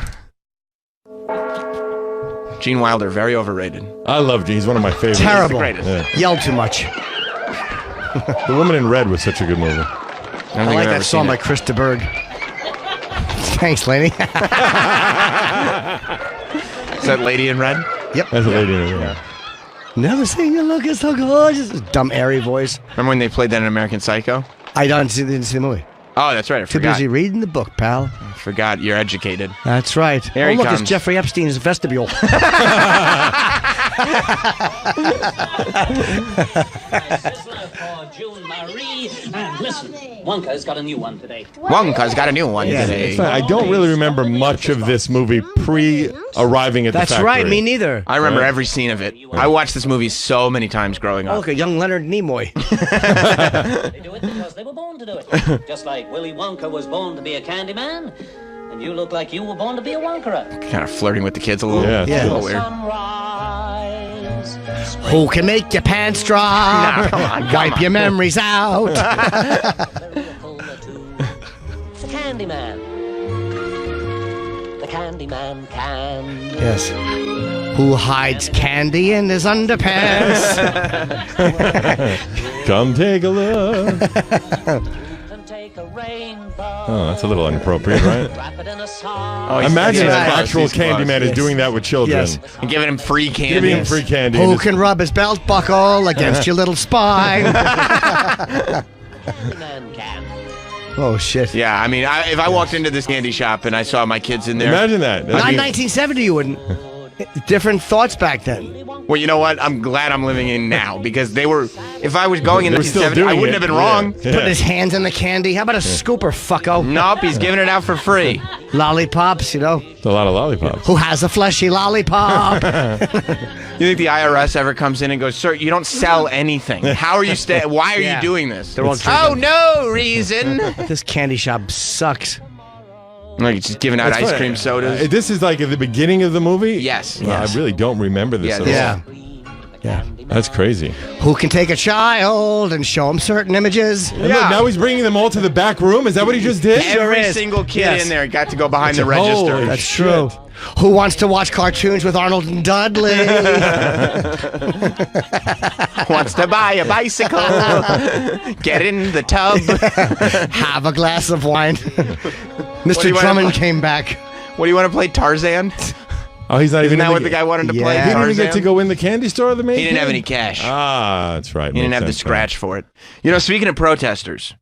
Gene Wilder, very overrated. I love Gene. He's one of my favorites. Terrible. He's the greatest. Yeah. Yelled too much. The Woman in Red was such a good movie. I I like that song by Chris de Burgh. Thanks, Laney. Is that Lady in Red? Yep. That's a lady in it. Yeah. Never seen you looking so gorgeous. Dumb, airy voice. Remember when they played that in American Psycho? I didn't see the movie. Oh, that's right. I Too forgot. busy reading the book, pal. I forgot. You're educated. That's right. Here oh, he look, comes. it's Jeffrey Epstein's vestibule. Listen, Wonka's got a new one today. Wonka's got a new one today. It's not- I don't really remember much of this movie pre-arriving at the That's factory. right. Me neither. I remember every scene of it. I watched this movie so many times growing Oh, up. look, a young Leonard Nimoy. They do it because they were born to do it. Just like Willy Wonka was born to be a candy man, and you look like you were born to be a Wonkerer. Kind of flirting with the kids a little. Yeah, a little weird. Sunrise. Who can make your pants drop? Nah, come on, Wipe your memories out. The candy man. The candy man can. Yes. Who hides candy in his underpants? Come take a look. Can take a rainbow. Oh, that's a little inappropriate, right? Wrap it in a song. Oh, he's- Imagine he's an close, actual he's close. Candyman is doing that with children. Yes. And giving him free candy. Giving him free candy. Who can rub his belt buckle against your little spine? Candy man can. Oh, shit. Yeah, I mean, if I walked into this candy shop and I saw my kids in there. Imagine that. Not in 1970, you wouldn't. Different thoughts back then. Well, you know what? I'm glad I'm living in now because they were. If I was going in They were still 1970, I doing wouldn't it. have been wrong. Yeah. Putting his hands in the candy. How about a scooper, fucko? Nope, he's giving it out for free. Lollipops, you know. It's a lot of lollipops. Who has a fleshy lollipop? You think the IRS ever comes in and goes, "Sir, you don't sell anything. How are you Why are Yeah. you doing this?" They're all Oh, drinking. no reason. This candy shop sucks. Like just giving out That's ice funny. cream sodas. This is like at the beginning of the movie? Yes. Well, I really don't remember this Yeah, at this- all. Yeah. That's crazy. Who can take a child and show him certain images? And look, now he's bringing them all to the back room. Is that what he just did? Every is. single kid Yes. in there got to go behind the Holy register. That's shit. true. Who wants to watch cartoons with Arnold and Dudley? Wants to buy a bicycle. Get in the tub. Have a glass of wine. do you Mr. wanna Drummond play? came back. What do you want to play, Tarzan? Oh, he's not Isn't even that in what the guy wanted to play? Yeah. He didn't even get Tarzan? to go in the candy store. The main He didn't have kid? any cash. Ah, that's right. He didn't have the scratch for it. You know, speaking of protesters,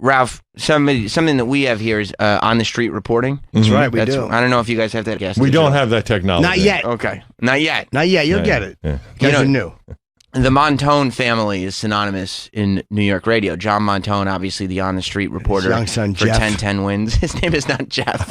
Ralph, something that we have here is on the street reporting. That's right, we do. I don't know if you guys have that guest. We don't have that technology. Not yet. Okay, not yet. Not yet. You'll Yeah, get it. yeah. You guys You are know- new. The Montone family is synonymous in New York radio. John Montone, obviously the on the street reporter young son, for Jeff. 1010 wins. His name is not Jeff.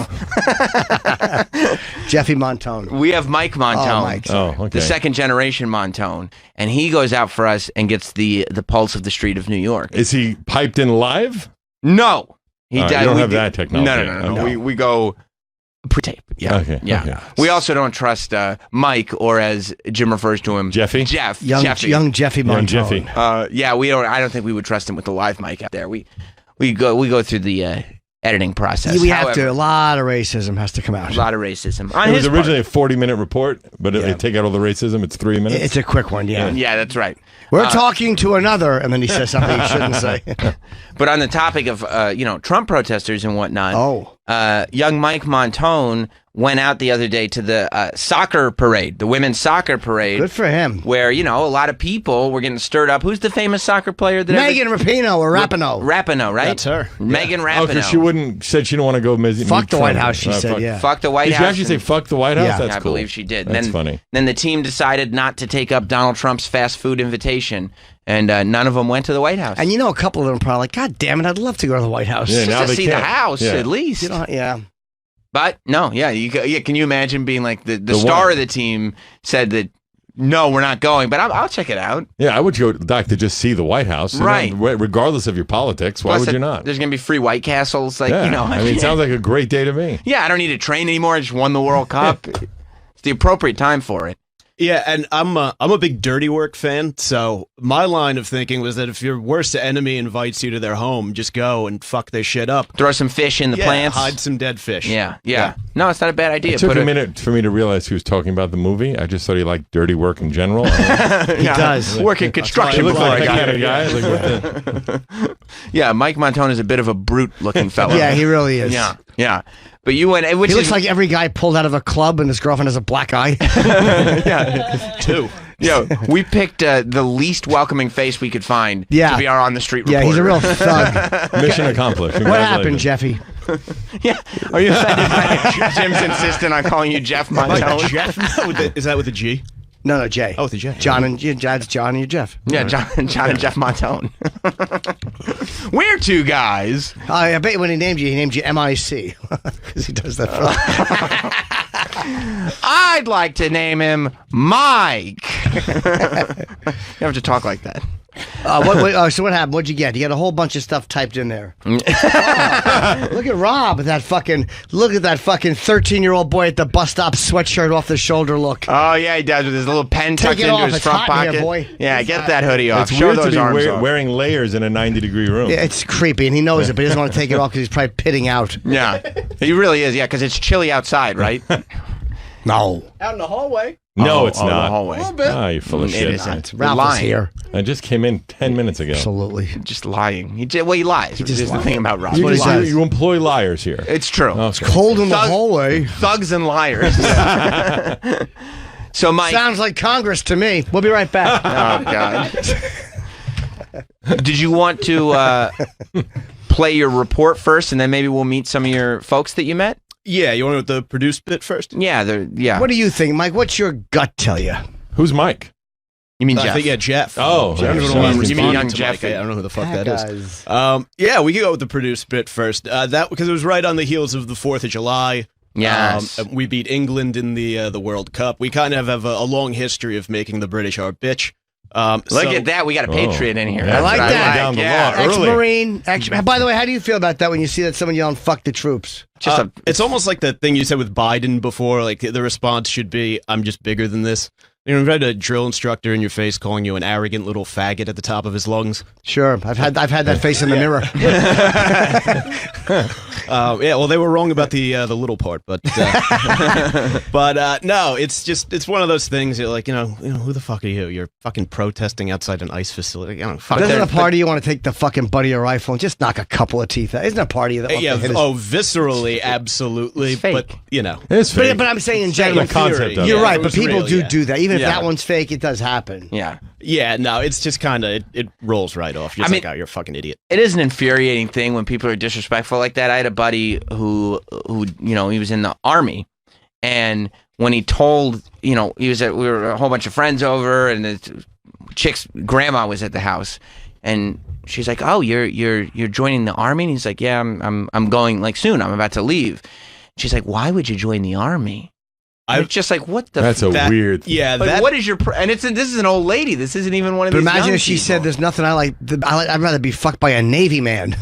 Jeffy Montone. We have Mike Montone. Mike. Oh, okay. The second generation Montone, and he goes out for us and gets the pulse of the street of New York. Is he piped in live? No, he All right, does. you don't we have do- that technology. No. Okay. We go pre-tape. Yeah, Okay, yeah. okay. We also don't trust Mike, or as Jim refers to him, Jeffy? Jeff. Young Jeffy. Jeffy Young Montone. Jeffy. Yeah, we don't. I don't think we would trust him with the live mic out there. We go through the editing process. We have to. However, A lot of racism has to come out. a lot of racism on It was his originally part. a 40-minute report, but if they take out all the racism, it's 3 minutes. It's a quick one, yeah. Yeah, that's right. We're talking to another, and then he says something he shouldn't say. But on the topic of Trump protesters and whatnot, young Mike Montone went out the other day to the soccer parade, the women's soccer parade. Good for him. Where a lot of people were getting stirred up. Who's the famous soccer player that Megan Rapinoe or Rapinoe. Rapinoe, right? That's her. Megan Oh, Rapinoe. because she said she didn't want to go meet Fuck the Trump. White House, she said, fuck. yeah. Fuck the White Did House. she actually say fuck the White House? Yeah. That's I cool. believe she did. That's then, funny. Then the team decided not to take up Donald Trump's fast food invitation, and none of them went to the White House. And a couple of them are probably like, God damn it, I'd love to go to the White House. Yeah, Just now to they see the can't. house, Yeah. at least. Yeah. But no, can you imagine being like the The star one- of the team said that no, we're not going, but I'll check it out. Yeah, I would go, Doc, to just see the White House. Right. Regardless of your politics, why Plus, would you not? There's going to be free White Castles. Like, Yeah, you know. I mean, it sounds like a great day to me. Yeah, I don't need to train anymore. I just won the World Cup. It's the appropriate time for it. Yeah, and I'm a big Dirty Work fan, so my line of thinking was that if your worst enemy invites you to their home, just go and fuck their shit up. Throw some fish in the plants. Hide some dead fish. Yeah. No, it's not a bad idea. It took a minute for me to realize he was talking about the movie. I just thought he liked dirty work in general. He does. Working construction He looks before like I that got kind here. of guy. Like, what the- Yeah, Mike Montone is a bit of a brute-looking fellow. Yeah, he really is. Yeah. But you went. Which he looks is, like every guy pulled out of a club, and his girlfriend has a black eye. yeah, two. Yo, we picked the least welcoming face we could find to be our on the street reporter. Yeah, he's a real thug. Mission accomplished. What happened, Jeffy? Yeah, are you offended by Jim's insistent on calling you Jeff Montone? Jeff? Is that with a G? No, Jay. Oh, with a J. John and Jeff. Yeah, John and Jeff Montone. We're two guys. I bet when he named you MIC because he does that. I'd like to name him Mike. You have to talk like that. So what happened? What'd you get? You got a whole bunch of stuff typed in there. Look at Rob with that fucking 13-year-old boy at the bus stop, sweatshirt off the shoulder look. Oh yeah, he does with his little pen tucked Take it into off. his It's front hot in pocket. here, boy. Yeah, get that hoodie off. It's Show weird to those be arms off. wearing layers in a 90-degree room. Yeah, it's creepy, and he knows it, but he doesn't want to take it off because he's probably pitting out. Yeah, he really is. Yeah, because it's chilly outside, right? No. Out in the hallway. No, it's the not. hallway. A little bit. Ah, you're full of It shit. isn't. Ralph is lying. here. I just came in 10 minutes ago. Absolutely. Just lying. He lies. He just the lies. thing about Rob. You, He just- lies. you employ liars here. It's true. Okay. Cold in the Thug- hallway. Thugs and liars. So, Mike. Sounds like Congress to me. We'll be right back. Oh, God. Did you want to play your report first, and then maybe we'll meet some of your folks that you met? Yeah, you want to know the produced bit first? Yeah, yeah. What do you think, Mike? What's your gut tell you? Who's Mike? You mean I Jeff? think, yeah, Jeff. Oh, Jeff. okay. I don't know why I'm You mean responding young to Jeff? Mike. I don't know who the fuck that That is. guy's- Yeah, we could go with the produced bit first. That because it was right on the heels of the 4th of July. Yes. We beat England in the World Cup. We kind of have a long history of making the British our bitch. Look at that. We got a Patriot in here. Yeah, I like That's what that. Down the Yeah. law early. Ex-Marine. By the way, how do you feel about that when you see that someone yelling "fuck the troops"? It's almost like the thing you said with Biden before. Like the response should be, "I'm just bigger than this." You know, you've had a drill instructor in your face calling you an arrogant little faggot at the top of his lungs. Sure, I've had that face in the mirror. Yeah, well, they were wrong about the little part, but no, it's one of those things. You're like, you know, who the fuck are you? You're fucking protesting outside an ice facility. You know, fuck. But isn't a party you want to take the fucking butt of your rifle and just knock a couple of teeth out? Isn't a party that? Yeah, viscerally, absolutely, It's fake. but you know, It's fake. But I'm saying in general, the concept of it. you're right. It But was people real, do that. Even if Yeah. that one's fake, it does happen. Yeah. yeah, no, it's just kind of it rolls right off. You're I just mean- like, oh, you're a fucking idiot. It is an infuriating thing when people are disrespectful like that. I had a buddy who you know, he was in the Army, and when he told, you know, we were a whole bunch of friends over, and the chick's grandma was at the house, and she's like, "Oh, you're joining the Army?" And he's like, "Yeah, I'm going like soon. I'm about to leave." She's like, "Why would you join the Army?" I'm just like, what the? That's a weird. Yeah, Like, that, what is your? And this is an old lady. This isn't even one of But these. imagine young if she people. said, "There's nothing I like. I'd rather be fucked by a Navy man."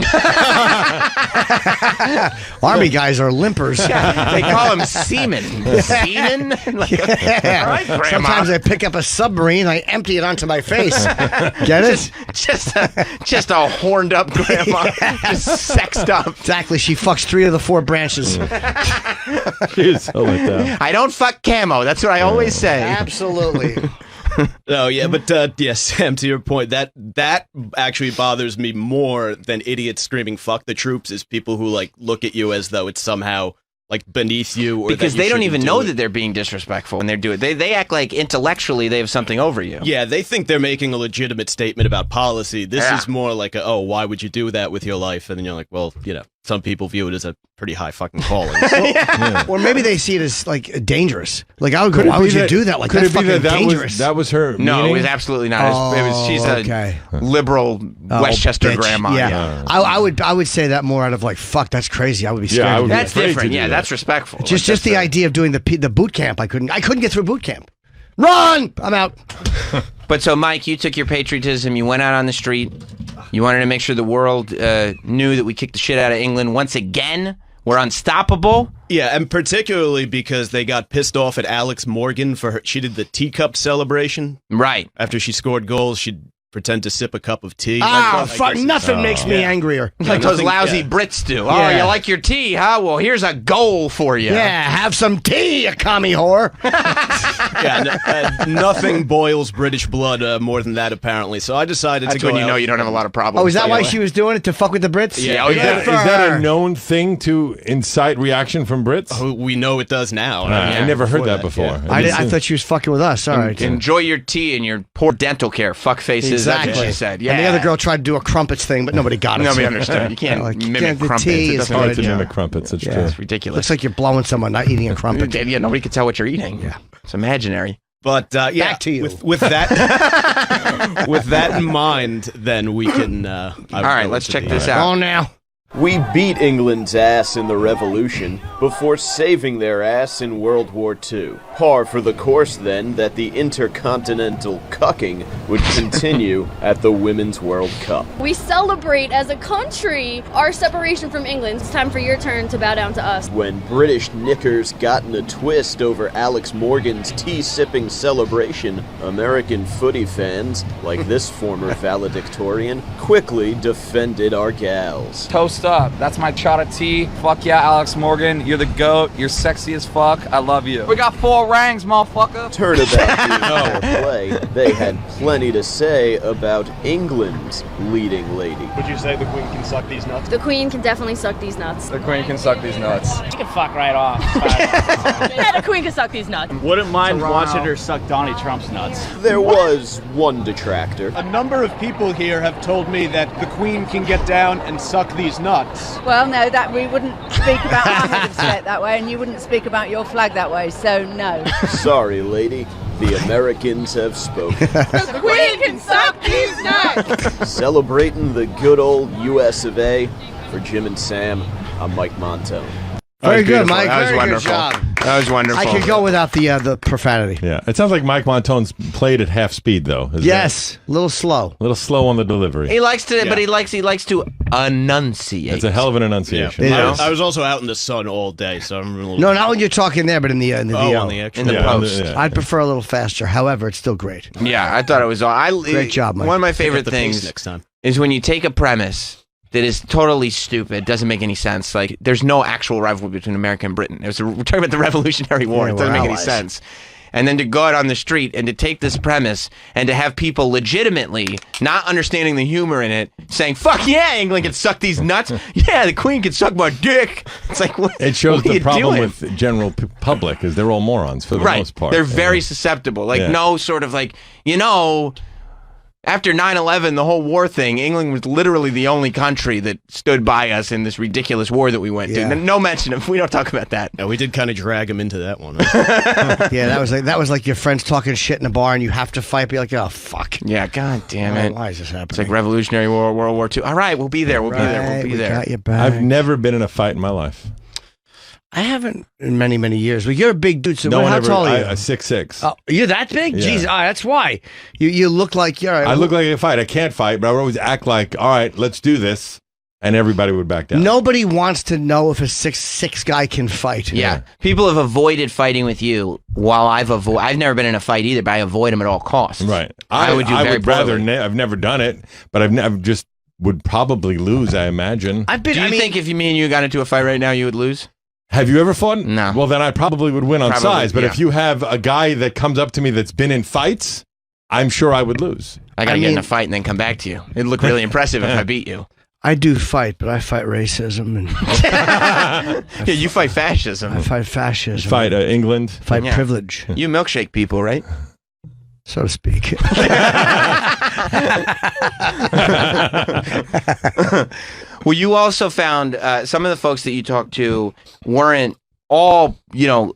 Army guys are limpers. They call him seamen. Seamen? Like, Yeah. all right, Grandma. Sometimes I pick up a submarine, I empty it onto my face. Get it? Just a horned up grandma, just sexed up. Exactly. She fucks 3 of the 4 branches. She's so let down. I don't fuck camo. That's what I always say. Absolutely. No, yeah, but yeah, Sam, to your point, that actually bothers me more than idiots screaming "fuck the troops" is people who like look at you as though it's somehow like beneath you, or Because that you they don't shouldn't even do know it. that they're being disrespectful when they do it. They act like intellectually they have something over you. Yeah, they think they're making a legitimate statement about policy. This Yeah. is more like a, oh, why would you do that with your life? And then you're like, well, you know, some people view it as a pretty high fucking calling. Or maybe they see it as like dangerous. Like I would go, Could it why be would you that- do that? Like could that's it be fucking that dangerous. that was her No, meaning? it was absolutely not. She's okay. a liberal Westchester bitch. grandma. Yeah, I would say that more out of like, fuck, that's crazy. I would be scared. I to would do be That's afraid to different. do Yeah, that. that's respectful. Just the idea of doing the boot camp. I couldn't get through boot camp. Run! I'm out. But so, Mike, you took your patriotism, you went out on the street, you wanted to make sure the world knew that we kicked the shit out of England once again. We're unstoppable. Yeah, and particularly because they got pissed off at Alex Morgan for her. She did the teacup celebration. Right. After she scored goals, she'd pretend to sip a cup of tea. Fuck, nothing makes me angrier. Like those lousy Brits do. Oh, you like your tea, huh? Well, here's a goal for you. Yeah, have some tea, you commie whore. Nothing boils British blood more than that, apparently. So I decided to That's go when you out. know you don't have a lot of problems. Oh, is that why she was doing it, to fuck with the Brits? Yeah. Is that a known thing to incite reaction from Brits? Oh, we know it does now. I never heard that before. I thought she was fucking with us. All right. Enjoy your tea and your poor dental care, fuck faces. Exactly. That's what she said. Yeah. And the other girl tried to do a crumpets thing, but nobody got it. Nobody understood. You can't mimic the crumpets. tea It is doesn't hard work. to mimic crumpets. It's true. It's ridiculous. Looks like you're blowing someone, not eating a crumpet. Yeah, nobody can tell what you're eating. Yeah. It's imaginary. But Back to you. With that with that in mind, then we can. All right, let's check this out. Oh, now. We beat England's ass in the Revolution before saving their ass in World War II. Par for the course, then, that the intercontinental cucking would continue at the Women's World Cup. We celebrate as a country our separation from England. It's time for your turn to bow down to us. When British knickers got in a twist over Alex Morgan's tea-sipping celebration, American footy fans, like this former valedictorian, quickly defended our gals. Toast up. That's my shot of tea. Fuck yeah, Alex Morgan. You're the GOAT. You're sexy as fuck. I love you. We got 4 ranks, motherfucker. Turnabout being play, they had plenty to say about England's leading lady. Would you say the Queen can suck these nuts? The Queen can definitely suck these nuts. The Queen can suck these nuts. You can fuck right off. Yeah, the Queen can suck these nuts. Wouldn't mind Toronto. watching her suck Donnie Trump's nuts. There was one detractor. A number of people here have told me that the Queen can get down and suck these nuts. Well, no, that we wouldn't speak about Mohammed's state that way, and you wouldn't speak about your flag that way, so no. Sorry, lady. The Americans have spoken. The Queen can suck these nuts. Celebrating the good old US of A. For Jim and Sam, I'm Mike Montone. Very good, Mike. That was Very wonderful. good job. That was wonderful. I could go without the profanity. Yeah, it sounds like Mike Montone's played at half speed, though. Yes, a little slow. A little slow on the delivery. He likes to, but he likes to enunciate. It's a hell of an enunciation. I was also out in the sun all day, so I'm a little. No, not when you're talking there, but in the VO. on the actual. In the post. I'd prefer a little faster. However, it's still great. Yeah, I thought it was. Great job, Mike. One of my Pick up favorite the pace things next time. is when you take a premise that is totally stupid, doesn't make any sense. Like, there's no actual rivalry between America and Britain. We're talking about the Revolutionary War. Yeah, It doesn't we're make any allies. sense. And then to go out on the street and to take this premise and to have people legitimately not understanding the humor in it, saying, fuck yeah, England can suck these nuts. Yeah, the Queen can suck my dick. It's like, what? It shows what are the you problem doing? with general public is they're all morons for the Right. most part. They're very susceptible. Like, Yeah. no sort of like, after 9/11, the whole war thing, England was literally the only country that stood by us in this ridiculous war that we went Yeah. to. No mention of. We don't talk about that. Yeah, we did kind of drag him into that one. Yeah, that was like your friends talking shit in a bar and you have to fight. Be like, oh fuck. Yeah, god damn it. Why is this happening? It's like Revolutionary War, World War II. All right, we'll be there. We'll be there. We'll be we there. got you back. I've never been in a fight in my life. I haven't in many, many years. Well, you're a big dude. So No one how ever. tall are you? 6'6". Oh, you're that big? Yeah. Jeez, that's why. You look like you're. I look like I fight. I can't fight, but I would always act like, all right, let's do this. And everybody would back down. Nobody wants to know if a 6'6" guy can fight. Yeah. People have avoided fighting with you while I've never been in a fight either, but I avoid them at all costs. Right. I would do I very would rather. poorly. I've never done it, but I've just would probably lose, I imagine. Do you think if me and you got into a fight right now, you would lose? Have you ever fought? No. Well, then I probably would win on Probably, size. But yeah. if you have a guy that comes up to me that's been in fights, I'm sure I would lose. I got to get in a fight and then come back to you. It'd look really impressive if I beat you. I do fight, but I fight racism and Yeah, you fight fascism. I fight fascism. Fight England. Fight Yeah. privilege, You milkshake people, right? so to speak. Well, you also found some of the folks that you talked to weren't all,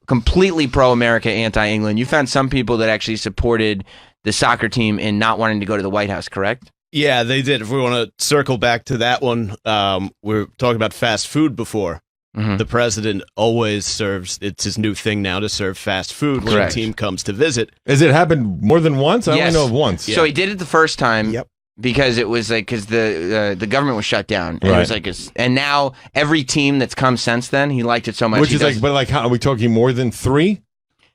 completely pro-America, anti-England. You found some people that actually supported the soccer team in not wanting to go to the White House, correct? Yeah, they did. If we want to circle back to that one, we were talking about fast food before. the president always serves. It's his new thing now to serve fast food when Correct. a team comes to visit. Has it happened more than once? I Yes. only know of once. So he did it the first time. Yep. Because it was like because the government was shut down, and it was like and now every team that's come since then, he liked it so much. Which is like, but like, how are we talking more than 3?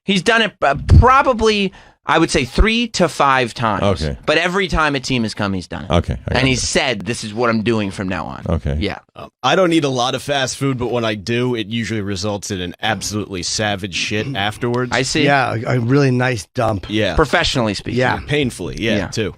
He's done it probably, I would say 3 to 5 times. Okay. But every time a team has come, he's done it. Okay. And he's said, "This is what I'm doing from now on." Okay. Yeah. I don't eat a lot of fast food, but when I do, it usually results in an absolutely savage shit afterwards. I see. Yeah, a really nice dump. Yeah. Professionally speaking. Yeah. Painfully, too.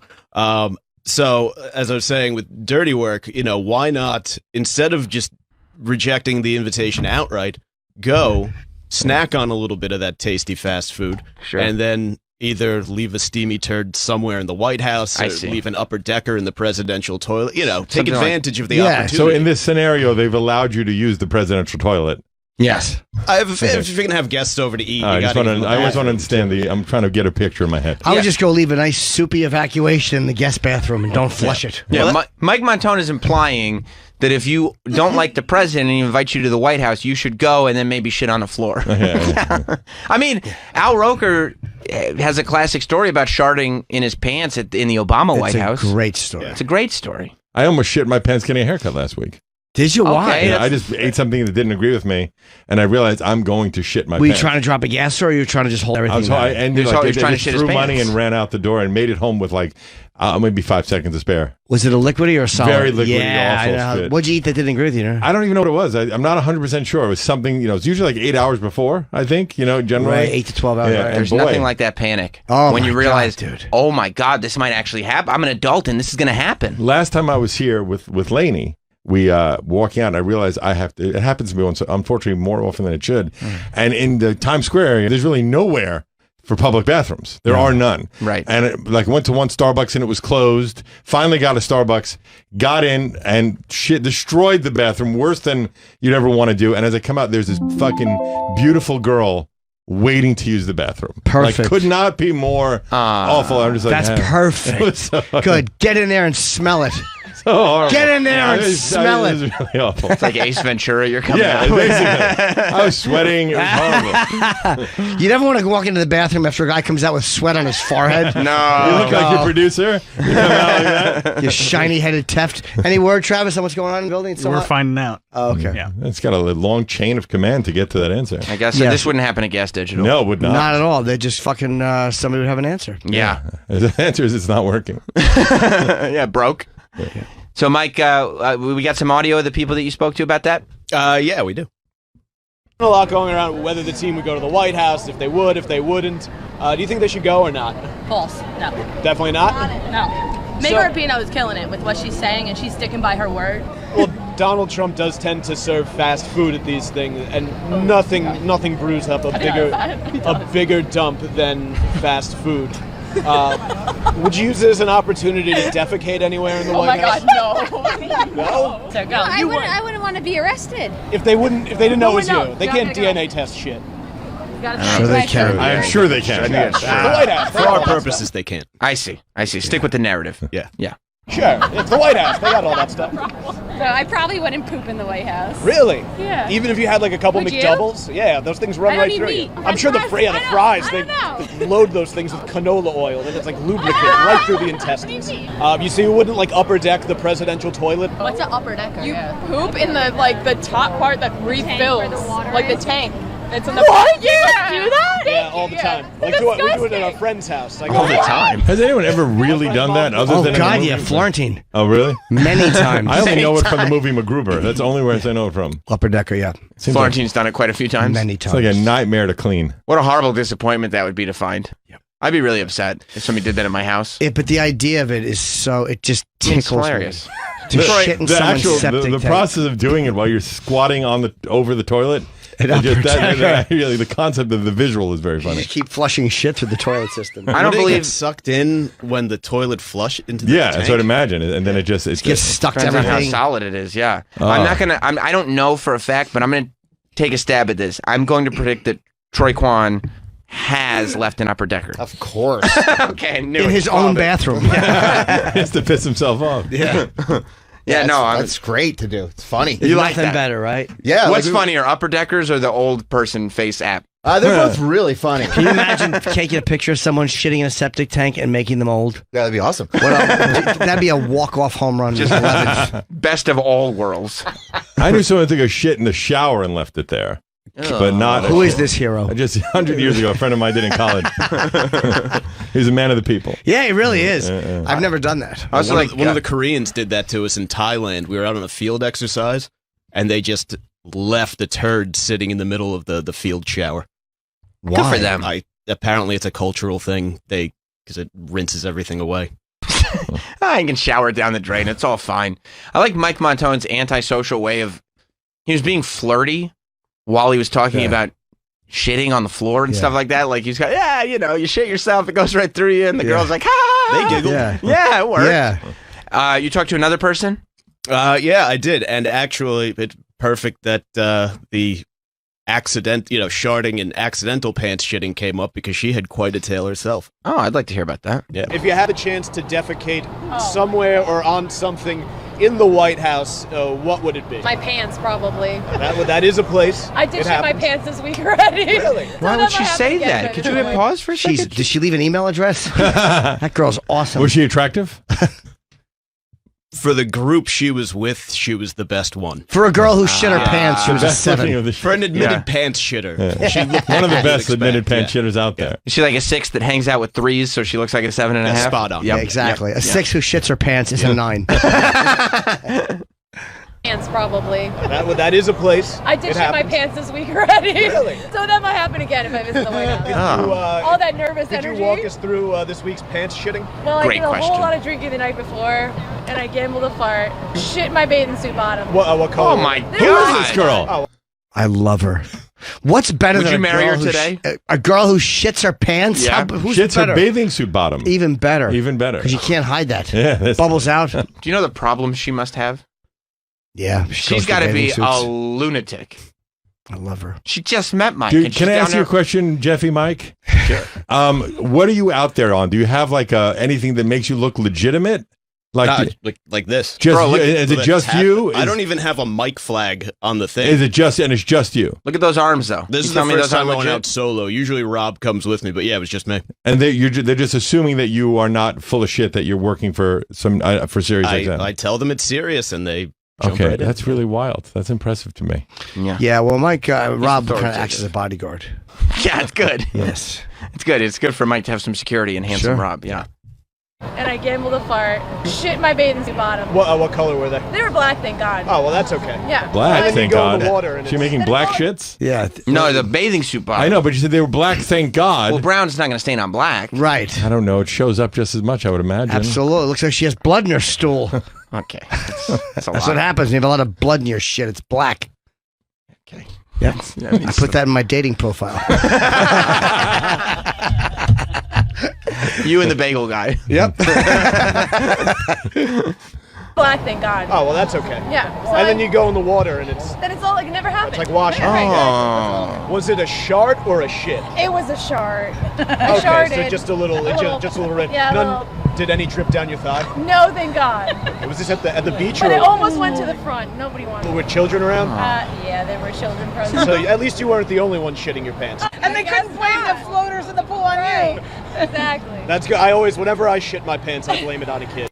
So, as I was saying with dirty work, why not, instead of just rejecting the invitation outright, go snack on a little bit of that tasty fast food, and then either leave a steamy turd somewhere in the White House or leave an upper decker in the presidential toilet. Take Something advantage of the opportunity. So in this scenario, they've allowed you to use the presidential toilet. Yes. If you're going to have guests over to eat, I you just got want to. I always want to understand I'm trying to get a picture in my head. I would just go leave a nice soupy evacuation in the guest bathroom and don't flush it. Yeah. Mike Montone is implying that if you don't like the president and he invites you to the White House, you should go and then maybe shit on the floor. I mean, Al Roker has a classic story about sharding in his pants in the Obama White House. It's a great story. It's a great story. I almost shit my pants getting a haircut last week. Did you? Why? Okay, I just ate something that didn't agree with me, and I realized I'm going to shit my Were you pants. trying to drop a gas or were you trying to just hold everything? I ended like, I trying to just shit his threw money pants. and ran out the door and made it home with like maybe 5 seconds to spare. Was it a liquidy or a solid? Very liquidy, Yeah, awful I know. shit. What'd you eat that didn't agree with you? I don't even know what it was. I'm not 100% sure. It was something, it's usually like 8 hours before, I think, generally. Right, 8 to 12 hours. Yeah, Right. and There's boy, nothing like that panic. Oh, when you my realize, God, dude. oh my God, this might actually happen. I'm an adult and this is going to happen. Last time I was here with Lainey, we walking out and I realized it happens to me once, unfortunately more often than it should. And in the Times Square area, there's really nowhere for public bathrooms. There are none. Right. And went to one Starbucks and it was closed. Finally got a Starbucks, got in and shit destroyed the bathroom worse than you'd ever want to do. And as I come out, there's this fucking beautiful girl waiting to use the bathroom. Perfect. Like, could not be more awful. I'm just like, That's perfect. It was so Good. Get in there and smell it. So horrible. Get in there and It was- smell It was it. really awful. It's like Ace Ventura. You're coming Yeah, out. basically. I was sweating. It was horrible. You never want to walk into the bathroom after a guy comes out with sweat on his forehead. No. You look like your producer. You come out like that. You shiny-headed teft. Any word, Travis, on what's going on in the building? We're finding out. Oh, okay. Yeah. It's got a long chain of command to get to that answer. I guess Yeah. this wouldn't happen at Gas Digital. No, it would not. Not at all. They're just fucking, somebody would have an answer. Yeah. The answer is it's not working. Yeah, broke. So, Mike, we got some audio of the people that you spoke to about that? Yeah, we do. A lot going around whether the team would go to the White House, if they would, if they wouldn't. Do you think they should go or not? False. No. Definitely not? No. Meg Rapinoe is killing it with what she's saying, and she's sticking by her word. Well, Donald Trump does tend to serve fast food at these things, and nothing brews up a bigger dump than fast food. Would you use it as an opportunity to defecate anywhere in the White House? Oh my God, no. No? So go. No, I wouldn't want to be arrested. If they didn't know it was Who would you, know? they You're can't not gonna DNA test shit. Sure they can. I'm sure they can. The White House. For our purposes, they can't. I see. Stick with the narrative. Yeah. Yeah. Sure, it's the White House. They got all that stuff. So I probably wouldn't poop in the White House. Really? Yeah. Even if you had like a couple Would you? McDoubles? Yeah, those things run I don't right eat through meat. you. I'm And sure the fries, fries, I don't they load those things with canola oil and it's like lubricant right through the intestines. You see, you wouldn't like upper deck the presidential toilet? What's an upper decker? You poop in the top part that refills, like the tank. It's in the What? You Yeah. do that? Yeah, all the time. Like we do it at our friend's house. Like, All the time. Has anyone ever really done that? Other Oh, than in God, the yeah. movies? Florentine. Oh, really? Many times. I only Many know it from the times. movie MacGruber. That's the only where I know it from. Upper Decker, yeah. Seems Florentine's done it quite a few times. Many It's times. like a nightmare to clean. What a horrible disappointment that would be to find. Yep. I'd be really upset if somebody did that in my house. But the idea of it is it just It's tickles hilarious. me. To shit in someone's septic the tank. process of doing it while you're squatting over the toilet. Really, the concept of the visual is very You funny. just keep flushing shit through the toilet system. I don't Would it believe get sucked in when the toilet flush into the Yeah, tank? that's what I imagine, and then it gets stuck to depends on how everything. solid it is. Yeah, Oh. I'm not gonna. I don't know for a fact, but I'm gonna take a stab at this. I'm going to predict that Troy Kwan has left an upper decker. Of course. Okay, I knew In it. his own bathroom. He has to piss himself off. Yeah. Yeah, no, that's great to do. It's funny. You like Nothing that? better, right? Yeah. What's funnier, Upper Deckers or the old person face app? They're both really funny. Can you imagine taking a picture of someone shitting in a septic tank and making them old? Yeah, that'd be awesome. That'd be a walk-off home run. Just best of all worlds. I knew someone took a shit in the shower and left it there. But not. Who is this hero? Just 100 years ago, a friend of mine did in college. He's a man of the people. Yeah, he really is. I've never done that. Also, one of the Koreans did that to us in Thailand. We were out on a field exercise, and they just left a turd sitting in the middle of the field shower. Why? Good for them. Apparently, it's a cultural thing. Because it rinses everything away. I can shower it down the drain. It's all fine. I like Mike Montone's antisocial way of. He was being flirty while he was talking about shitting on the floor and stuff like that. Like he's got, you shit yourself, it goes right through you, and the girl's like, ha! They giggle. Yeah, it worked. Yeah. You talked to another person? Yeah, I did, and actually, it's perfect that the sharding and accidental pants shitting came up because she had quite a tale herself. Oh, I'd like to hear about that. Yeah. If you had a chance to defecate somewhere or on something in the White House, what would it be? My pants, probably. That is a place. I did It shit my happens. pants this week already. Really? Why would she say that? Could you hit pause for a second? Did she leave an email address? That girl's awesome. Was she attractive? For the group she was with, she was the best one. For a girl who shit her pants, she The was a best looking 7. of the For an admitted pants shitter. Yeah. She looked One of the like best you'd admitted expect. pants shitters out there. Is she like a 6 that hangs out with 3s, so she looks like a 7.5? Yeah, spot on. Yeah, exactly. A 6 who shits her pants is a 9. Pants, probably. That is a place. I did It shit my happens. pants this week already. Really? So that might happen again if I visit the White House. All that nervous Could energy. you walk us through this week's pants shitting? Well, I Great did a question. whole lot of drinking the night before, and I gambled a fart. Shit my bathing suit bottom. What color? Oh my Who is this girl? Oh. I love her. What's better Would than you a marry girl her who today? a girl who shits her pants? Yeah. Who's Shits her better? bathing suit bottom. Even better. Even better. Because you can't hide that. Yeah, that's- Bubbles out. Do you know the problem she must have? Yeah. She's got to be a lunatic. I love her. She just met Mike. Dude, and she's can I down ask you there- a question, Jeffy Mike? Sure. What are you out there on? Do you have like anything that makes you look legitimate? Like this. Just Bro, look- is it look, just tap- you? I don't even have a mic flag on the thing. Is it just and it's just you? Look at those arms, though. This You is tell the me first those aren't time I went legit? out solo. Usually Rob comes with me, but yeah, it was just me. And they're just assuming that you are not full of shit. That you're working for some for Sirius XM. I tell them it's serious, and they jump Okay, right in. that's really wild. That's impressive to me. Yeah, well, Mike, Rob kind of authoritative. acts as a bodyguard. Yeah, it's good. Yes. It's good. It's good for Mike to have some security and handsome Sure. Rob. Yeah. And I gambled a fart. Shit my bathing suit bottom. What color were they? They were black, thank God. Oh, well, that's okay. Yeah. Black, And then you thank go in God. the water and She it's- making black shits? Yeah. No, the bathing suit bottom. I know, but you said they were black, thank God. Well, brown's not going to stain on black. Right. I don't know. It shows up just as much, I would imagine. Absolutely. It looks like she has blood in her stool. Okay. That's a That's lot. what happens when you have a lot of blood in your shit. It's black. Okay. Yep. That means I put that in my dating profile. You and the bagel guy. Yep. Black, thank God. Oh, well, that's okay. Yeah. So And then you go in the water and Then it's all like it never happened. it's like washing. Oh. Was it a shart or a shit? It was a shard. I Okay, sharded. so just a little, just a little red. Yeah, a None, did any drip down your thigh? No, thank God. Was this at the beach But or it almost went to the front. Nobody wanted. were children around? Yeah, there were children present. So at least you weren't the only one shitting your pants. And they couldn't blame the floaters in the pool on you. Exactly. That's good. I always, whenever I shit my pants, I blame it on a kid.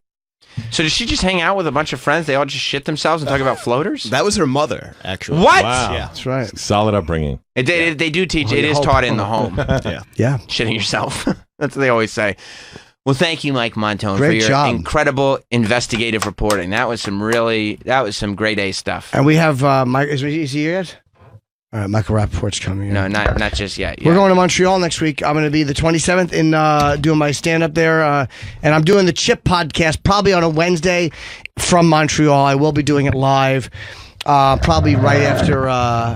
So does she just hang out with a bunch of friends? They all just shit themselves and talk about floaters? That was her mother, actually. What? Wow. Yeah. That's right. Solid upbringing. They do teach. It is taught in the home. Yeah. Yeah. Shitting yourself. That's what they always say. Well, thank you, Mike Montone, for Great your job. incredible investigative reporting. That was some grade A stuff. And we have Mike. Is he here yet? All right, Michael Rappaport's coming in. No, not just yet. We're Yeah. going to Montreal next week. I'm going to be the 27th in doing my stand-up there. And I'm doing the Chip podcast probably on a Wednesday from Montreal. I will be doing it live probably right after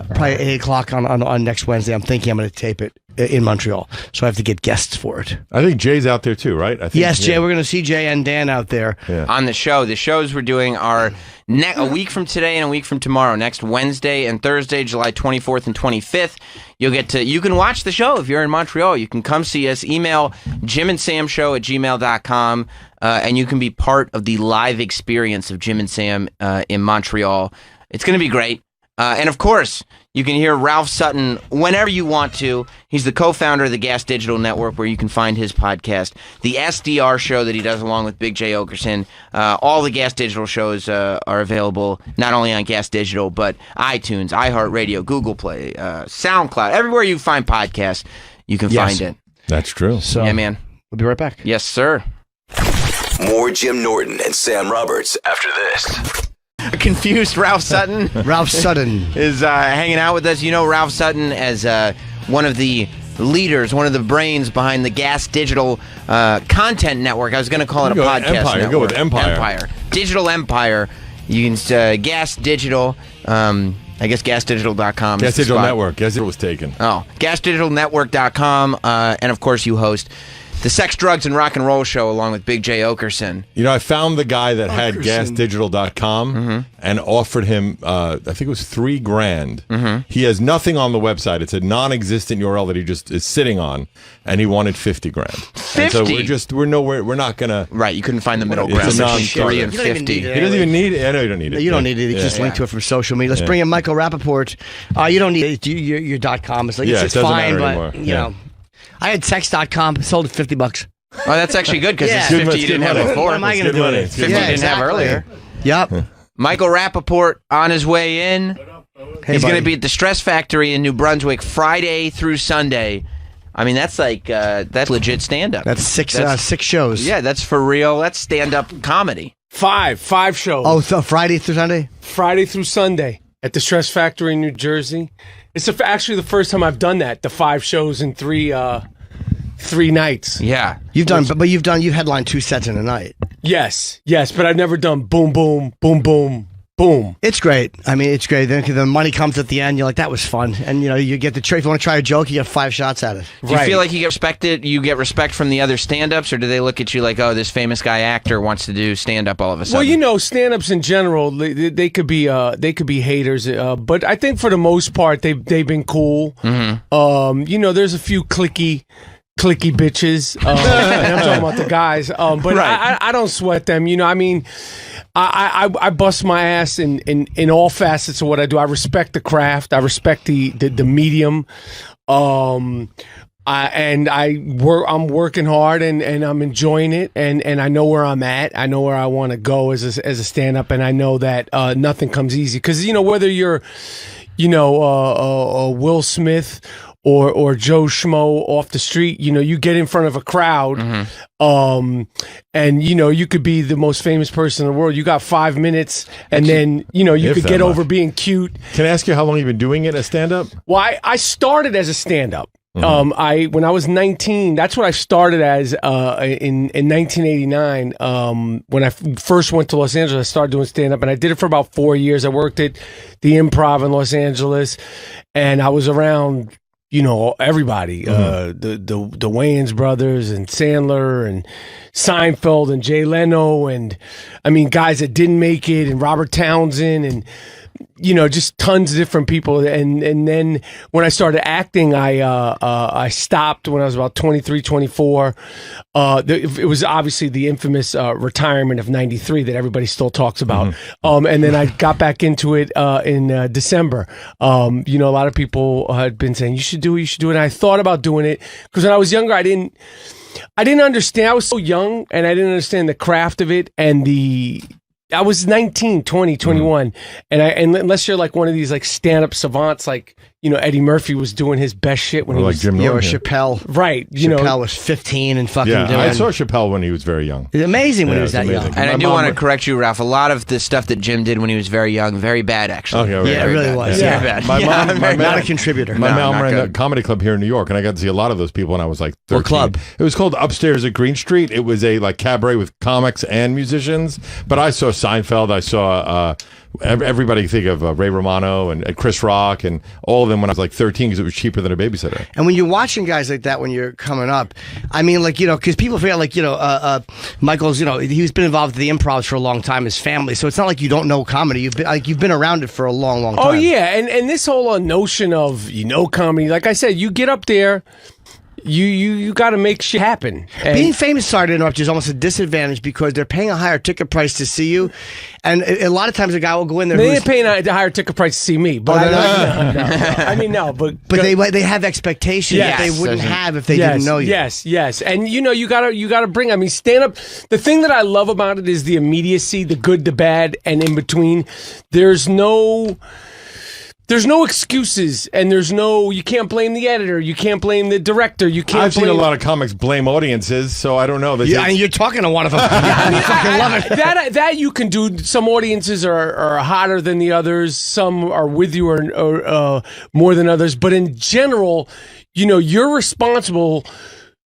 probably 8 o'clock on next Wednesday. I'm thinking I'm going to tape it in Montreal. So I have to get guests for it. I think Jay's out there too, right? I think, Yes, Jay, yeah. we're going to see Jay and Dan out there. Yeah. On the show. The shows we're doing are a week from today and a week from tomorrow. Next Wednesday and Thursday, July 24th and 25th. You can watch the show if you're in Montreal. You can come see us. Email jimandsamshow@gmail.com. and you can be part of the live experience of Jim and Sam in Montreal. It's going to be great. And of course, you can hear Ralph Sutton whenever you want to. He's the co-founder of the Gas Digital Network, where you can find his podcast, the SDR show that he does along with Big J. Okerson. All the Gas Digital shows are available not only on Gas Digital, but iTunes, iHeartRadio, Google Play, SoundCloud. Everywhere you find podcasts, you can find it. That's true. So, yeah, man. We'll be right back. Yes, sir. More Jim Norton and Sam Roberts after this. A confused Ralph Sutton. Ralph Sutton is hanging out with us. You know Ralph Sutton as one of the leaders, one of the brains behind the Gas Digital Content Network. I was going to call it a podcast Empire. network. Go with Empire. Digital Empire. You can Gas Digital. I guess gasdigital.com. Gas Digital Network. Gas Digital was taken. Oh, gasdigitalnetwork.com. And of course, you host the Sex, Drugs, and Rock and Roll Show along with Big J. Okerson. You know, I found the guy that had gasdigital.com and offered him, I think it was $3,000. He has nothing on the website. It's a non-existent URL that he just is sitting on, and he wanted $50,000. And so we're nowhere. We're not gonna. Right, you couldn't find the middle ground between 3 and 50. He doesn't even need it. I know you don't need it. You don't need it. You just link to it from social media. Let's bring in Michael Rappaport. You don't need it. Your .com. It's like it's it doesn't fine, matter but anymore. you know. I had sex.com, sold it $50. Oh, that's actually good because it's 50 you didn't have before. What am I going to do with it? 50 you didn't have earlier. Yep. Michael Rappaport on his way in. He's going to be at the Stress Factory in New Brunswick Friday through Sunday. I mean, that's like that's legit stand-up. That's six shows. Yeah, that's for real. That's stand-up comedy. Five shows. Oh, so Friday through Sunday? Friday through Sunday at the Stress Factory in New Jersey. It's actually the first time I've done that. The 5 shows in 3 nights. Yeah, you've headlined 2 sets in a night. Yes, but I've never done boom, boom, boom, boom, boom. It's great. I mean, it's great. Then the money comes at the end. You're like, that was fun, and you know, you get if you want to try a joke, you get 5 shots at it. Do you feel like you get respected? You get respect from the other stand-ups, or do they look at you like, oh, this famous guy actor wants to do stand-up all of a sudden? Well, you know, stand-ups in general, they could be haters, but I think for the most part, they've been cool. You know, there's a few clicky bitches. And I'm talking about the guys. But right. I don't sweat them. You know, I mean, I bust my ass in all facets of what I do. I respect the craft. I respect the medium. I'm working hard and I'm enjoying it. And I know where I'm at. I know where I want to go as a stand-up. And I know that nothing comes easy. Because, you know, whether you're, you know, Will Smith or Joe Schmo off the street, you know, you get in front of a crowd, and you know, you could be the most famous person in the world. You got 5 minutes, and then you know you could get over being cute. Can I ask you how long you've been doing it as stand-up? Well, I started as a stand-up. When I was 19, that's what I started as in 1989. When I first went to Los Angeles, I started doing stand-up, and I did it for about 4 years. I worked at the Improv in Los Angeles, and I was around, you know, everybody, the Wayans brothers and Sandler and Seinfeld and Jay Leno, and I mean, guys that didn't make it, and Robert Townsend, and you know, just tons of different people. And then when I started acting, I stopped when I was about 23, 24. It was obviously the infamous retirement of 93 that everybody still talks about. And then I got back into it in December. You know, a lot of people had been saying, you should do it. And I thought about doing it because when I was younger, I didn't understand. I was so young and I didn't understand the craft of it and I was 19, 20, 21. And unless you're like one of these like stand-up savants, like, you know, Eddie Murphy was doing his best shit when he was Jim Norton, Chappelle. Right. Chappelle was 15 and fucking doing. I saw Chappelle when he was very young. It's amazing when he was that young. And I do want to correct you, Ralph. A lot of the stuff that Jim did when he was very young, very bad, actually. Okay, it really was. Very bad. My mom, not a contributor. My mom ran a comedy club here in New York, and I got to see a lot of those people when I was like 13. What club? It was called Upstairs at Green Street. It was a like cabaret with comics and musicians. But I saw Seinfeld. I saw everybody think of Ray Romano and Chris Rock and all of them when I was like 13 because it was cheaper than a babysitter. And when you're watching guys like that when you're coming up, I mean, like, you know, because people forget, like, you know, Michael's, you know, he's been involved with the Improvs for a long time, his family, so it's not like you don't know comedy. You've been around it for a long, long time. Oh yeah, and this whole notion of, you know, comedy, like I said, you get up there. you got to make shit happen. And Being famous, sorry to interrupt you, is almost a disadvantage because they're paying a higher ticket price to see you, and a lot of times a guy will go in there. they ain't paying a higher ticket price to see me, but I mean, no, but they have expectations that they wouldn't have if they didn't know you. Yes, and you gotta bring. I mean, stand up. The thing that I love about it is the immediacy, the good, the bad, and in between. There's no excuses, and you can't blame the editor, you can't blame the director, you can't. I've seen a lot of comics blame audiences, so I don't know. And you're talking to one of them. I fucking love it. That you can do. Some audiences are hotter than the others. Some are with you or more than others. But in general, you're responsible.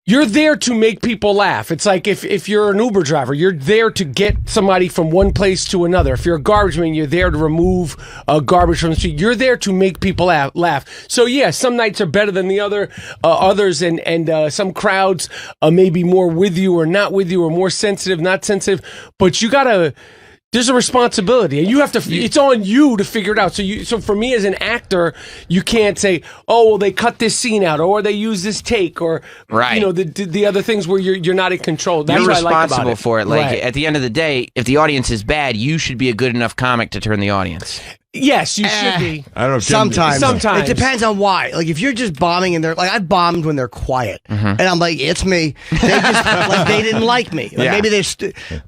You're there to make people laugh. It's like if you're an Uber driver, you're there to get somebody from one place to another. If you're a garbage man, you're there to remove garbage from the street. You're there to make people laugh. So yeah, some nights are better than the others, and some crowds may be more with you or not with you, or more sensitive, not sensitive. But you gotta. There's a responsibility, and you have to. It's on you to figure it out. So for me as an actor, you can't say, "Oh, well, they cut this scene out, or they use this take, or the other things where you're not in control." That's you're what I like responsible about it. for it. Like at the end of the day, if the audience is bad, you should be a good enough comic to turn the audience. Yes, you should be. I don't know. If Sometimes it depends on why. Like if you're just bombing and they're like, I've bombed when they're quiet, and I'm like, it's me. They just like they didn't like me. Like, maybe they.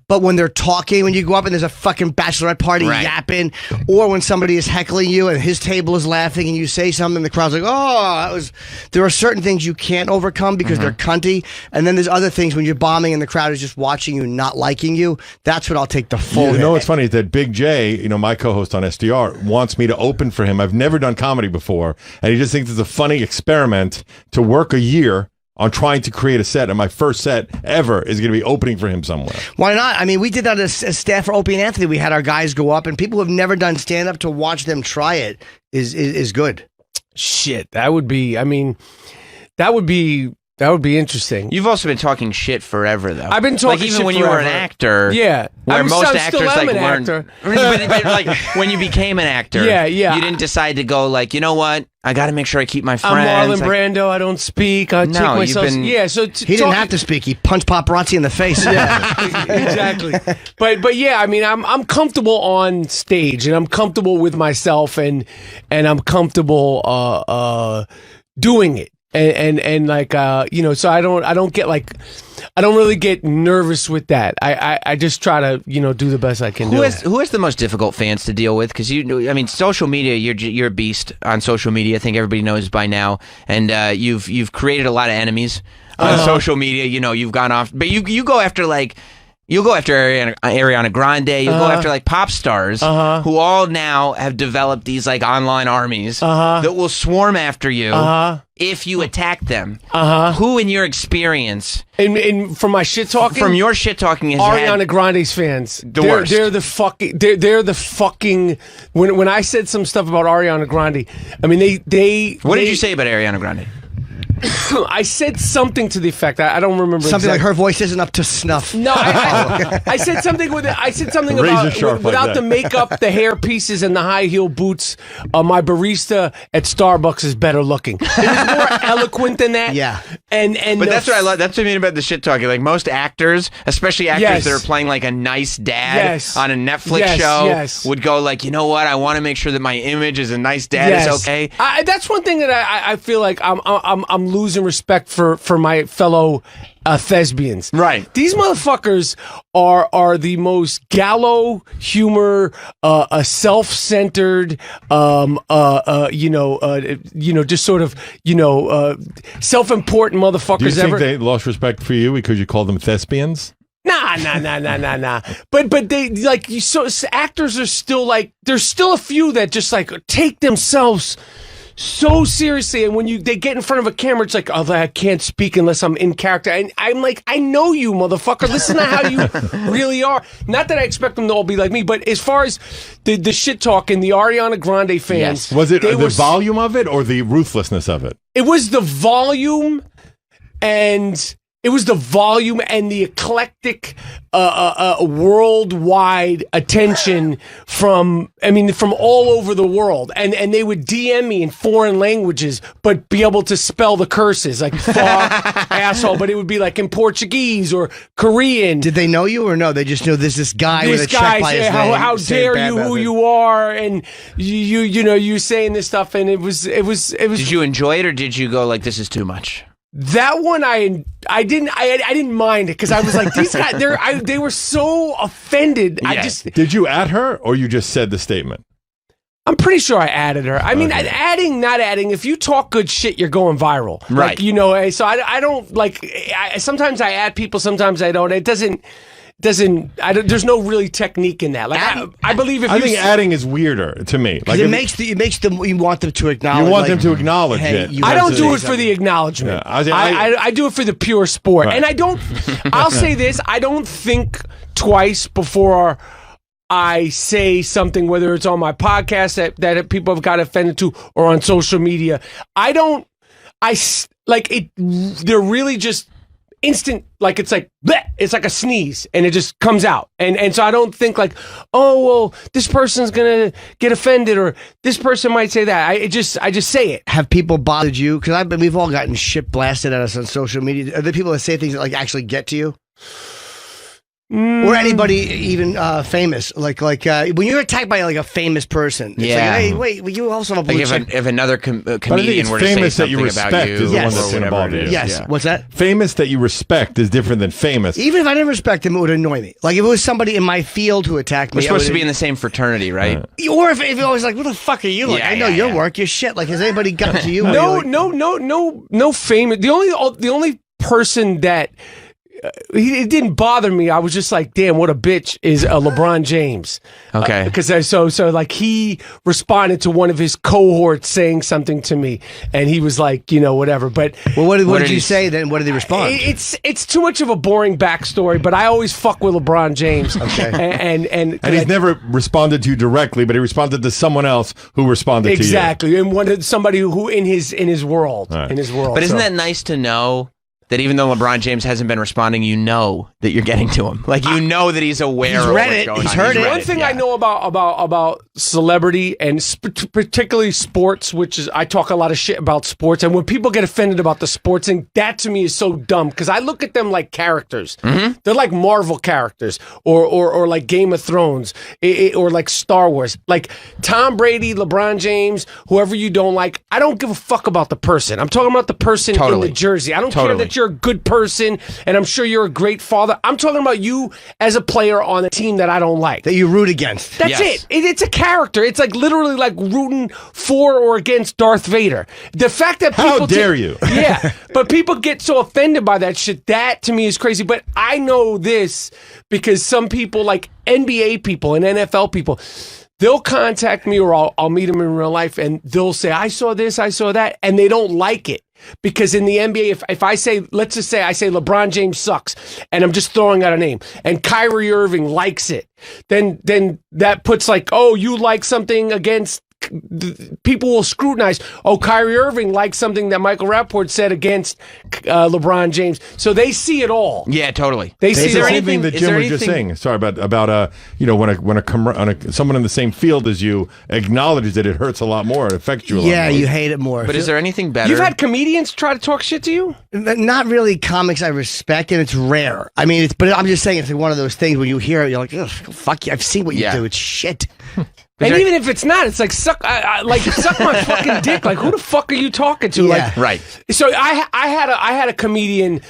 But when they're talking, when you go up and there's a fucking bachelorette party yapping, or when somebody is heckling you and his table is laughing and you say something, the crowd's like, oh, that was. There are certain things you can't overcome because they're cunty, and then there's other things when you're bombing and the crowd is just watching you, not liking you. That's what I'll take the full. You know what's funny is that Big J, my co-host on SDR, wants me to open for him. I've never done comedy before, and he just thinks it's a funny experiment to work a year on trying to create a set, and my first set ever is going to be opening for him somewhere. Why not? I mean, we did that as staff for Opie and Anthony. We had our guys go up, and people who have never done stand-up to watch them try it is good. Shit, that would be. I mean, that would be interesting. You've also been talking shit forever, though. I've been talking like even shit when forever. you were an actor. Yeah, where most still actors am like an learned. actor. but like when you became an actor, yeah, you didn't decide to go like, you know what? I got to make sure I keep my friends. I'm Marlon Brando. I don't speak. I take myself. So he didn't have to speak. He punched paparazzi in the face. Yeah, exactly. But yeah, I mean, I'm comfortable on stage, and I'm comfortable with myself, and I'm comfortable doing it. And like so I don't get like I don't really get nervous with that. I just try to do the best I can do. Who has the most difficult fans to deal with? Because social media, you're a beast on social media. I think everybody knows by now, and you've created a lot of enemies on social media. You've gone off, but you go after like. You'll go after Ariana Grande. You'll go after like pop stars who all now have developed these like online armies that will swarm after you if you attack them. Who, in your experience, from my shit talking, from your shit talking, has Ariana had Grande's fans, worst. They're the fucking. They're the fucking. When I said some stuff about Ariana Grande, I mean they. What did you say about Ariana Grande? I said something to the effect. I don't remember something like her voice isn't up to snuff. No, I said something with it. I said something about without the makeup, the hair pieces, and the high heel boots. My barista at Starbucks is better looking. It was more eloquent than that. Yeah, but that's what I love. That's what I mean about the shit talking. Like most actors, especially actors that are playing like a nice dad on a Netflix show, would go like, you know what? I want to make sure that my image as a nice dad is okay. That's one thing that I feel like I'm losing respect for my fellow thespians. Right. These motherfuckers are the most gallow humor, self-centered, just sort of, self-important motherfuckers. Do you think they lost respect for you because you called them thespians? Nah. But they like actors are still like there's still a few that just like take themselves so seriously, and when they get in front of a camera, it's like, oh, I can't speak unless I'm in character. And I'm like, I know you, motherfucker. This is not how you really are. Not that I expect them to all be like me, but as far as the shit talking, the Ariana Grande fans, was it the volume of it or the ruthlessness of it? It was the volume, and it was the volume and the eclectic worldwide attention from all over the world, and they would DM me in foreign languages but be able to spell the curses like fuck, asshole, but it would be like in Portuguese or Korean. Did they know you or no? They just knew this guy with a check by his name. How dare you, who you are, and you saying this stuff, and it was. Did you enjoy it, or did you go like, this is too much? That one I didn't mind it because I was like, these guys, they were so offended. Yeah. Did you at her, or you just said the statement? I'm pretty sure I added her. I mean, adding, not adding. If you talk good shit, you're going viral, right? Like, so I don't like. Sometimes I add people, sometimes I don't. It doesn't. There's no really technique in that. Like I believe I think adding is weirder to me. Like it makes them. You want them to acknowledge. You want them to acknowledge it. I don't do it for the acknowledgement. Yeah, I do it for the pure sport, Right. and I don't. I'll say this: I don't think twice before I say something, whether it's on my podcast that people have got offended to, or on social media. They're really just instant, like it's like bleh, it's like a sneeze and it just comes out, and so I don't think like, oh well, this person's gonna get offended or this person might say that. I just say it. Have people bothered you? Because we've all gotten shit blasted at us on social media. Are there people that say things that like actually get to you? Or anybody even famous, like when you're attacked by like a famous person, it's Yeah. like, hey, wait, you also have a blue Like check. if another comedian were to say famous that you something about respect you, is the one that's or going to whatever bother it you. is. Yes. Yeah. What's that? Famous that you respect is different than famous. Even if I didn't respect him, it would annoy me. Like if it was somebody in my field who attacked me, We're supposed to be in the same fraternity, right? Or if it was like, what the fuck are you? Like, Yeah, I know yeah, your yeah. work, your shit. Like, has anybody gotten to you? No famous. The only person that it didn't bother me. I was just like, damn, what a bitch is LeBron James. Okay. Because so like he responded to one of his cohorts saying something to me, and he was like, whatever. But well, what did you say then? What did he respond? It's too much of a boring backstory. But I always fuck with LeBron James. Okay. And he's never responded to you directly, but he responded to someone else who responded to you. Exactly, and somebody who in his world, Right. in his world. But isn't So- that nice to know that even though LeBron James hasn't been responding, you know that you're getting to him. Like you know that he's aware. He's of read what's it. going He's on. heard it. read One thing I know about celebrity and particularly sports, which is I talk a lot of shit about sports, and when people get offended about the sports thing, that to me is so dumb because I look at them like characters. Mm-hmm. They're like Marvel characters or like Game of Thrones or like Star Wars. Like Tom Brady, LeBron James, whoever you don't like, I don't give a fuck about the person. I'm talking about the person in the jersey. I don't care that you're a good person and I'm sure you're a great father. I'm talking about you as a player on a team that I don't like. That you root against. That's it. It's a character. It's like literally like rooting for or against Darth Vader. The fact that people How dare you? Yeah, but people get so offended by that shit. That to me is crazy. But I know this because some people, like NBA people and NFL people, they'll contact me or I'll meet them in real life and they'll say, I saw this, I saw that, and they don't like it. Because in the NBA, if I say, let's just say I say LeBron James sucks, and I'm just throwing out a name, and Kyrie Irving likes it, then that puts like, oh, you like something against, people will scrutinize, oh, Kyrie Irving likes something that Michael Rappaport said against LeBron James. So they see it all. Yeah, totally. They see It's the same thing that Jim was just saying. Sorry about when someone in the same field as you acknowledges it hurt a lot more. It affects you a lot more. You hate it more. But is there anything better? You've had comedians try to talk shit to you? Not really comics I respect, and it's rare. I mean, but I'm just saying it's like one of those things when you hear it, you're like, ugh, fuck you. I've seen what you do. It's shit. And even if it's not, it's like suck my fucking dick. Like who the fuck are you talking to? Yeah. Like Right. So I had a comedian,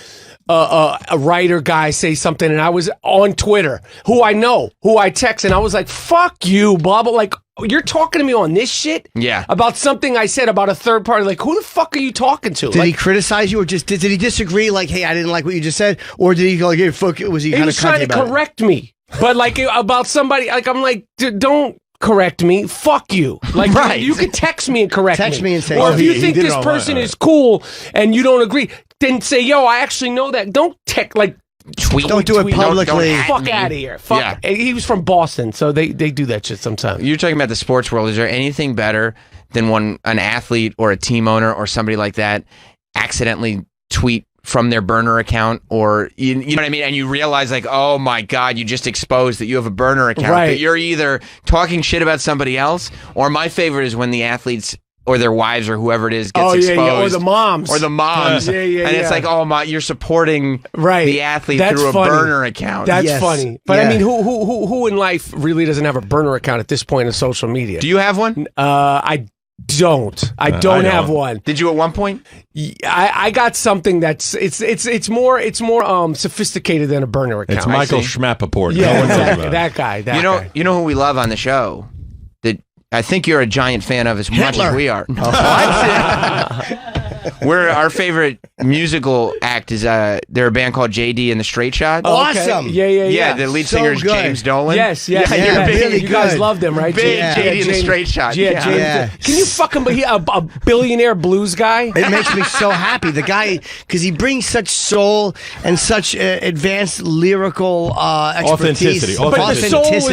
a writer guy say something, and I was on Twitter, who I know, who I text, and I was like, "Fuck you, blah blah." Like you're talking to me on this shit, about something I said about a third party. Like who the fuck are you talking to? Did he criticize you, or just did he disagree? Like, hey, I didn't like what you just said, or did he go like, hey, fuck? Was he He kind was of trying to correct me, but like about somebody. Like I'm like, don't correct me. Fuck you. Like you can text me and correct Text me and say, or oh, if you he think did it this online. person is cool and you don't agree, then say, yo, I actually know that. Don't tweet. Don't do it publicly. Don't Fuck out of here. Fuck. Yeah. He was from Boston, so they do that shit sometimes. You're talking about the sports world. Is there anything better than when an athlete or a team owner or somebody like that accidentally tweet from their burner account, or you know what I mean, and you realize like, oh my God, you just exposed that you have a burner account. Right. That you're either talking shit about somebody else, or my favorite is when the athletes or their wives or whoever it is gets exposed, or the moms, and it's like, oh my, you're supporting the athlete That's through a funny. burner account. That's funny. But I mean, who in life really doesn't have a burner account at this point in social media? Do you have one? I don't. I don't have one. Did you at one point? I got something that's it's more sophisticated than a burner account. It's Michael Schmappaport. Yeah, No one knows exactly. about it. That guy. That guy. You know who we love on the show? That I think you're a giant fan of as much as we are. We're our favorite musical act is they're a band called JD and the Straight Shot. Oh, okay. Awesome. Yeah. The lead So singer is good. James Dolan. Yes. Yeah, Really you guys love them, right? Big JD and the Straight Shot. Yeah, James. Can you fucking be a billionaire blues guy? It makes me so happy. The guy, because he brings such soul and such advanced lyrical expertise. But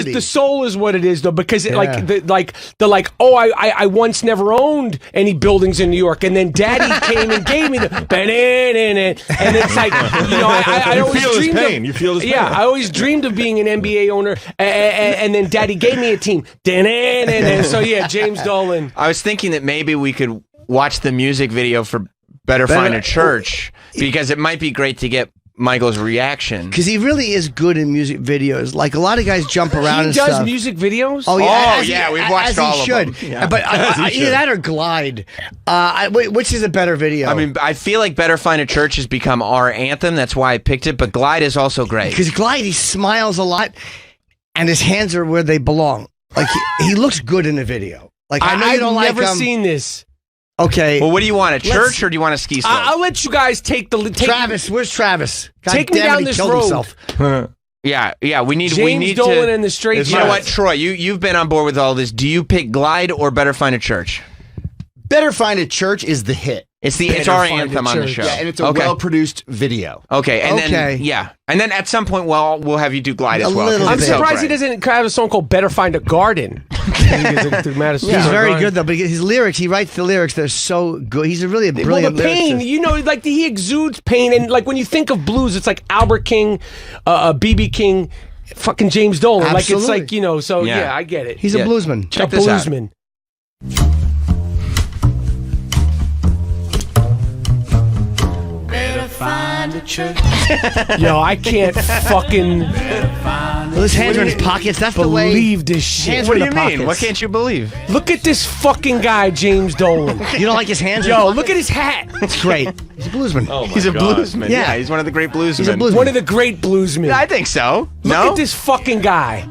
the soul is what it is, though, because it, I once never owned any buildings in New York, and then Daddy came and gave me the and it's like, you know, I always feel his dreamed pain. You feel his pain. Yeah, I always dreamed of being an NBA owner, and then Daddy gave me a team. So yeah, James Dolan. I was thinking that maybe we could watch the music video for Better Find a Church, because it might be great to get Michael's reaction. Because he really is good in music videos. Like, a lot of guys jump around He and does stuff. music videos? Oh, yeah. We've watched all of them. Yeah. But either that or Glide. Which is a better video? I mean, I feel like Better Find a Church has become our anthem. That's why I picked it. But Glide is also great. Because Glide, he smiles a lot, and his hands are where they belong. Like, he looks good in the video. Like, I know you don't like him. I've never seen this. Okay. Well, what do you want? A church or do you want a ski slope? I'll let you guys take the Travis, where's Travis? God Take me damn it, down he this killed road. himself. Yeah. We need James Dolan to. and the Straight You know Shots. what, Troy? You've been on board with all this. Do you pick Glide or Better Find a Church? Better Find a Church is the hit. It's Better our Find a anthem on the Church. show. Yeah, and it's a well-produced video. Okay, and then at some point, we'll have you do Glide as well. 'cause I'm it's so surprised he great. doesn't have a song called "Better Find a Garden." He's very good though, because his lyrics, he writes the lyrics. They're so good. He's a really brilliant. Well, the pain, lyricist. you know, like he exudes pain, and like when you think of blues, it's like Albert King, BB King, fucking James Dolan. Like it's like, you know. So yeah, I get it. He's a bluesman. Check this out. Find a church. Yo, I can't fucking. Well, his hands are in his pockets. That's the way. Believe this shit. Hands What are do in you the mean? pockets. What can't you believe? Look at this fucking guy, James Dolan. You don't like his hands? Yo, look at his hat. It's great. He's a bluesman. Oh, my He's a God. bluesman. Yeah. Yeah, he's one of the great bluesmen. He's a bluesman. One of the great bluesmen. I think so. Look No? at this fucking guy.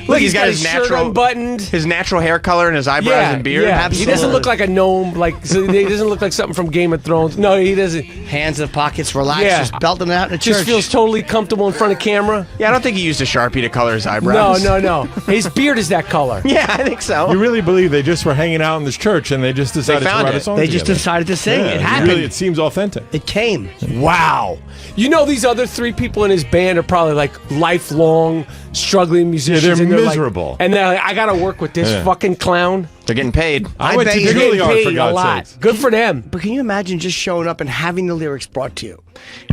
Look, he's got his his shirt natural unbuttoned. his natural hair color and his eyebrows and beard. Yeah. He doesn't look like a gnome. Like he doesn't look like something from Game of Thrones. No, he doesn't. Hands in the pockets, relax, Yeah. just belting it out in the Just church. feels totally comfortable in front of camera. Yeah, I don't think he used a Sharpie to color his eyebrows. No. His beard is that color. Yeah, I think so. You really believe they just were hanging out in this church and they just decided to found write it. a song They just together? decided to sing. Yeah, It happened. Really, it seems authentic. It came. Wow. You know, these other three people in his band are probably like lifelong struggling musicians. they're and like- miserable. and they're like, I got to work with this fucking clown. They're getting paid. I went bet to you- They're Juilliard, getting for paid a God's lot. sakes. Good for them. But can you imagine just showing up and having the lyrics brought to you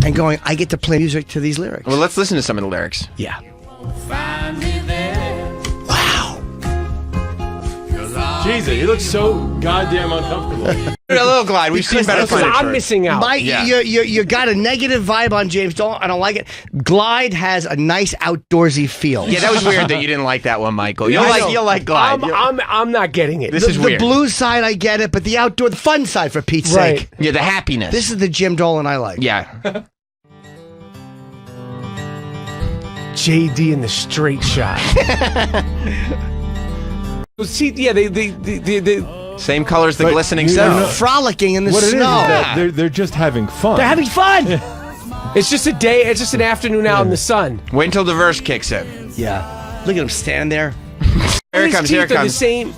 and going, I get to play music to these lyrics? Well, let's listen to some of the lyrics. Yeah. Jesus, you look so goddamn uncomfortable. A little Glide. We've seen Better Because Find a I'm Church. missing out. Mike, Yeah. you got a negative vibe on James Dolan. I don't like it. Glide has a nice outdoorsy feel. Yeah, that was weird that you didn't like that one, Michael. You'll I know. like Glide. I'm not getting it. This is the weird. blues side, I get it, but the outdoor, the fun side, for Pete's Right. sake. Yeah, the happiness. This is the Jim Dolan I like. Yeah. JD and the Straight Shot. See, yeah, they Same color as the But glistening you snow. know- Frolicking in the What it is snow. that they're just having fun. they're having fun. It's just a day. It's just an afternoon out in the sun. Wait until the verse kicks in. Yeah. Look at him stand there Here it His comes. Here it teeth are the comes. same.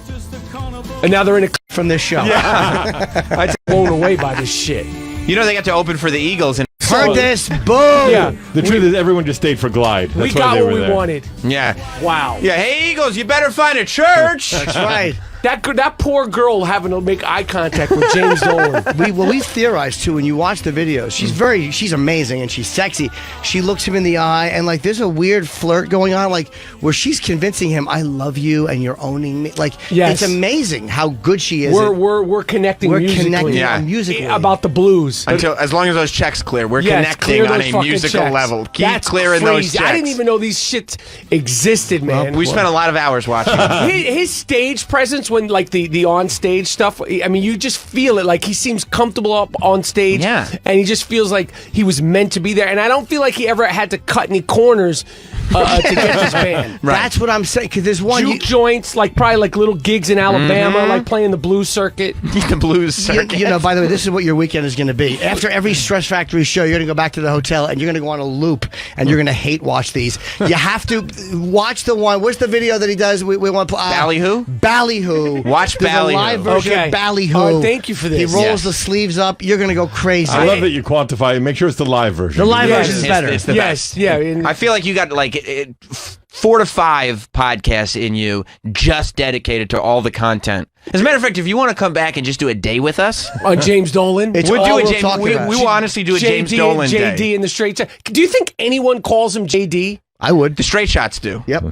And now they're in a from this show. I'm blown away by this shit. You know they got to open for the Eagles and Heard this. Boom. Yeah, The truth is, everyone just stayed for Glide. That's we why got they what were we there. wanted. yeah. Wow. Yeah, hey Eagles, you better find a church. That's right. That poor girl having to make eye contact with James Dolan. We theorized too. When you watch the videos, she's amazing and she's sexy. She looks him in the eye, and like there's a weird flirt going on, like where she's convincing him, "I love you, and you're owning me." Like it's amazing how good she is. We're connecting. Musically about the blues. As long as those checks clear, we're connecting on a musical level. Keep clearing those checks. I didn't even know these shits existed, man. Well, we spent a lot of hours watching. His stage presence, when like the on stage stuff. I mean, you just feel it. Like he seems comfortable up on stage. Yeah. And he just feels like he was meant to be there. And I don't feel like he ever had to cut any corners to get this band. Right. That's what I'm saying. Because there's one juke joints, like probably like little gigs in Alabama, like playing the blues circuit. The blues circuit. You know, by the way, this is what your weekend is going to be. After every Stress Factory show, you're going to go back to the hotel and you're going to go on a loop and you're going to hate watch these. You have to watch the one. What's the video that he does? We want Ballyhoo. Ballyhoo. Watch There's Ballyhoo. A live version of Ballyhoo. Oh, thank you for this. He rolls the sleeves up. You're going to go crazy. I love that you quantify it. Make sure it's the live version. The live version is better. It's the best. Yeah. I feel like you got like 4 to 5 podcasts in you just dedicated to all the content. As a matter of fact, if you want to come back and just do a day with us on James Dolan, we will honestly do a James Dolan day. JD in the straight shot. Do you think anyone calls him JD? I would. The straight shots do. Yep.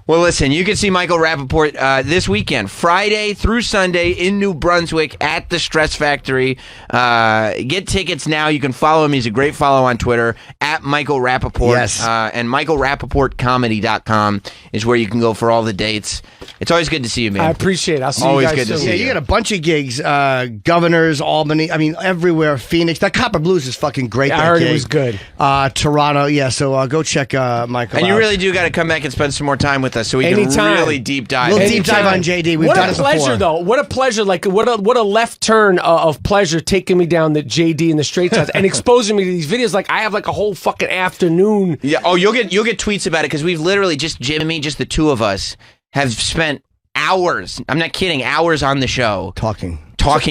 Well, listen, you can see Michael Rappaport this weekend, Friday through Sunday in New Brunswick at the Stress Factory. Get tickets now. You can follow him. He's a great follow on Twitter, at Michael Rappaport. Yes. And MichaelRappaportComedy.com is where you can go for all the dates. It's always good to see you, man. I appreciate it. I'll see always you guys good to soon. see You got a bunch of gigs. Governors, Albany, I mean, everywhere. Phoenix. That Copper Blues is fucking great. I heard it was good. Toronto, yeah. So go check Michael And you out. really do got to come back and spend some more time with us so we Anytime. can really deep dive. We'll deep dive on JD. We've what done a it pleasure, before. though. What a pleasure. Like, what a left turn of pleasure taking me down the JD and the straight shots and exposing me to these videos. Like, I have like a whole fucking afternoon. Yeah. Oh, you'll get tweets about it because we've literally just Jim and me, just the two of us, have spent hours. I'm not kidding. Hours on the show talking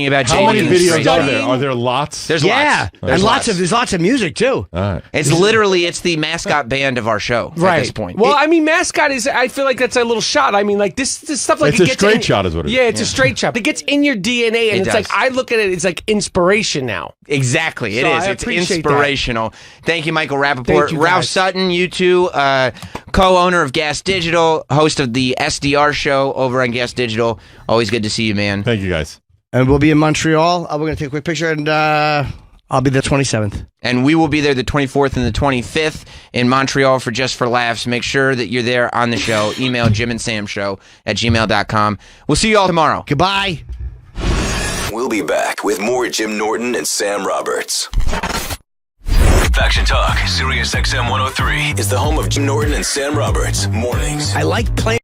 about JD. How many and the videos straight are shots. there? Are there lots? There's Yeah, lots. and there's lots of music too. All right. It's the mascot band of our show Right. at this point. Well, I mean, mascot is. I feel like that's a little shot. I mean, like this stuff like It's it a gets straight in- shot is what it is. Yeah, it's a straight shot. It gets in your DNA, and It it's does. like I look at it. It's like inspiration now. Exactly, it So is. I It's appreciate that. inspirational. Thank you, Michael Rappaport. Thank you, Ralph guys. Sutton, you too, co-owner of Gas Digital, host of the SDR show over on Gas Digital. Always good to see you, man. Thank you, guys. And we'll be in Montreal. We're going to take a quick picture, and I'll be the 27th. And we will be there the 24th and the 25th in Montreal for Just for Laughs. Make sure that you're there on the show. Email jimandsamshow@gmail.com. We'll see you all tomorrow. Goodbye. We'll be back with more Jim Norton and Sam Roberts. Faction Talk, Sirius XM 103 is the home of Jim Norton and Sam Roberts. Mornings. I like playing.